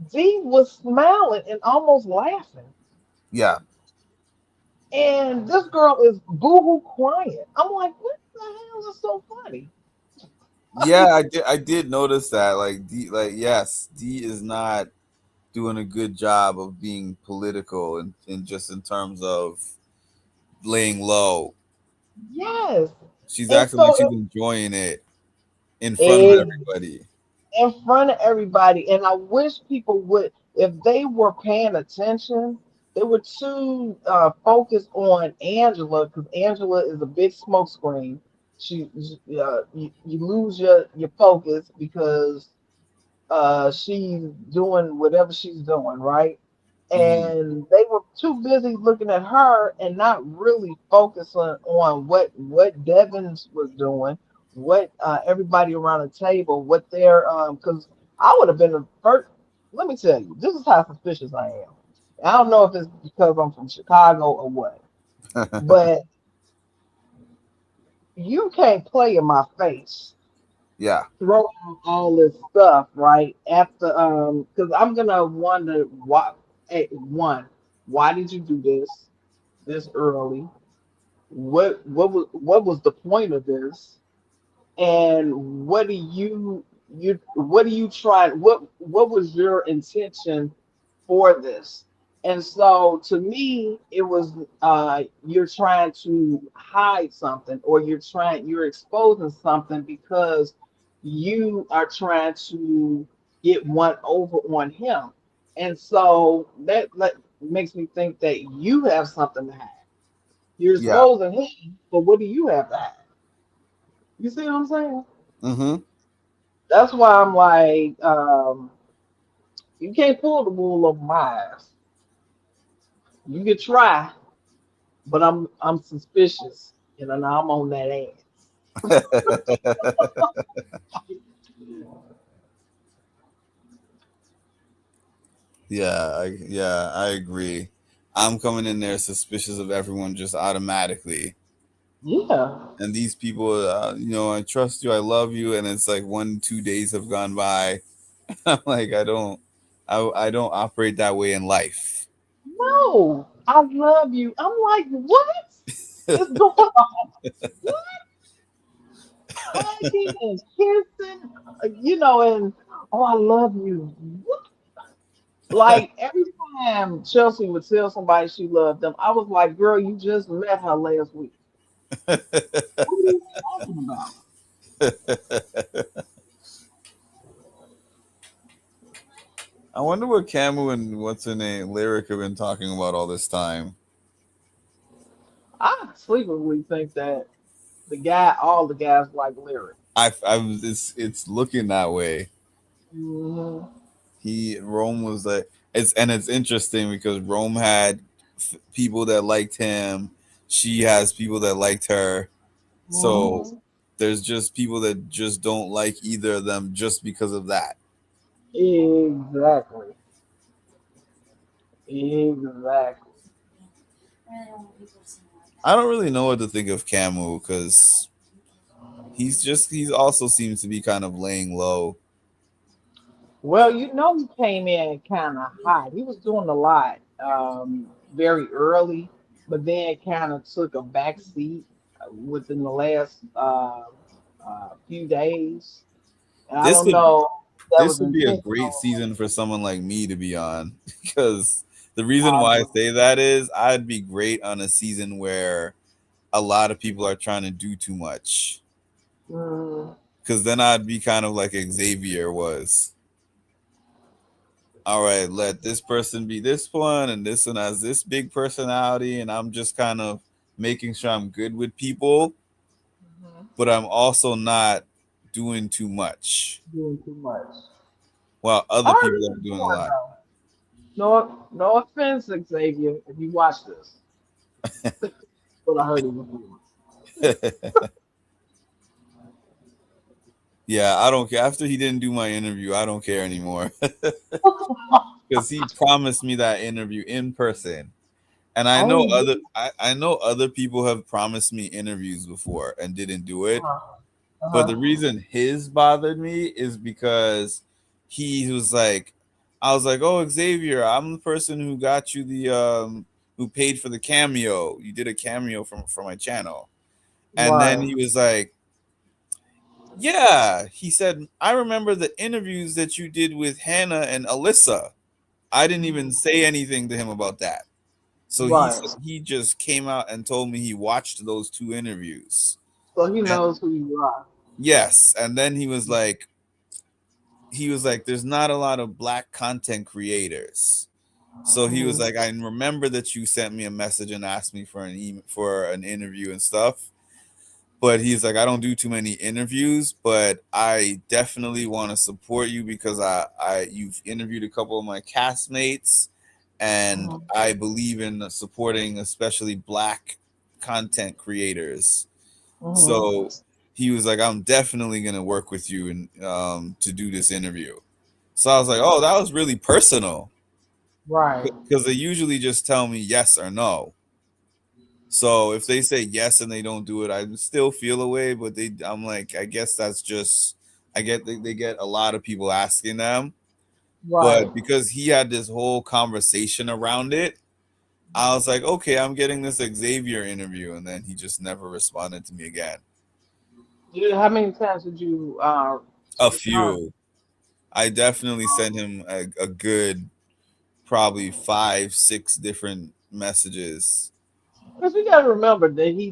Z was smiling and almost laughing. Yeah. And this girl is boohoo crying. I'm like, what the hell is so funny? Yeah, I did notice that. Yes, D is not doing a good job of being political and just in terms of laying low. Yes. She's And acting like so she's enjoying it in front of it, everybody. in front of everybody, and I wish people would, if they were paying attention, they were too focused on Angela because Angela is a big smokescreen. You lose your focus because she's doing whatever she's doing, right? Mhm. And they were too busy looking at her and not really focusing on what Devins was doing, what everybody around the table, what their because I would have been the first. Let me tell you, this is how suspicious I am. I don't know if it's because I'm from Chicago or what, but you can't play in my face Yeah. throw out all this stuff right after because I'm gonna wonder why. Hey, one, why did you do this early? What was the point of this? And what do you try? What was your intention for this? And so to me, it was you're trying to hide something, or you're exposing something because you are trying to get one over on him. And so that makes me think that you have something to hide. You're Yeah. exposing him, but what do you have to hide? You see what I'm saying? Mm-hmm. That's why I'm like, you can't pull the wool over my eyes. You can try, but I'm suspicious, and then I'm on that ass. I agree. I'm coming in there suspicious of everyone just automatically. Yeah. And these people, I trust you, I love you, and it's like 1-2 days have gone by. I'm like, I don't operate that way in life. No, I love you. I'm like, what is going on? What? Hugging and kissing, and oh, I love you. What? Like every time Chelsea would tell somebody she loved them, I was like, girl, you just met her last week. What are you talking about? I wonder what Camu and what's her name, Lyric, have been talking about all this time. I sleepingly think that all the guys like Lyric. It's looking that way. Mhm. Rome was like, it's interesting because Rome had people that liked him. She has people that liked her. So Mhm. there's just people that just don't like either of them just because of that. Exactly. Exactly. I don't really know what to think of Camu because he's also seems to be kind of laying low. Well, he came in kind of hot. He was doing a lot very early, but then kind of took a back seat within the last few days. And I This don't would know if that this was would be a great intentional. season for someone like me to be on because the reason I why I agree. say that is I'd be great on a season where a lot of people are trying to do too much Mm, because then I'd be kind of like Xavier was. All right, let this person be this one, and this one has this big personality, and I'm just kind of making sure I'm good with people, mhm. but I'm also not doing too much Doing too much. while I other heard people you are doing a before, lot. though. No offense, Xavier, if you watch this, but I heard it before. Yeah, I don't care. After he didn't do my interview, I don't care anymore because he promised me that interview in person. And I know Oh, other I know other people have promised me interviews before and didn't do it. yeah. But Uh-huh. the reason his bothered me is because he was like, I was like, oh Xavier, I'm the person who got you the who paid for the cameo. You did a cameo from my channel. And then Right. he was like, yeah, he said, I remember the interviews that you did with Hannah and Alyssa. I didn't even Mhm. say anything to him about that. So Right. he just came out and told me he watched those two interviews. So he And knows who you are. yes, and then he was like there's not a lot of black content creators. So he was Mhm. like, I remember that you sent me a message and asked me for for an interview and stuff. But he's like, I don't do too many interviews, but I definitely want to support you because you've interviewed a couple of my castmates, and Mhm. I believe in supporting especially Black content creators. Mhm. So he was like, I'm definitely gonna work with you and to do this interview. So I was like, oh, that was really personal Right. because they usually just tell me yes or no. So if they say yes and they don't do it, I still feel a way. But I'm like, I guess that's just, they get a lot of people asking them. Right. But because he had this whole conversation around it, I was like, okay, I'm getting this Xavier interview, and then he just never responded to me again. How many times did you A respond? few. I definitely sent him a good, probably 5, 6 different messages. Because we got to remember that he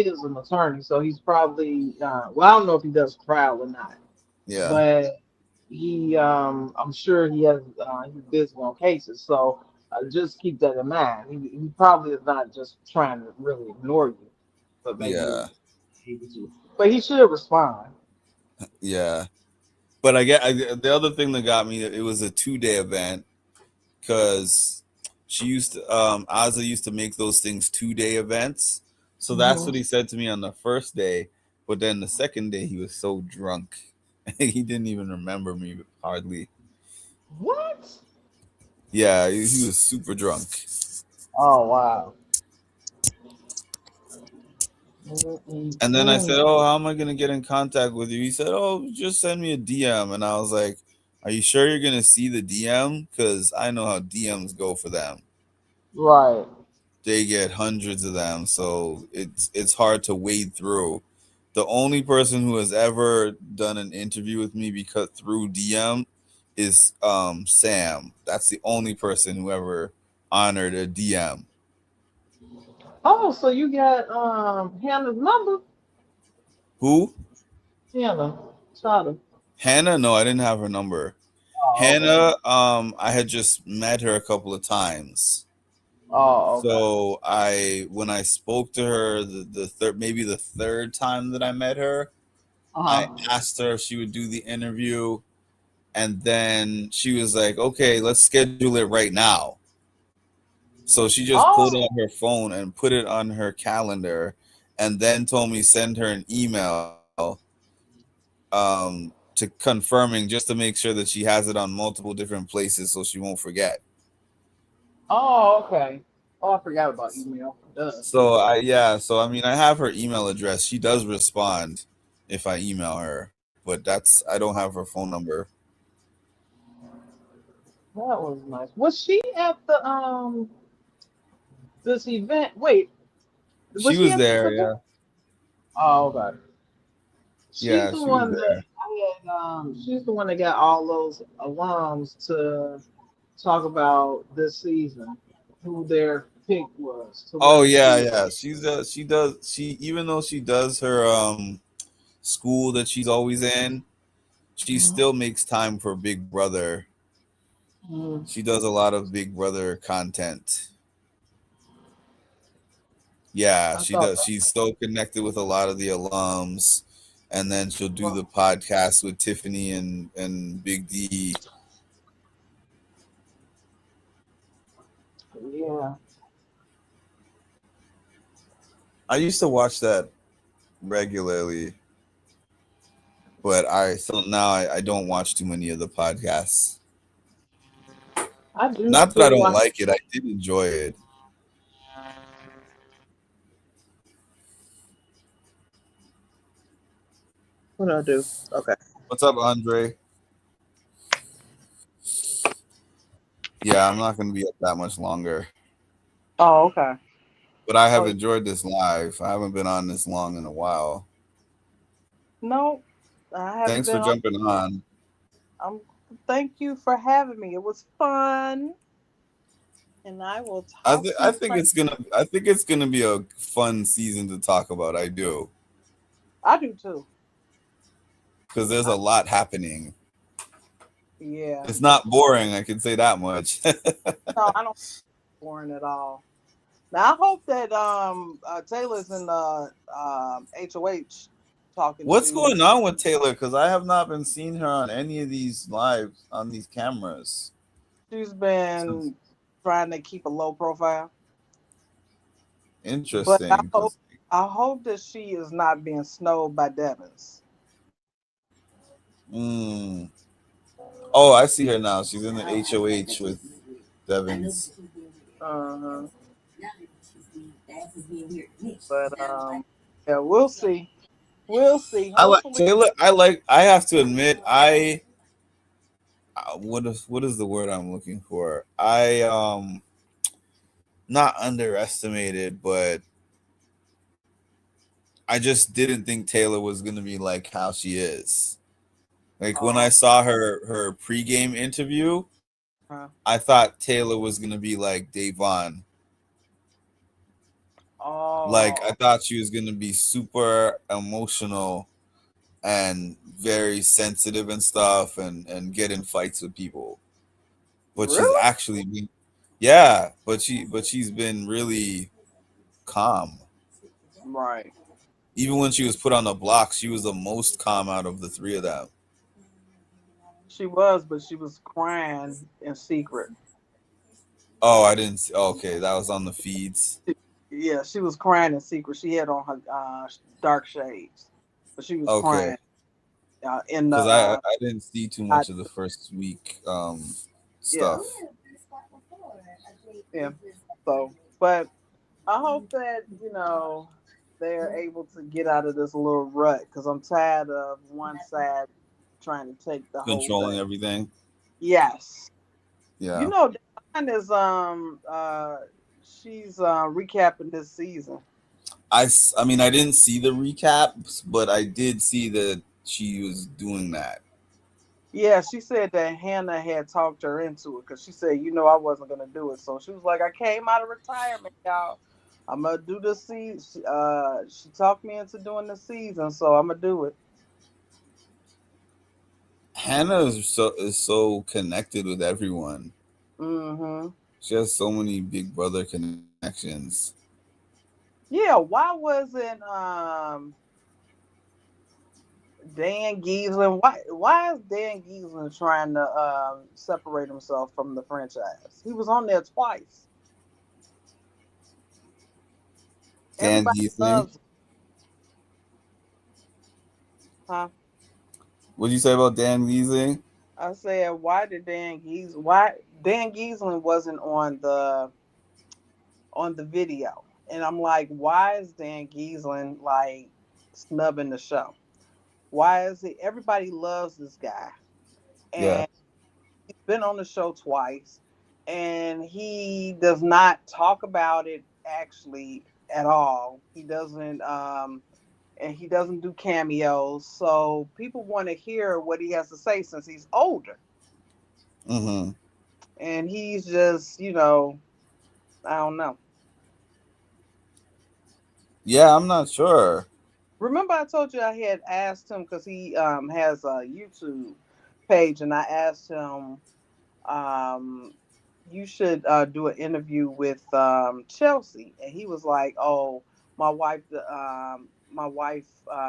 is an attorney, so he's probably, well, I don't know if he does trial or not, Yeah. but I'm sure he's busy on cases, so just keep that in mind. He probably is not just trying to really ignore you, but maybe Yeah. able to. But he should respond. Yeah. But the other thing that got me, it was a 2-day event because Ozzy used to make those things 2-day events. So that's what Mhm. he said to me on the first day. But then the second day, he was so drunk. He didn't even remember me hardly. What? Yeah, he was super drunk. Oh wow. And then I said, Mm-mm. oh, how am I going to get in contact with you? He said, oh, just send me a DM. And I was like, are you sure you're going to see the DM? Because I know how DMs go for them. Right. They get hundreds of them, so it's hard to wade through. The only person who has ever done an interview with me because through DM is Sam. That's the only person who ever honored a DM. Oh, so you got Hannah's number? Who? Hannah. Chada. Hannah? No, I didn't have her number. Oh, okay. Hannah, I had just met her a couple of times. Oh, okay. So when I spoke to her the third, maybe the third time that I met her, I Uh-huh. asked her if she would do the interview, and then she was like, okay, let's schedule it right now. So she just pulled Oh, out her phone and put it on her calendar, and then told me send her an email to confirming, just to make sure that she has it on multiple different places so she won't forget. oh, okay. Oh, I forgot about email. Duh. So I mean, I have her email address. She does respond if I email her, but I don't have her phone number. That was nice. Was she at the this event? Wait, She was she was at this there, event? yeah. Oh, okay. She's Yeah, the she was one that there. she's the one that got all those alums to talk about this season, who their pick was to Oh win the yeah, season. yeah. She even though she does her school that she's always in, she Mhm. still makes time for Big Brother. Mhm. She does a lot of Big Brother content. Yeah, I she thought does. that. She's so connected with a lot of the alums, and then she'll do the podcast with Tiffany and Big D. Yeah. I used to watch that regularly, but I don't watch too many of the podcasts. I do Not that I still don't watch. like it. I did enjoy it. What do I do? Okay. What's up, Andre? Yeah, I'm not going to be up that much longer, Oh, okay. but I have Oh, enjoyed this live. I haven't been on this long in a while. No, I haven't Thanks for been on. jumping on. Thank you for having me. It was fun, and I will talk to I you. think it's gonna be a fun season to talk about. I do, I do too. because there's a lot happening. Yeah. It's not boring. I can say that much. No, I don't think it's boring at all. Now I hope that Taylor's in the HOH talking What's to. going on with Taylor? Because I have not been seeing her on any of these lives on these cameras. She's been trying to keep a low profile. Interesting. But I hope that she is not being snowed by Devins. Oh, I see her now. She's in the HOH with Devins. Uh-huh. But yeah, we'll see. We'll see. I like Hopefully- Taylor. I have to admit, what is the word I'm looking for? I not underestimated, but I just didn't think Taylor was gonna be like how she is. Like when I saw her pregame interview, I thought Taylor was gonna be like Davon. Like I thought she was gonna be super emotional and very sensitive and stuff, and get in fights with people. But she's actually been, yeah. But she's been really calm. Right. Even when she was put on the block, she was the most calm out of the three of them. She was, but she was crying in secret. Oh, I didn't see. Okay, that was on the feeds. Yeah, she was crying in secret. She had on her dark shades, but she was crying. In the, Because I didn't see too much of the first week stuff. Yeah. So, but I hope that they're able to get out of this little rut, because I'm tired of one side trying to take the Controlling whole thing. everything. Yes. Yeah. Dawn is she's recapping this season. I mean, I didn't see the recaps, but I did see that she was doing that. Yeah, she said that Hannah had talked her into it, because she said, I wasn't gonna do it. So she was like, I came out of retirement, y'all. I'm gonna do this season. She talked me into doing the season, so I'm gonna do it. Hannah is so connected with everyone. Mm-hmm. She has so many Big Brother connections. Yeah, why wasn't Dan Giesling? Why is Dan Giesling trying to separate himself from the franchise? He was on there twice. Dan Giesling. Huh? What did you say about Dan Giesling? I said, why Dan Giesling wasn't on the video? And I'm like, why is Dan Giesling like snubbing the show? Why is it? Everybody loves this guy, and he's been on the show twice, and he does not talk about it actually at all. He doesn't, and he doesn't do cameos. So people want to hear what he has to say since he's older. Mm-hmm. And he's just, I don't know. Yeah, I'm not sure. Remember I told you I had asked him, because he has a YouTube page, and I asked him, you should do an interview with Chelsea. And he was like, oh, my wife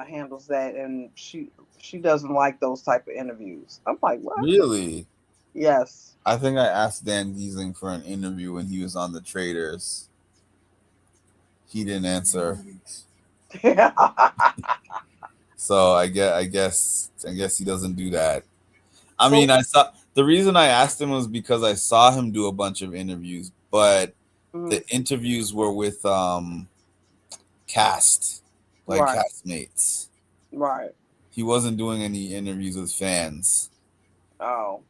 handles that, and she doesn't like those type of interviews. I'm like, what? Really? Yes. I think I asked Dan Giesling for an interview when he was on the Traders. He didn't answer. So I guess he doesn't do that. I mean, the reason I asked him was because I saw him do a bunch of interviews, but the interviews were with castmates. Right. He wasn't doing any interviews with fans. Oh.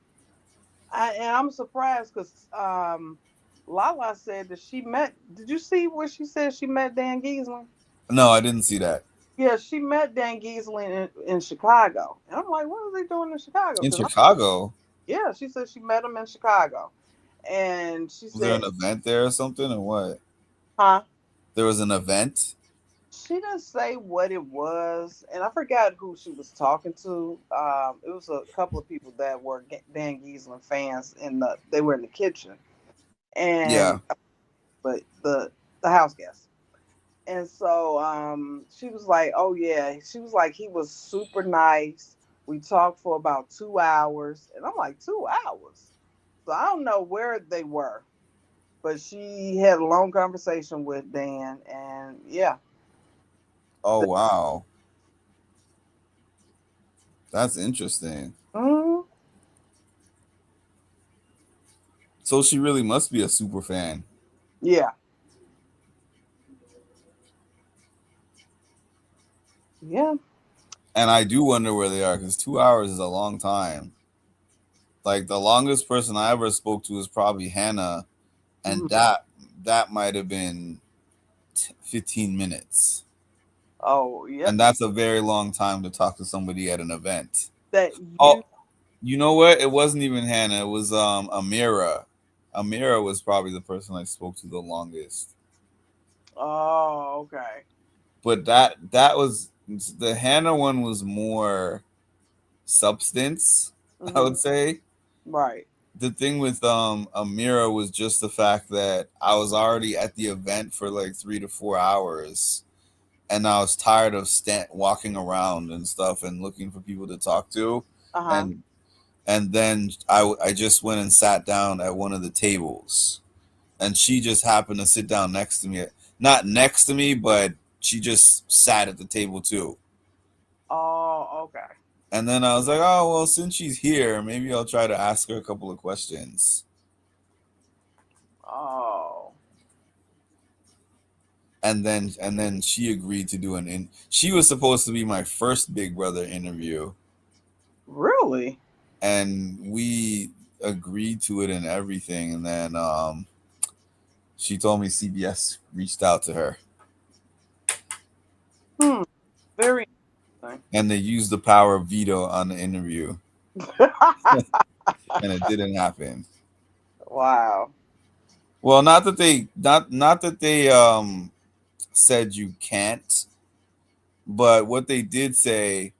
I'm surprised, because Lala said that she met. Did you see where she said she met Dan Giesling? No, I didn't see that. Yeah, she met Dan Giesling in Chicago. And I'm like, what are they doing in Chicago? In Chicago? Yeah, she said she met him in Chicago. And she Was there an event there or something, or what? Huh? There was an event? She didn't say what it was, and I forgot who she was talking to. It was a couple of people that were Dan Giesland fans, they were in the kitchen, and but the house guests. And so she was like, "Oh yeah," she was like, "He was super nice. We talked for about 2 hours," and I'm like, 2 hours. So I don't know where they were, but she had a long conversation with Dan, and yeah. Oh wow, that's interesting. Mm-hmm. So she really must be a super fan. Yeah. Yeah. And I do wonder where they are, because 2 hours is a long time. Like the longest person I ever spoke to was probably Hannah, and that might have been 15 minutes. Oh yeah. And that's a very long time to talk to somebody at an event. Oh, you know what? It wasn't even Hannah. It was Amira. Amira was probably the person I spoke to the longest. Oh, okay. But that was the Hannah one was more substance, I would say. Right. The thing with Amira was just the fact that I was already at the event for like 3 to 4 hours, and I was tired of walking around and stuff and looking for people to talk to. And then I just went and sat down at one of the tables, and she just happened to sit down next to me. Not next to me, but she just sat at the table too. Oh, okay. And then I was like, oh, well, since she's here, maybe I'll try to ask her a couple of questions. Oh. And then she agreed to do she was supposed to be my first Big Brother interview. Really? And we agreed to it and everything. And then she told me CBS reached out to her. Very interesting. And they used the power of veto on the interview. And it didn't happen. Wow. Well, not that they said you can't, but what they did say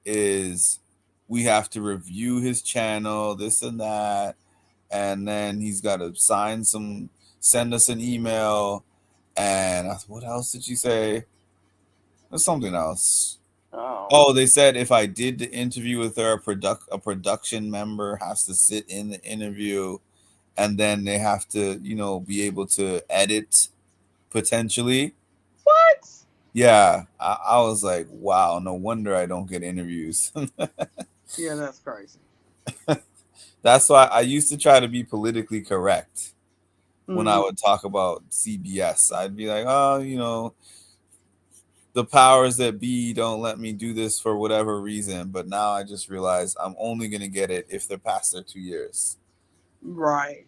is we have to review his channel, this and that, and then he's got to send us an email, and what else did you say? There's something else. Oh, they said if I did the interview with her, a production member has to sit in the interview, and then they have to, be able to edit potentially. What? Yeah, I was like, wow, no wonder I don't get interviews. Yeah, that's crazy. That's why I used to try to be politically correct when I would talk about CBS. I'd be like, oh, the powers that be don't let me do this for whatever reason. But now I just realize I'm only going to get it if they're past their 2 years. Right.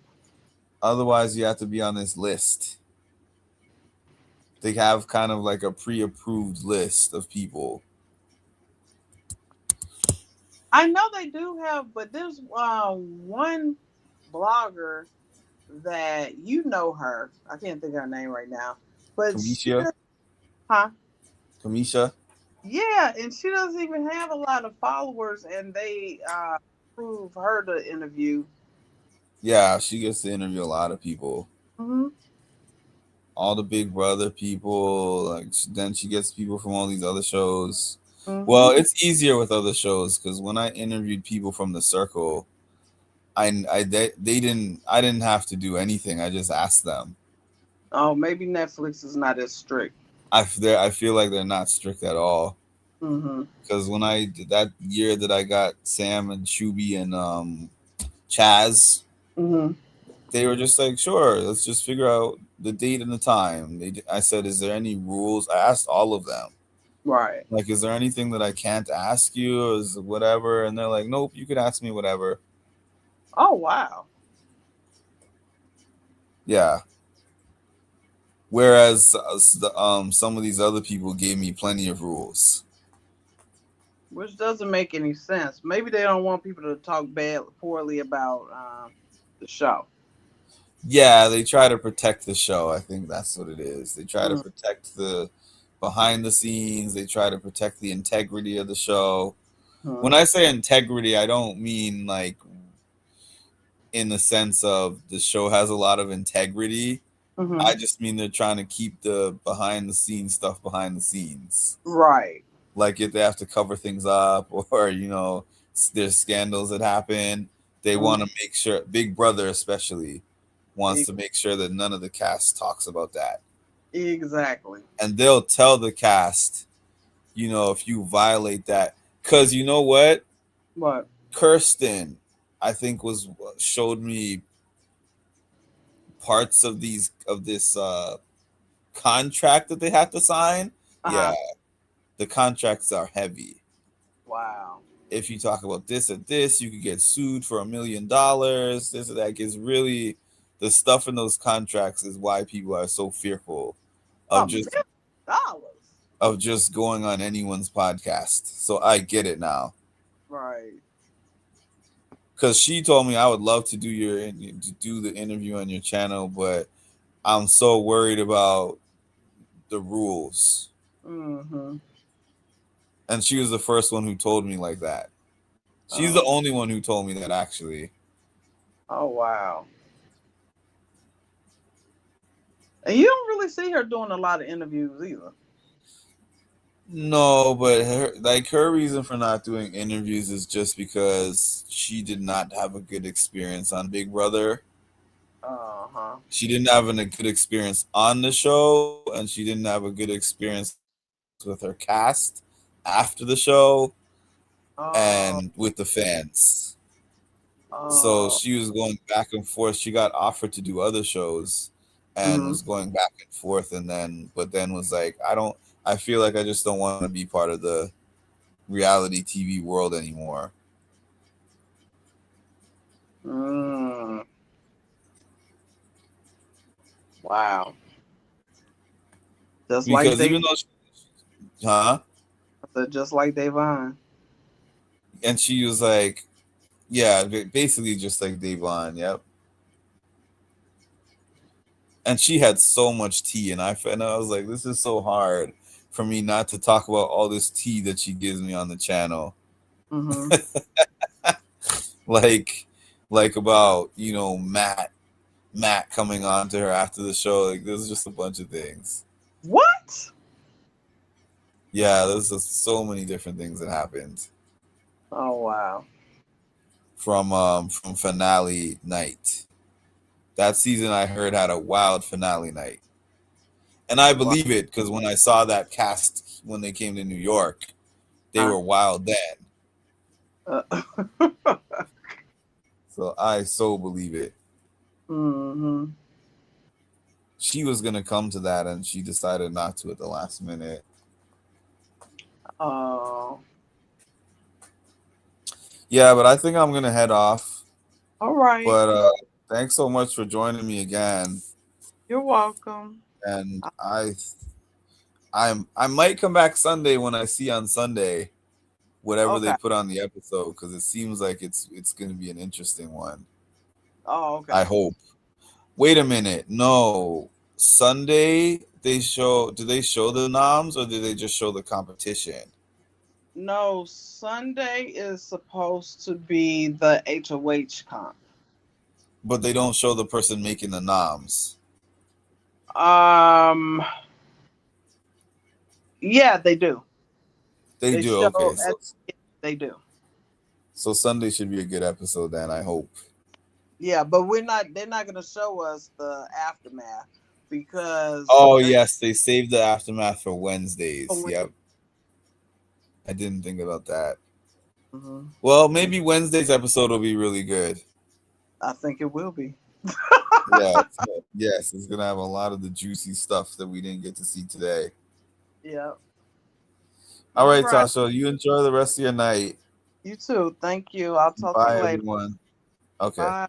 Otherwise, you have to be on this list. They have kind of like a pre-approved list of people. I know they do have, but there's one blogger that her. I can't think of her name right now. But Kamisha? Kamisha? Yeah, and she doesn't even have a lot of followers, and they approve her to interview. Yeah, she gets to interview a lot of people. Mm-hmm. All the Big Brother people. Then she gets people from all these other shows. Mm-hmm. Well, it's easier with other shows because when I interviewed people from The Circle, I didn't have to do anything. I just asked them. Oh, maybe Netflix is not as strict. I feel like they're not strict at all. Because when I did that year that I got Sam and Shuby and Chaz, they were just like, sure, let's just figure out the date and the time. I said, is there any rules? I asked all of them. Right. Like, is there anything that I can't ask you? Or is it whatever? And they're like, nope, you could ask me whatever. Oh, wow. Yeah. Whereas some of these other people gave me plenty of rules. Which doesn't make any sense. Maybe they don't want people to talk poorly about the show. Yeah, they try to protect the show. I think that's what it is. They try to protect the behind the scenes. They try to protect the integrity of the show. When I say integrity, I don't mean like in the sense of the show has a lot of integrity. I just mean they're trying to keep the behind the scenes stuff behind the scenes. Right. Like if they have to cover things up, or there's scandals that happen, they want to make sure. Big Brother especially wants to make sure that none of the cast talks about that. Exactly. And they'll tell the cast, if you violate that, because you know what? What? Kirsten, I think showed me parts of this contract that they have to sign. Yeah, the contracts are heavy. Wow. If you talk about this or this, you could get sued for $1 million. This or that gets really, the stuff in those contracts is why people are so fearful of just going on anyone's podcast. So I get it now. Right. Because she told me I would love to do the interview on your channel, but I'm so worried about the rules. Mm-hmm. And she was the first one who told me like that. She's the only one who told me that, actually. Oh, wow. And you don't really see her doing a lot of interviews either. No, but her reason for not doing interviews is just because she did not have a good experience on Big Brother. She didn't have a good experience on the show, and she didn't have a good experience with her cast after the show and with the fans. So she was going back and forth. She got offered to do other shows and was going back and forth, but then was like, I feel like I just don't want to be part of the reality TV world anymore. Wow. Just because like even though just like Davon. And she was like, yeah, basically just like Davon. Yep. And she had so much tea, and I was like, this is so hard for me not to talk about all this tea that she gives me on the channel. like about Matt coming on to her after the show. Like, there's just a bunch of things. What? Yeah, there's just so many different things that happened. Oh, wow. From finale night. That season, I heard, had a wild finale night. And I believe it, because when I saw that cast when they came to New York, they were wild then. So I so believe it. She was going to come to that, and she decided not to at the last minute. Oh. Yeah, but I think I'm going to head off. All right. But thanks so much for joining me again. You're welcome. And I might come back Sunday when I see on Sunday whatever they put on the episode, because it seems like it's going to be an interesting one. Oh, okay. I hope. Wait a minute. No. Sunday do they show the noms, or do they just show the competition? No, Sunday is supposed to be the HOH comp. But they don't show the person making the noms. Yeah, they do. They do. Okay. They do. So Sunday should be a good episode then, I hope. Yeah, but they're not going to show us the aftermath because... Oh, yes, they saved the aftermath for Wednesdays. Yep. I didn't think about that. Well, maybe Wednesday's episode will be really good. I think it will be. Yeah. Yes, it's going to have a lot of the juicy stuff that we didn't get to see today. Yeah. All right, Tasha, you enjoy the rest of your night. You too. Thank you. I'll talk to you later. Bye, everyone. Okay. Bye.